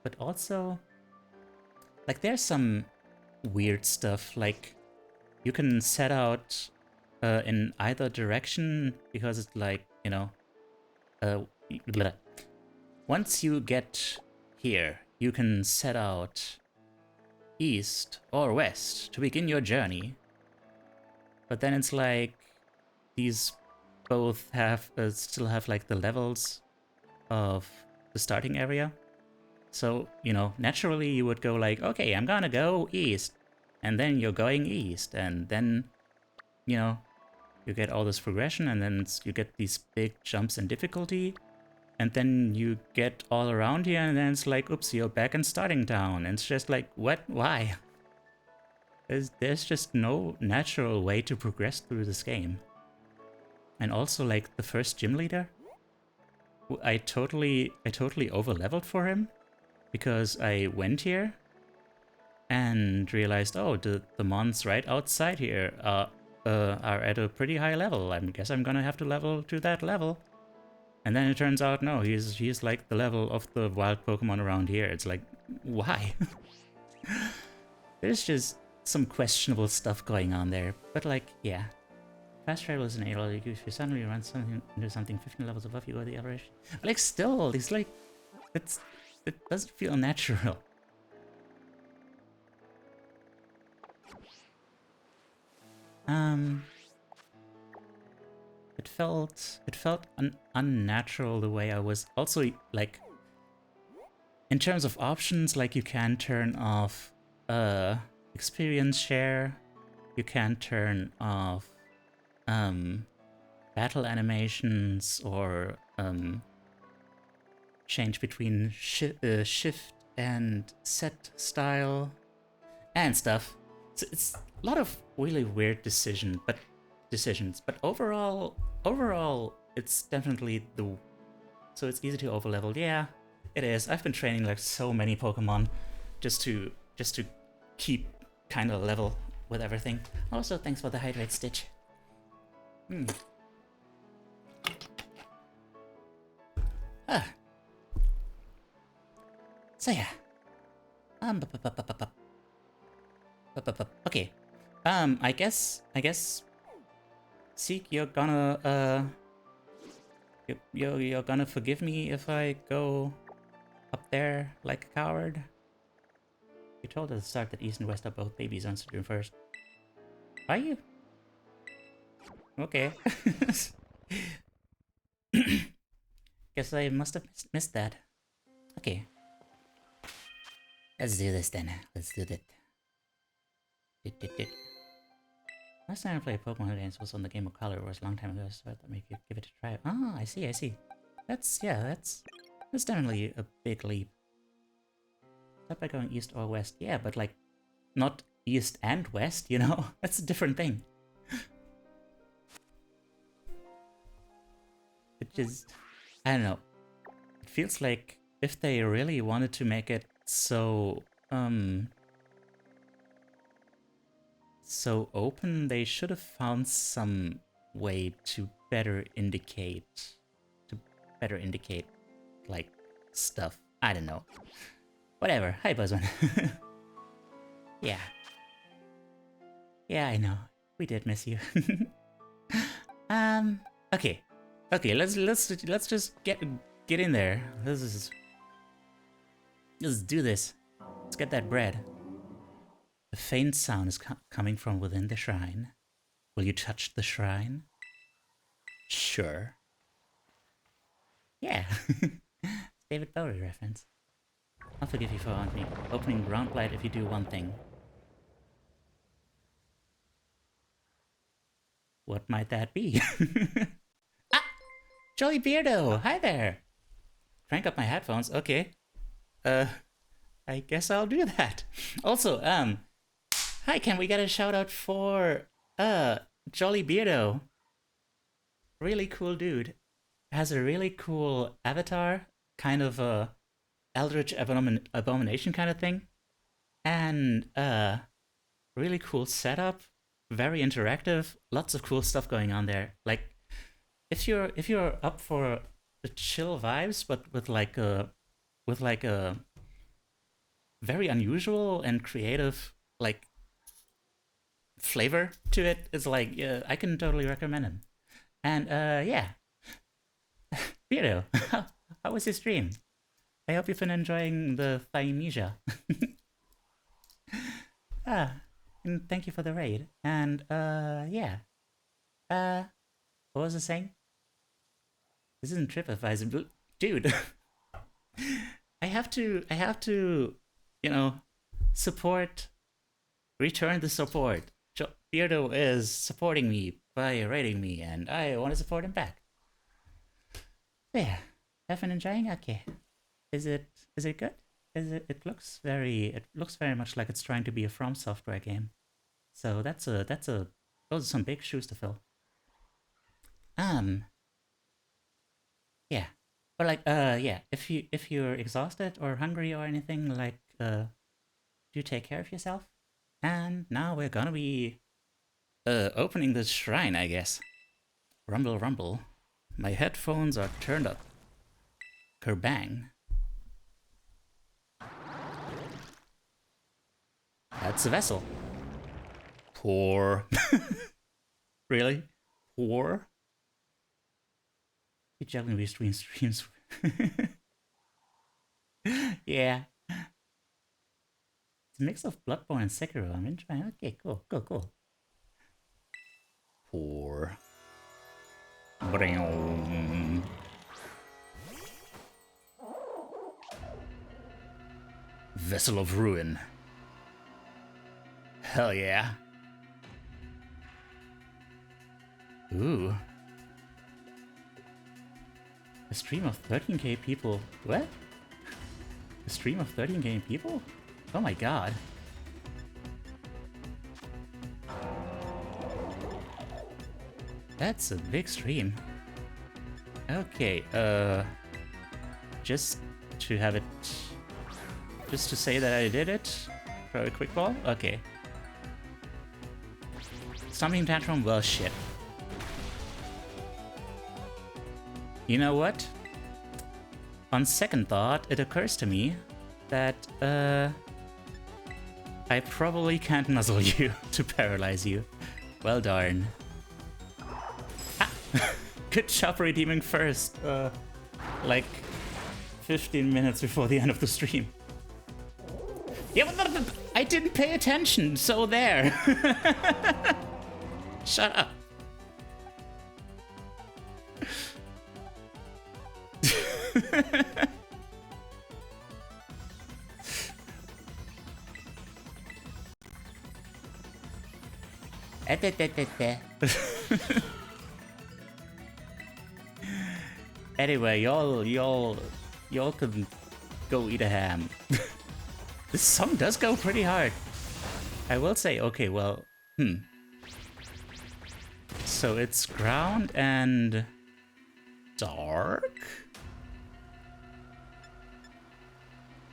but also, like, there's some weird stuff. Like, you can set out in either direction because it's like, you know, once you get here, you can set out east or west to begin your journey. But then it's like these both have still have like the levels of the starting area. So, you know, naturally you would go like, okay, I'm gonna go east, and then you're going east, and then, you know, you get all this progression, and then you get these big jumps in difficulty, and then you get all around here, and then it's like, oops, you're back in starting town. And it's just like, what? Why? There's just no natural way to progress through this game. And also, like, the first gym leader, I totally over-leveled for him, because I went here and realized, oh, the mons right outside here are at a pretty high level. I guess I'm gonna have to level to that level. And then it turns out, no, he's like the level of the wild Pokemon around here. It's like, why? There's just some questionable stuff going on there. But like, yeah. Fast travel is an able if you suddenly run something into something 15 levels above, you go the average. Like, still, it's like, it doesn't feel natural. It felt unnatural the way I was. Also, like, in terms of options, like, you can turn off experience share, you can turn off battle animations, or change between shift and set style and stuff. So it's a lot of really weird decisions, but overall it's definitely so it's easy to overlevel. Yeah, it is. I've been training like so many Pokemon just to keep kind of level with everything. Also, thanks for the hydrate, Stitch. So yeah. Okay. I guess Seek, you're gonna you're gonna forgive me if I go up there like a coward? You told at the start that East and West are both baby zones to do first. Are you? Okay. Guess I must have missed that. Okay. Let's do this then. Let's do that. Last time I played Pokemon games was on the Game of Color. It was a long time ago, so I thought maybe you'd give it a try. Ah, I see, I see. That's definitely a big leap. Not by going east or west. Yeah, but like, not east and west, you know? That's a different thing. Which is, I don't know. It feels like if they really wanted to make it so open, they should have found some way to better indicate like stuff. I don't know. Whatever. Hi, Buzzman. Yeah. Yeah, I know. We did miss you. Okay. Okay, let's just get in there. Let's do this. Let's get that bread. A faint sound is coming from within the shrine. Will you touch the shrine? Sure. Yeah. David Bowie reference. I'll forgive you for opening ground blight if you do one thing. What might that be? Ah! Jolly Beardo! Hi there! Crank up my headphones, okay. I guess I'll do that. Also, hi, can we get a shout out for, Jolly Beardo? Really cool dude. Has a really cool avatar, kind of a Eldritch Abomination kind of thing. And, really cool setup, very interactive, lots of cool stuff going on there. Like, if you're up for the chill vibes, but with like a very unusual and creative like flavor to it, it's like I can totally recommend him. And yeah, Beardo, how was your stream? I hope you've been enjoying the Thaimisia. And thank you for the raid. And yeah, what was I saying? This isn't TripAdvisor, dude. I have to, you know, return the support. Beardo is supporting me by raiding me, and I want to support him back. Yeah, have been enjoying? Okay. Is it good? It looks very much like it's trying to be a From Software game. So those are some big shoes to fill. Yeah. But like yeah, if you're exhausted or hungry or anything, like do take care of yourself. And now we're gonna be opening this shrine, I guess. Rumble rumble. My headphones are turned up. Kerbang. That's a vessel. Poor. Really? Poor? You're juggling between streams. Yeah. It's a mix of Bloodborne and Sekiro. I'm enjoying. Okay, cool. Poor. Vessel of Ruin. Hell yeah. Ooh. A stream of 13k people. What? A stream of 13k people? Oh my god. That's a big stream. Okay, just to have it... Just to say that I did it? For a quick ball? Okay. Stomping Tantrum? Well, shit. You know what? On second thought, it occurs to me that, I probably can't nuzzle you to paralyze you. Well darn. Ah! Good job redeeming first, like 15 minutes before the end of the stream. Yeah, but I didn't pay attention, so there. Shut up. Anyway, y'all can go eat a ham. This song does go pretty hard. I will say, okay, well, so it's ground and dark?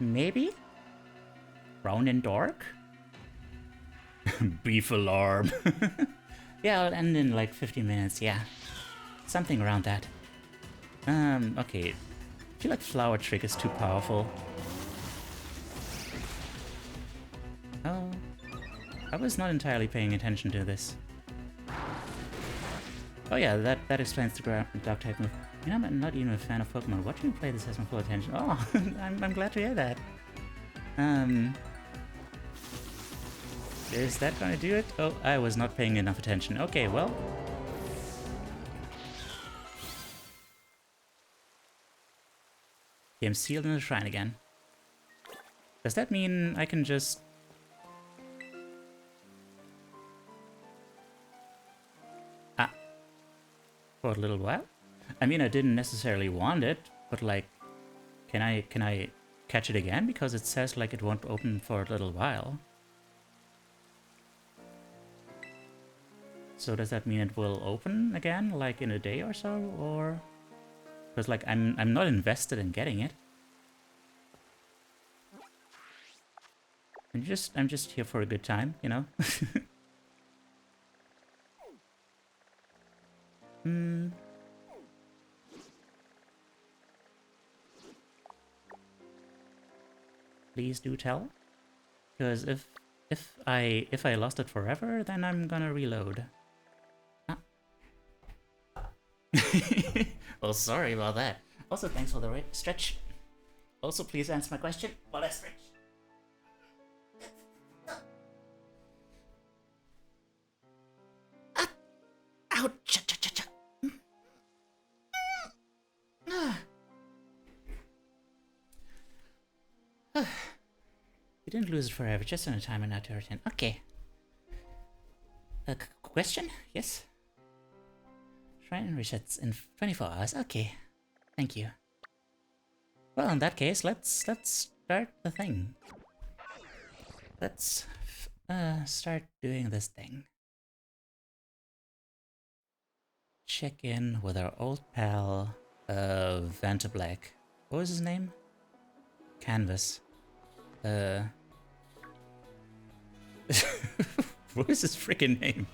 Maybe? Ground and dark? Beef alarm. Yeah, I'll end in like 15 minutes, yeah. Something around that. Okay. I feel like Flower Trick is too powerful. Oh. I was not entirely paying attention to this. Oh yeah, that explains the dark type move. You know, I'm not even a fan of Pokemon. Watching you play this has my full attention. Oh, I'm glad to hear that. Is that gonna do it? Oh, I was not paying enough attention. Okay, well. I'm sealed in the shrine again. Does that mean I can just... For a little while? I mean, I didn't necessarily want it, but like, can I catch it again? Because it says like it won't open for a little while. So does that mean it will open again, like in a day or so, or? Because like I'm not invested in getting it. I'm just here for a good time, you know. Please do tell, because if I lost it forever, then I'm gonna reload. Ah. Well, sorry about that. Also, thanks for the stretch. Also, please answer my question while I stretch. Ah. Ouch! You didn't lose it forever, just on a timer not to return. Okay. A question? Yes? Shrine resets in 24 hours. Okay. Thank you. Well, in that case, let's start the thing. Let's start doing this thing. Check in with our old pal, Vanta Black. What was his name? Canvas. What is his freaking name?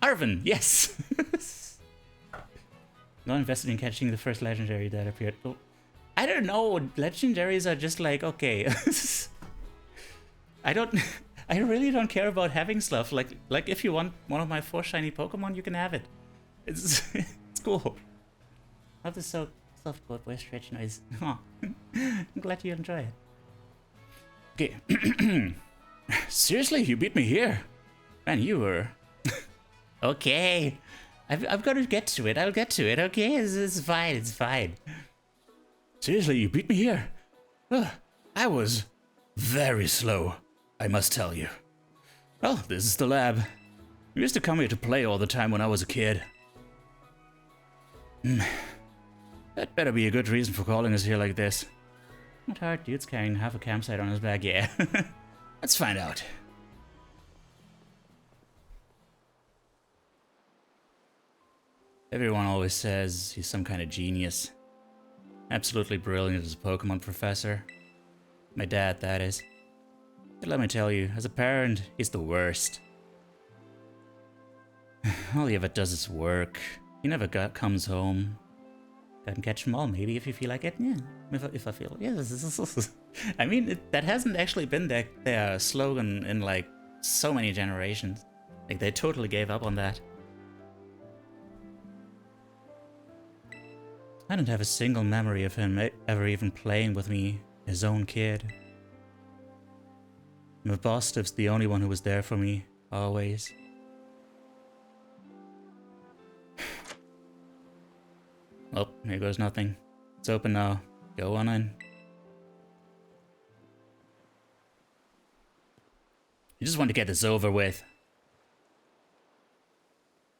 Arvin, yes! Not invested in catching the first legendary that appeared. Oh, I don't know, legendaries are just like, okay. I really don't care about having stuff. Like if you want one of my 4 shiny Pokemon, you can have it. It's cool. Love the soft gold voice stretch noise. Oh, I'm glad you enjoy it. Okay. Seriously, you beat me here. Man, you were... Okay. I've got to get to it. I'll get to it, okay? It's fine, it's fine. Seriously, you beat me here. I was very slow, I must tell you. Well, this is the lab. We used to come here to play all the time when I was a kid. That better be a good reason for calling us here like this. Not hard, dude's carrying half a campsite on his back, yeah. Let's find out. Everyone always says he's some kind of genius. Absolutely brilliant as a Pokemon professor. My dad, that is. But let me tell you, as a parent, he's the worst. All he ever does is work. He never comes home. Can catch them all, maybe, if you feel like it. Yeah, if I feel. Yeah, I mean, that hasn't actually been their slogan in like so many generations. Like they totally gave up on that. I don't have a single memory of him ever even playing with me, his own kid. My boss Steve's the only one who was there for me, always. Oh, here goes nothing. It's open now. Go on in. You just want to get this over with.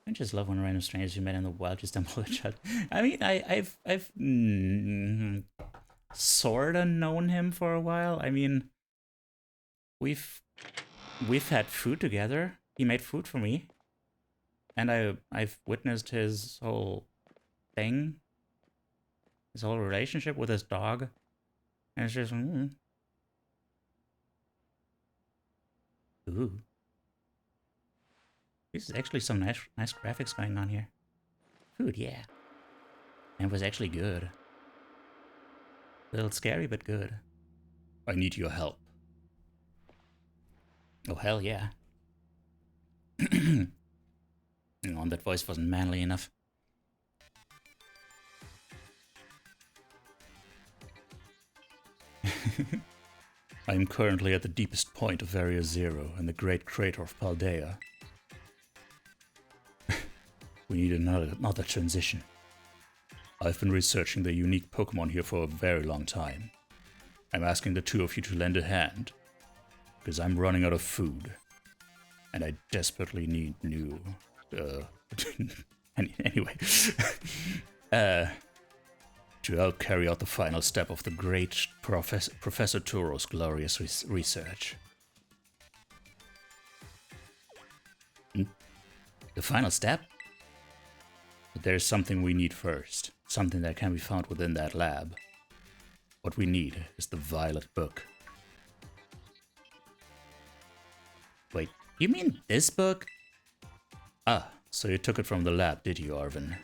I just love when random strangers you met in the wild just stumble each other. I mean, I've sorta known him for a while. I mean, we've had food together. He made food for me, and I've witnessed his whole thing, his whole relationship with his dog, and it's just ooh. There's actually some nice graphics going on here. Food, yeah. And it was actually good. A little scary, but good. I need your help. Oh, hell yeah. Hang on, that voice wasn't manly enough. I am currently at the deepest point of Area Zero in the great crater of Paldea. We need another transition. I've been researching the unique Pokemon here for a very long time. I'm asking the two of you to lend a hand, because I'm running out of food, and I desperately need new, anyway, to help carry out the final step of the great Professor Turo's glorious research. The final step? But there's something we need first, something that can be found within that lab. What we need is the Violet book. Wait, you mean this book? Ah, so you took it from the lab, did you, Arvin?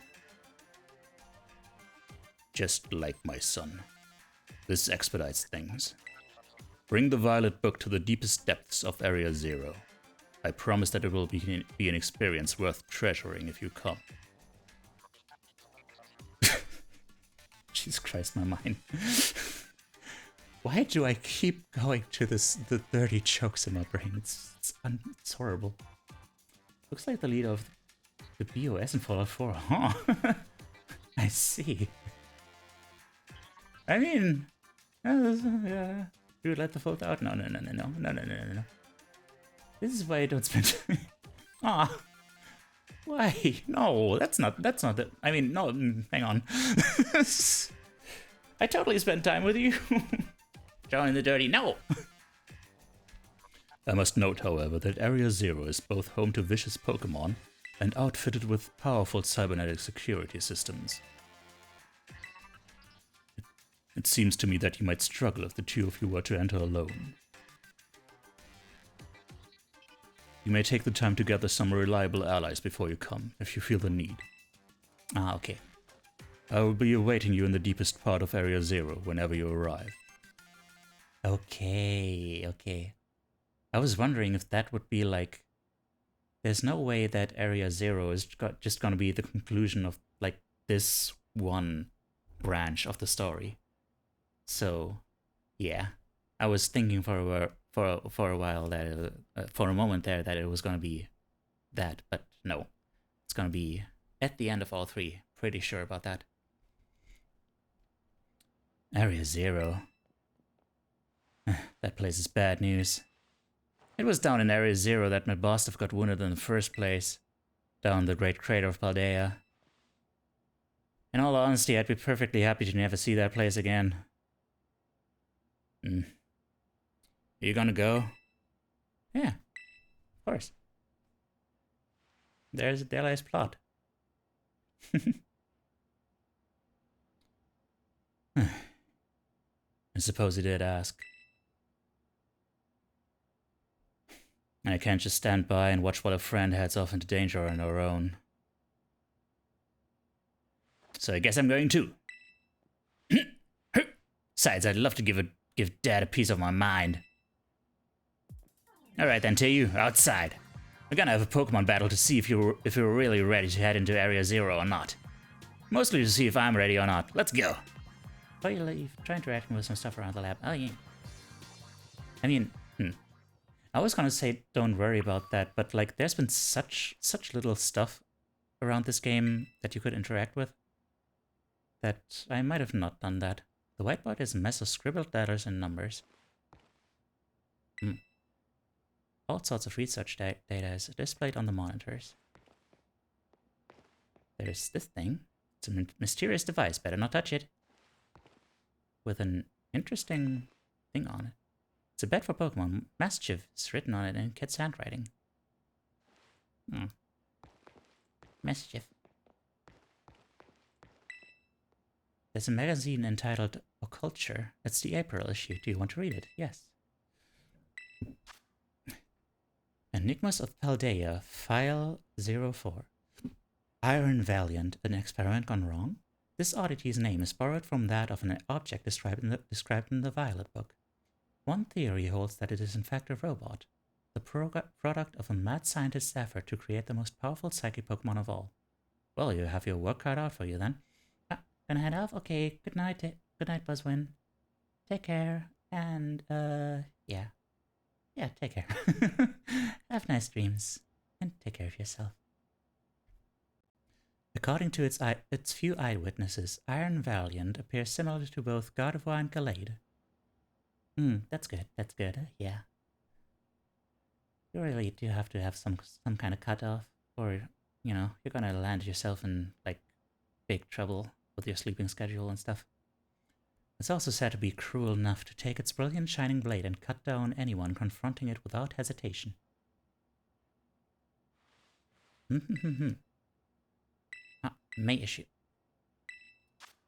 Just like my son. This expedites things. Bring the Violet book to the deepest depths of Area Zero. I promise that it will be an experience worth treasuring if you come. Jesus Christ, my mind. Why do I keep going to the dirty jokes in my brain? It's horrible. Looks like the leader of the BOS in Fallout 4, huh? I see. I mean, you would let the vote out? No. This is why I don't spend time. Ah, why? No, that's not the. I mean, no. Hang on. I totally spent time with you. Down in the dirty. No. I must note, however, that Area Zero is both home to vicious Pokemon and outfitted with powerful cybernetic security systems. It seems to me that you might struggle if the two of you were to enter alone. You may take the time to gather some reliable allies before you come, if you feel the need. Ah, okay. I will be awaiting you in the deepest part of Area Zero whenever you arrive. Okay. I was wondering if that would be like... There's no way that Area Zero is just gonna be the conclusion of, like, this one branch of the story. So, yeah. I was thinking for a while that... for a moment there that it was gonna be that, but no. It's gonna be at the end of all three. Pretty sure about that. Area Zero. That place is bad news. It was down in Area Zero that my boss got wounded in the first place. Down the great crater of Paldea. In all honesty, I'd be perfectly happy to never see that place again. Are you gonna go? Yeah, of course. There lies plot. I suppose he did ask. I can't just stand by and watch while a friend heads off into danger on her own. So I guess I'm going too. Besides, I'd love to give Dad a piece of my mind. Alright then, Teiyu, outside. We're gonna have a Pokemon battle to see if you're really ready to head into Area Zero or not. Mostly to see if I'm ready or not. Let's go. Oh, you've tried interacting with some stuff around the lab. Oh, yeah. I mean, I was gonna say don't worry about that, but like there's been such little stuff around this game that you could interact with that I might have not done that. The whiteboard is a mess of scribbled letters and numbers. All sorts of research data is displayed on the monitors. There's this thing. It's a mysterious device, better not touch it. With an interesting thing on it. It's a bed for Pokemon. Mischief is written on it in kid's handwriting. Mischief. There's a magazine entitled Occulture. It's the April issue. Do you want to read it? Yes. Enigmas of Paldea, File 04. Iron Valiant, an experiment gone wrong? This oddity's name is borrowed from that of an object described in the Violet book. One theory holds that it is in fact a robot, the product of a mad scientist's effort to create the most powerful psychic Pokemon of all. Well, you have your work cut out for you then. Gonna head off? Okay, good night, Buzzwin. Take care, and, yeah. Yeah, take care. Have nice dreams, and take care of yourself. According to its few eyewitnesses, Iron Valiant appears similar to both Gardevoir and Gallade. That's good, yeah. You really do have to have some kind of cutoff, or, you know, you're gonna land yourself in, like, big trouble with your sleeping schedule and stuff. It's also said to be cruel enough to take its brilliant shining blade and cut down anyone confronting it without hesitation. May issue.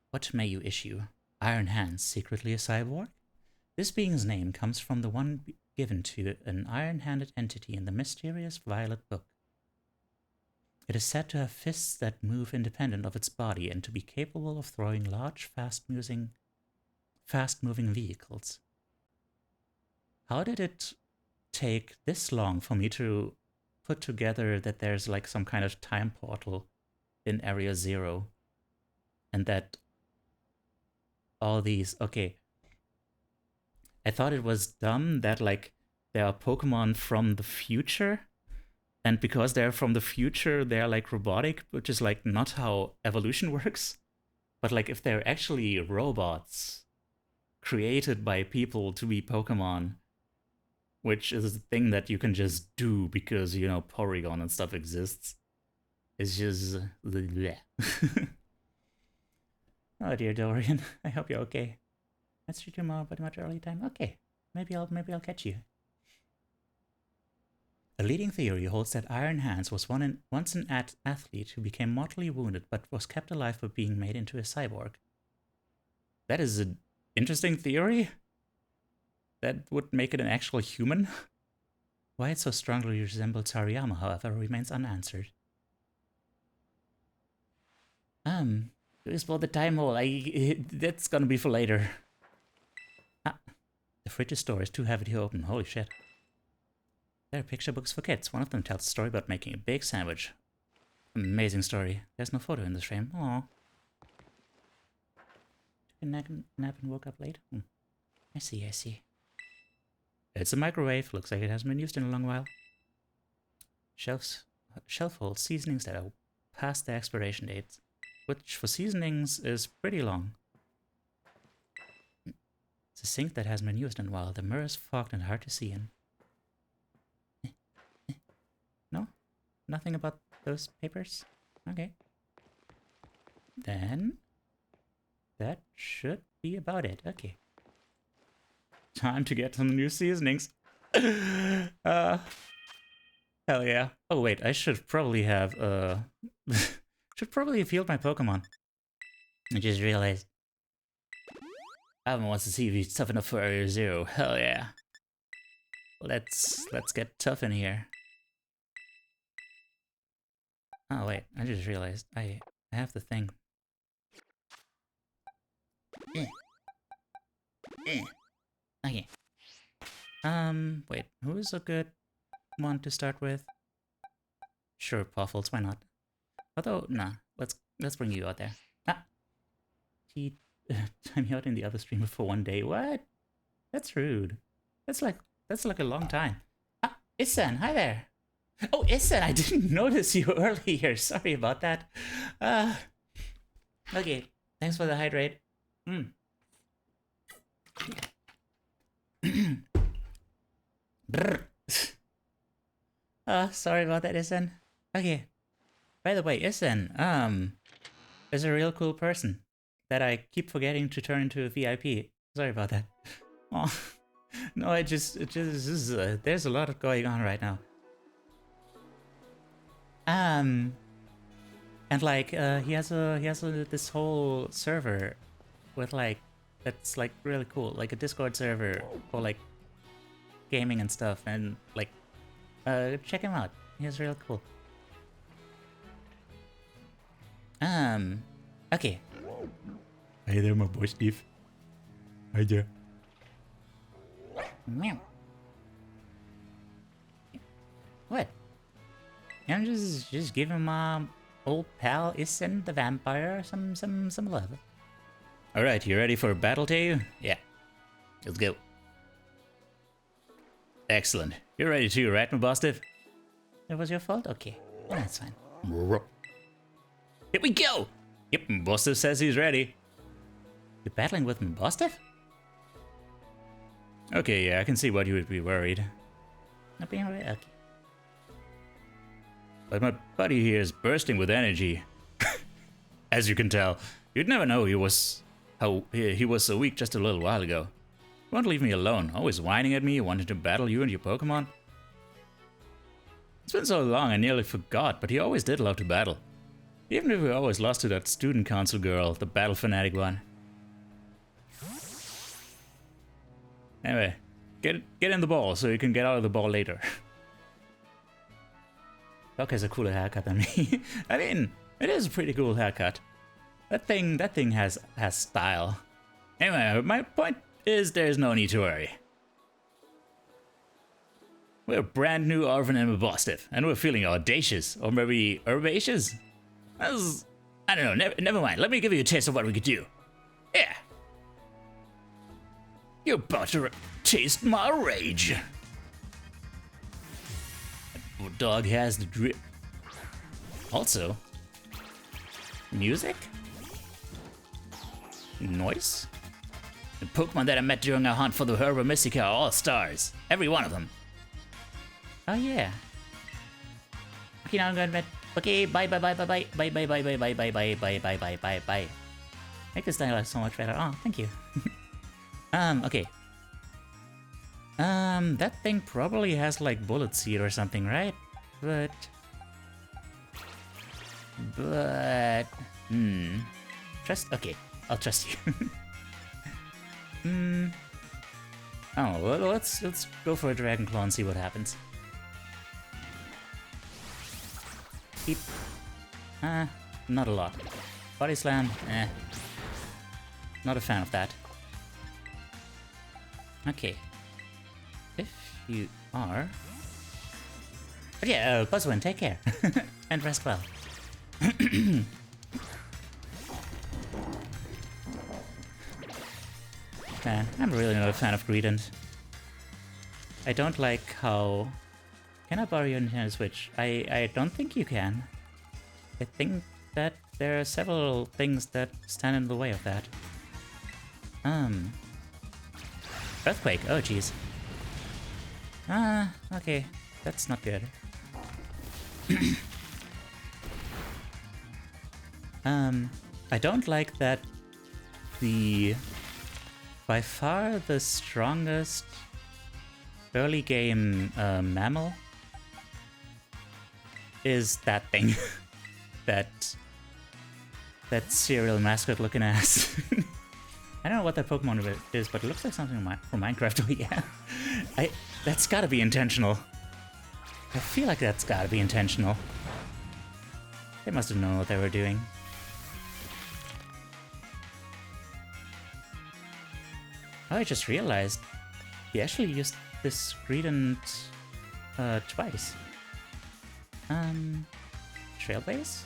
What may you issue? Iron Hands, secretly a cyborg? This being's name comes from the one given to an iron-handed entity in the mysterious Violet book. It is said to have fists that move independent of its body and to be capable of throwing large, fast-moving vehicles. How did it take this long for me to put together that there's like some kind of time portal in Area 0? And that all these... Okay. I thought it was dumb that like there are Pokemon from the future, and because they're from the future, they're like robotic, which is like not how evolution works. But like if they're actually robots created by people to be Pokemon, which is a thing that you can just do because, you know, Porygon and stuff exists, it's just... Oh dear Dorian, I hope you're okay. Let's treat you tomorrow, but much early time. Okay, maybe I'll catch you. A leading theory holds that Iron Hands was once an athlete who became mortally wounded but was kept alive by being made into a cyborg. That is an interesting theory. That would make it an actual human. Why it so strongly resembles Sariyama, however, remains unanswered. To explore the time hole, that's gonna be for later. The fridge's door is too heavy to open. Holy shit. There are picture books for kids. One of them tells a story about making a big sandwich. Amazing story. There's no photo in this frame. Aww. Took a nap and woke up late? I see. It's a microwave. Looks like it hasn't been used in a long while. Shelf holds seasonings that are past their expiration dates, which for seasonings is pretty long. It's a sink that hasn't been used in a while. The mirror is fogged and hard to see in. No? Nothing about those papers? Okay. Then that should be about it. Okay. Time to get some new seasonings. Hell yeah. Oh wait, I should probably have should probably have healed my Pokemon. I just realized Alvin wants to see if he's tough enough for Area 0. Hell yeah. Let's get tough in here. Oh wait, I just realized I have the thing. Okay. Wait, who's a good one to start with? Sure, Puffles, why not? Although, nah, let's bring you out there. He timed me out in the other streamer for 1 day. What? That's rude. That's like a long time. Isen, hi there. Oh, Isen, I didn't notice you earlier. Sorry about that. Okay, thanks for the hydrate. Brr. Sorry about that, Isen. Okay. By the way, Isen, is a real cool person that I keep forgetting to turn into a VIP. Sorry about that. Oh, no, it just there's a lot going on right now. And like, he has this whole server with like, that's like really cool, like a Discord server for like gaming and stuff, and like, check him out. He's real cool. Okay. Hey there, my boy Steve. Hi there. Meow. What? I'm just giving my old pal Isen the vampire some love. Alright, you ready for a battle, Teiyu? Yeah. Let's go. Excellent. You're ready too, right, my boss Steve? It was your fault? Okay. Yeah, that's fine. Here we go! Yep, boss Steve says he's ready. You're battling with Mbostef? Okay, yeah, I can see why you would be worried. Not being worried? Okay. But my buddy here is bursting with energy. As you can tell, you'd never know he was so weak just a little while ago. He won't leave me alone, always whining at me, wanting to battle you and your Pokemon. It's been so long I nearly forgot, but he always did love to battle. Even if we always lost to that student council girl, the battle fanatic one. Anyway, get in the ball so you can get out of the ball later. Doc has a cooler haircut than me. I mean, it is a pretty cool haircut. That thing has style. Anyway, my point is there's no need to worry. We're brand new Arvin and Mabostif, and we're feeling audacious, or maybe herbaceous? I don't know, never mind. Let me give you a taste of what we could do. Yeah. You're about to taste my rage. That dog has the drip. Also, music? Noise? The Pokemon that I met during our hunt for the Herba Mystica are all stars. Every one of them. Oh yeah. Okay, now I'm going to bed. Okay, bye. Make this dialogue so much better. Oh, thank you. Okay. That thing probably has like bullet seed or something, right? But trust. Okay, I'll trust you. Oh, well, let's go for a Dragon Claw and see what happens. Keep. Not a lot. Body Slam. Not a fan of that. Okay. If you are. But yeah, Buzzwin, take care. And rest well. Man, I'm really not a fan of Greedent. I don't like how... Can I borrow your Nintendo Switch? I don't think you can. I think that there are several things that stand in the way of that. Earthquake, oh jeez. Okay. That's not good. I don't like that by far the strongest early game mammal is that thing. that cereal mascot looking ass. I don't know what that Pokemon is, but it looks like something from Minecraft. Oh yeah. That's gotta be intentional. I feel like that's gotta be intentional. They must have known what they were doing. Oh, I just realized he actually used this Greedent twice. Trailblaze?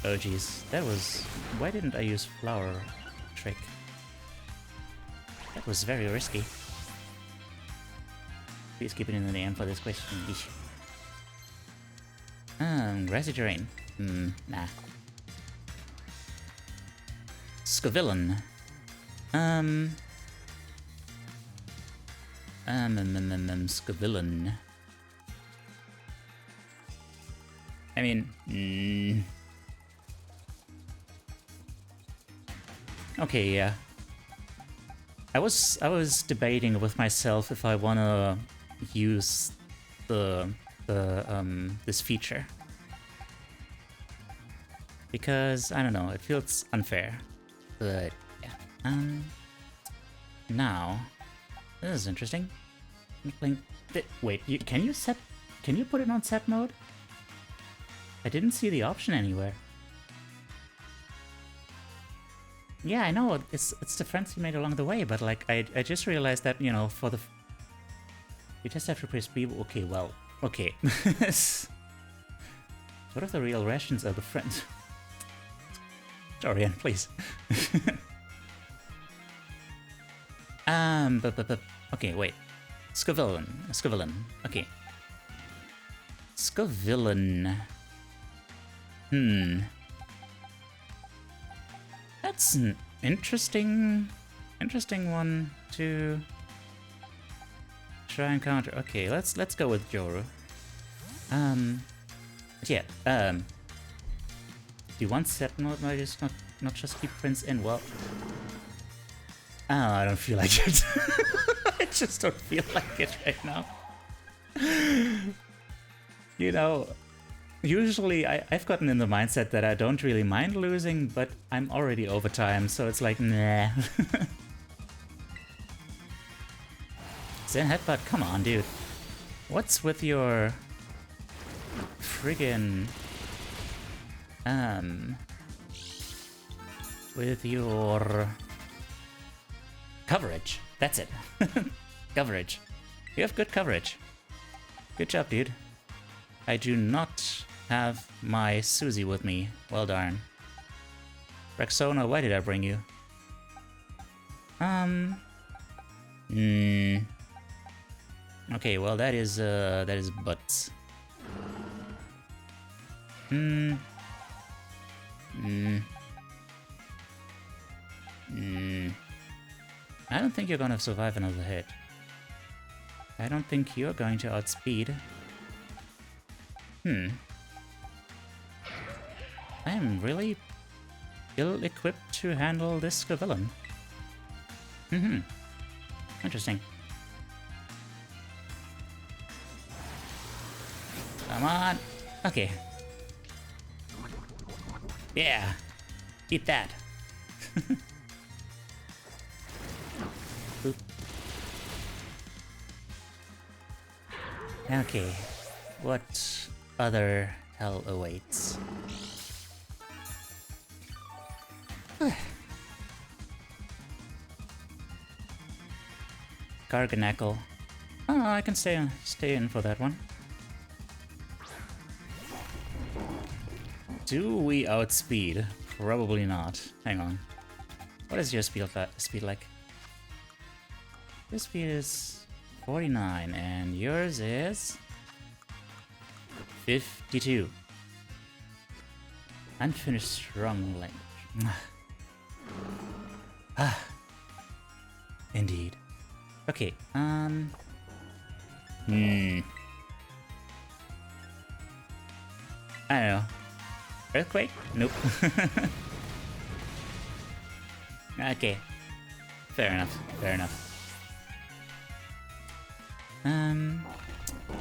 Oh geez, that was... Why didn't I use Flower Trick? That was very risky. Please keep it in the name for this question. Grassy terrain. Nah. Scavillain. Scavillain. I mean, okay, yeah. I was debating with myself if I wanna use this feature. Because I don't know, it feels unfair. But yeah. Now this is interesting. I'm playing wait, can you put it on set mode? I didn't see the option anywhere. Yeah, I know, it's the friends you made along the way, but like, I just realized that, you know, for the... You just have to press B. Okay, well, okay. What if the real rations are the friends? Dorian, please. Okay, wait. Scavillain. Okay. Scavillain. That's an interesting one to try and counter. Okay, let's go with Joru. Yeah. Do you want set mode? No, just not just keep Prince in. Well, I don't feel like it. I just don't feel like it right now. You know, usually I've gotten in the mindset that I don't really mind losing, but I'm already over time, so it's like, nah. Zen Headbutt, come on, dude. What's with your friggin' with your coverage? That's it. Coverage. You have good coverage. Good job, dude. I do not have my Susie with me. Well darn. Rexona, why did I bring you? Okay, well that is butts. I don't think you're gonna survive another hit. I don't think you're going to outspeed. I am really ill-equipped to handle this Scavillain. Interesting. Come on. Okay. Yeah. Eat that. Boop. Okay. What other hell awaits? Garganackle. Oh, I can stay in for that one. Do we outspeed? Probably not. Hang on. What is your speed like? Your speed is 49 and yours is 52. Unfinished strong language. Indeed. Okay, I don't know. Earthquake? Nope. Okay. Fair enough.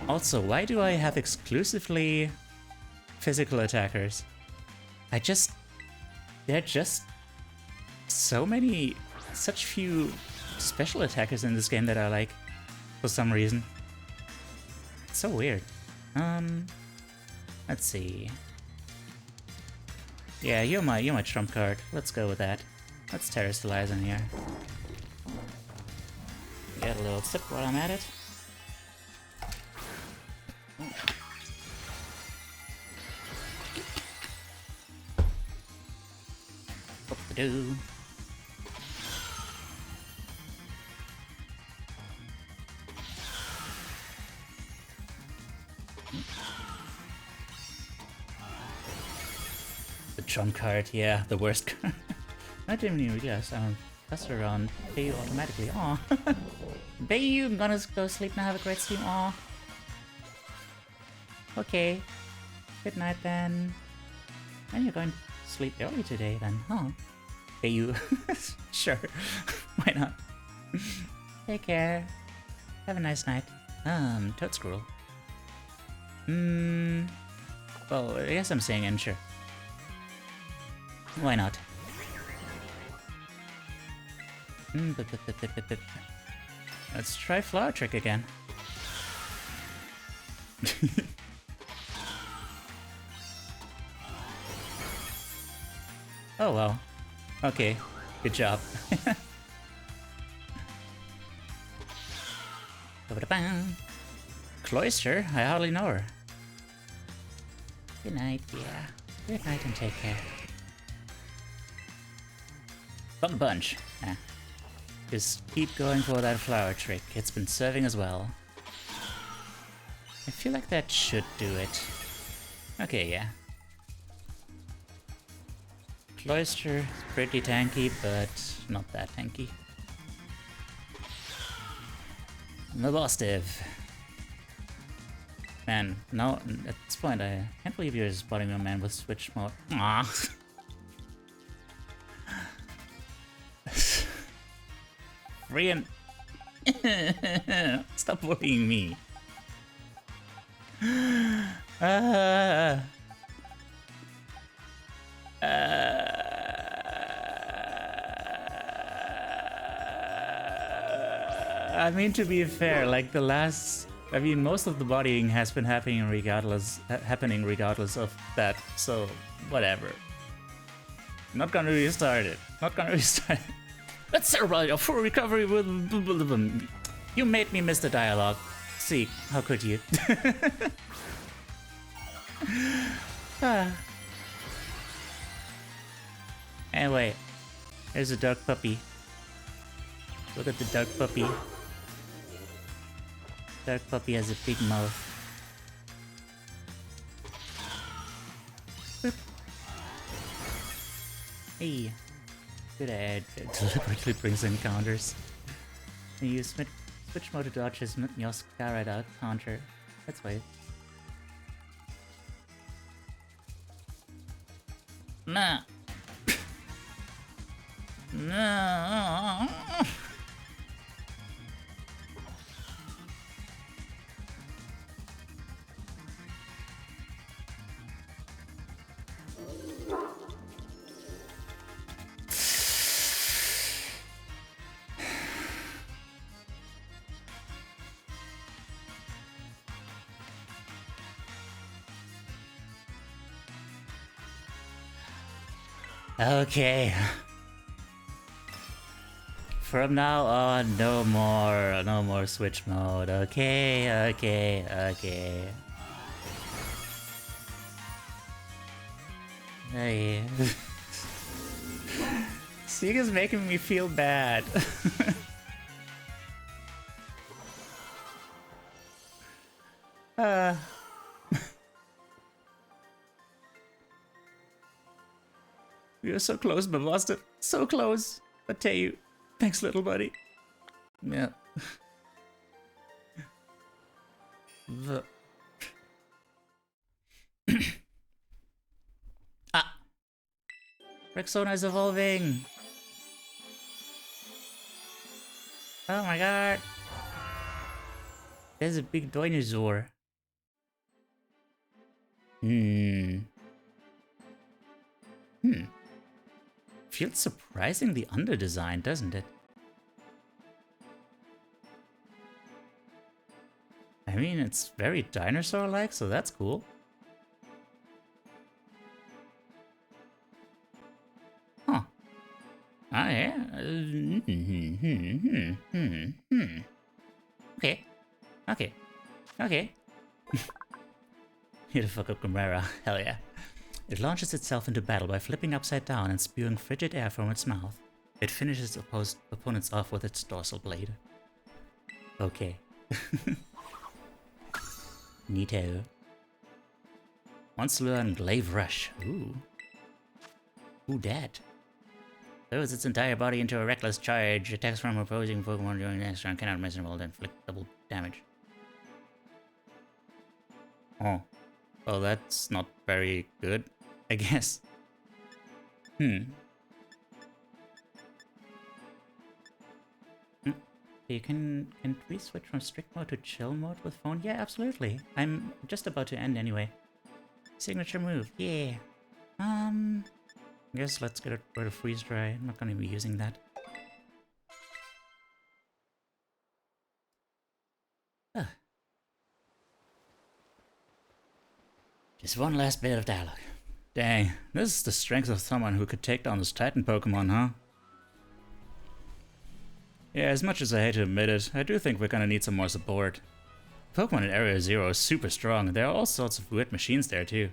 Also, why do I have exclusively physical attackers? There are just such few special attackers in this game that I like, for some reason. It's so weird. Let's see. Yeah, you're my trump card. Let's go with that. Let's terrestrialize in here. Get a little sip while I'm at it. Whoop-a-doo. The trump card, yeah, the worst card. I didn't even realize pass around Teiyu automatically. Aw. Teiyu, I'm gonna go sleep now. Have a great stream. Aw. Okay. Good night then. And you're going to sleep early today then, huh? Teiyu. Sure. Why not? Take care. Have a nice night. Toad Squirrel. Well, I guess I'm saying and sure. Why not? Let's try Flower Trick again. Oh well. Okay, good job. Cloister? I hardly know her. Good night, yeah. Good night and take care. Fun bunch. Just keep going for that flower trick. It's been serving as well. I feel like that should do it. Okay, yeah. Cloister is pretty tanky, but not that tanky. Mabostive. Man, now at this point I can't believe you're spotting a man with switch mode. Ah. Frian. Stop bullying me. I mean, to be fair, like the last, I mean, most of the bodying has been happening regardless of that. So whatever. Not gonna restart it. Not gonna restart it. Let's celebrate your full recovery with. You made me miss the dialogue. See, how could you? Anyway, there's a dark puppy. Look at the dark puppy. Dark puppy has a big mouth. Boop. Hey. Good ad. It deliberately brings in counters. And you switch mode to dodge his Yoskara out counter. That's why. Nah. No. Okay. From now on, no more switch mode. Okay. Hey. Sega's making me feel bad. We were so close, but lost it. So close. But Teiyu, thanks, little buddy. Yeah. Ah! Rexona is evolving! Oh my god! There's a big dinosaur. Feels surprisingly underdesigned, doesn't it? I mean, it's very dinosaur-like, so that's cool. Huh. Ah, yeah. Okay. Here to fuck up Chimera. Hell yeah. It launches itself into battle by flipping upside down and spewing frigid air from its mouth. It finishes opponents off with its dorsal blade. Okay. Neato. Wants to learn Glaive Rush. Ooh. Ooh, that. Throws its entire body into a reckless charge. Attacks from opposing Pokemon during the next round. Cannot miss and will inflict double damage. Oh. Well, that's not very good, I guess. Can we switch from strict mode to chill mode with phone? Yeah, absolutely. I'm just about to end anyway. Signature move, yeah. I guess let's get rid of freeze dry. I'm not gonna be using that. Just one last bit of dialogue. Dang, this is the strength of someone who could take down this Titan Pokemon, huh? Yeah, as much as I hate to admit it, I do think we're gonna need some more support. Pokemon in Area Zero is super strong, and there are all sorts of weird machines there too.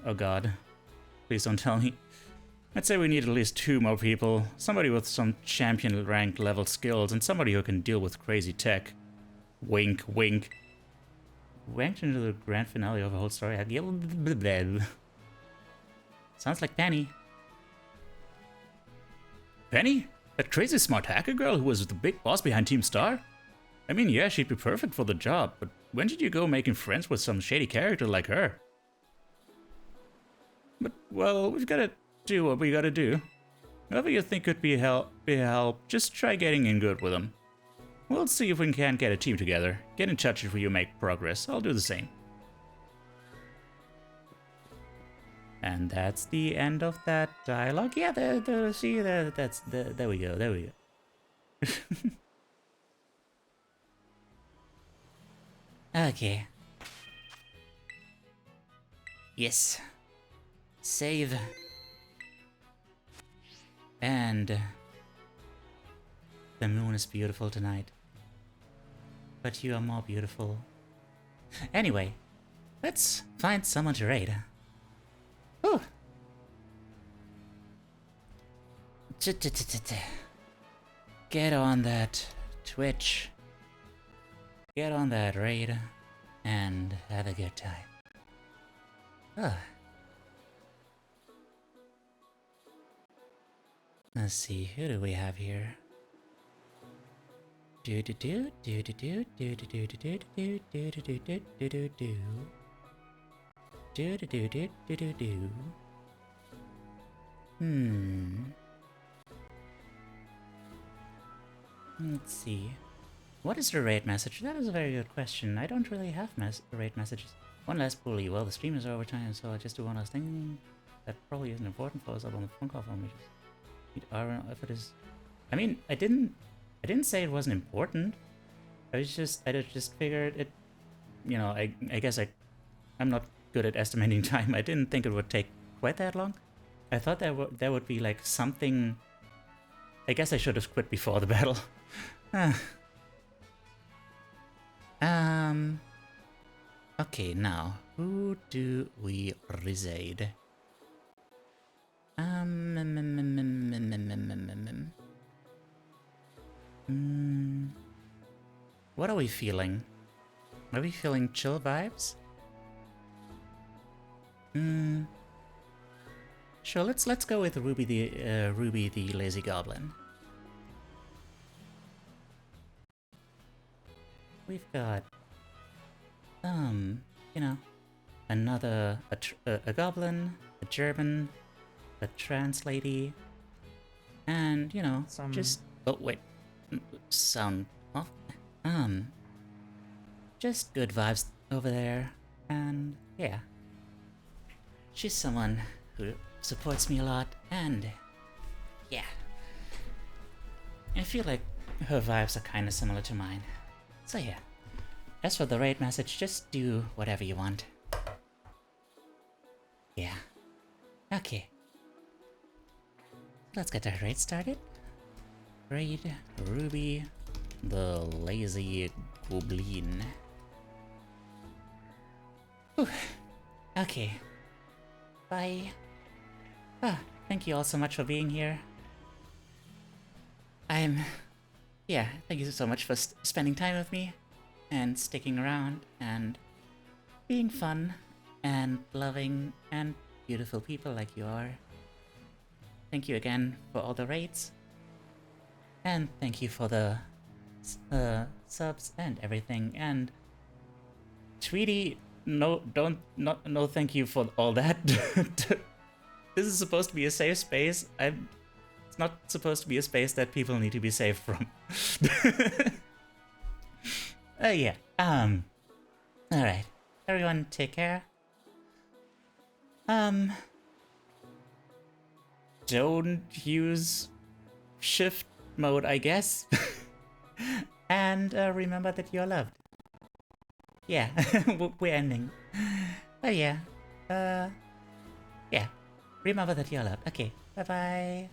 Oh god. Please don't tell me. I'd say we need at least 2 more people. Somebody with some champion rank level skills, and somebody who can deal with crazy tech. Wink, wink. Ranked into the grand finale of a whole story. Sounds like Penny. Penny? That crazy smart hacker girl who was the big boss behind Team Star? I mean, yeah, she'd be perfect for the job, but when did you go making friends with some shady character like her? But, well, we've gotta do what we gotta do. Whoever you think could be help, just try getting in good with them. We'll see if we can't get a team together. Get in touch if you make progress. I'll do the same. And that's the end of that dialogue. Yeah, there we go, there we go. Okay. Yes. Save. And the moon is beautiful tonight. But you are more beautiful. Anyway, let's find someone to raid. Ooh. Get on that Twitch. Get on that raid. And have a good time. Let's see, who do we have here? Do do do do do do do do do do do do do do do do do do. Do do do do do do do. Let's see. What is the raid message? That is a very good question. I don't really have raid messages. One last bully. Well, the stream is over time, so I just do one last thing. That probably isn't important for us up on the phone call for me. If it is, I mean, I didn't say it wasn't important. I just figured it. You know, I guess I'm not good at estimating time. I didn't think it would take quite that long. I thought there would be like something. I guess I should have quit before the battle. Okay, now who do we reside? What are we feeling? Are we feeling chill vibes? Sure, let's go with Ruby the Lazy Goblin. We've got you know, another a goblin, a German, a trans lady, and you know, just oh wait, sound off. Just good vibes over there, and yeah, she's someone who supports me a lot, and yeah, I feel like her vibes are kind of similar to mine. So yeah. As for the raid message, just do whatever you want. Yeah. Okay. Let's get the raid started. Raid Ruby the Lazy Goblin. Whew. Okay. Bye. Thank you all so much for being here. Yeah, thank you so much for spending time with me. And sticking around and being fun and loving and beautiful people like you are. Thank you again for all the raids. And thank you for the subs and everything. And Tweety, no thank you for all that. This is supposed to be a safe space. It's not supposed to be a space that people need to be saved from. Yeah. Alright. Everyone take care. Don't use shift mode, I guess. And remember that you're loved. Yeah, we're ending. But yeah. Yeah. Remember that you're loved. Okay. Bye-bye.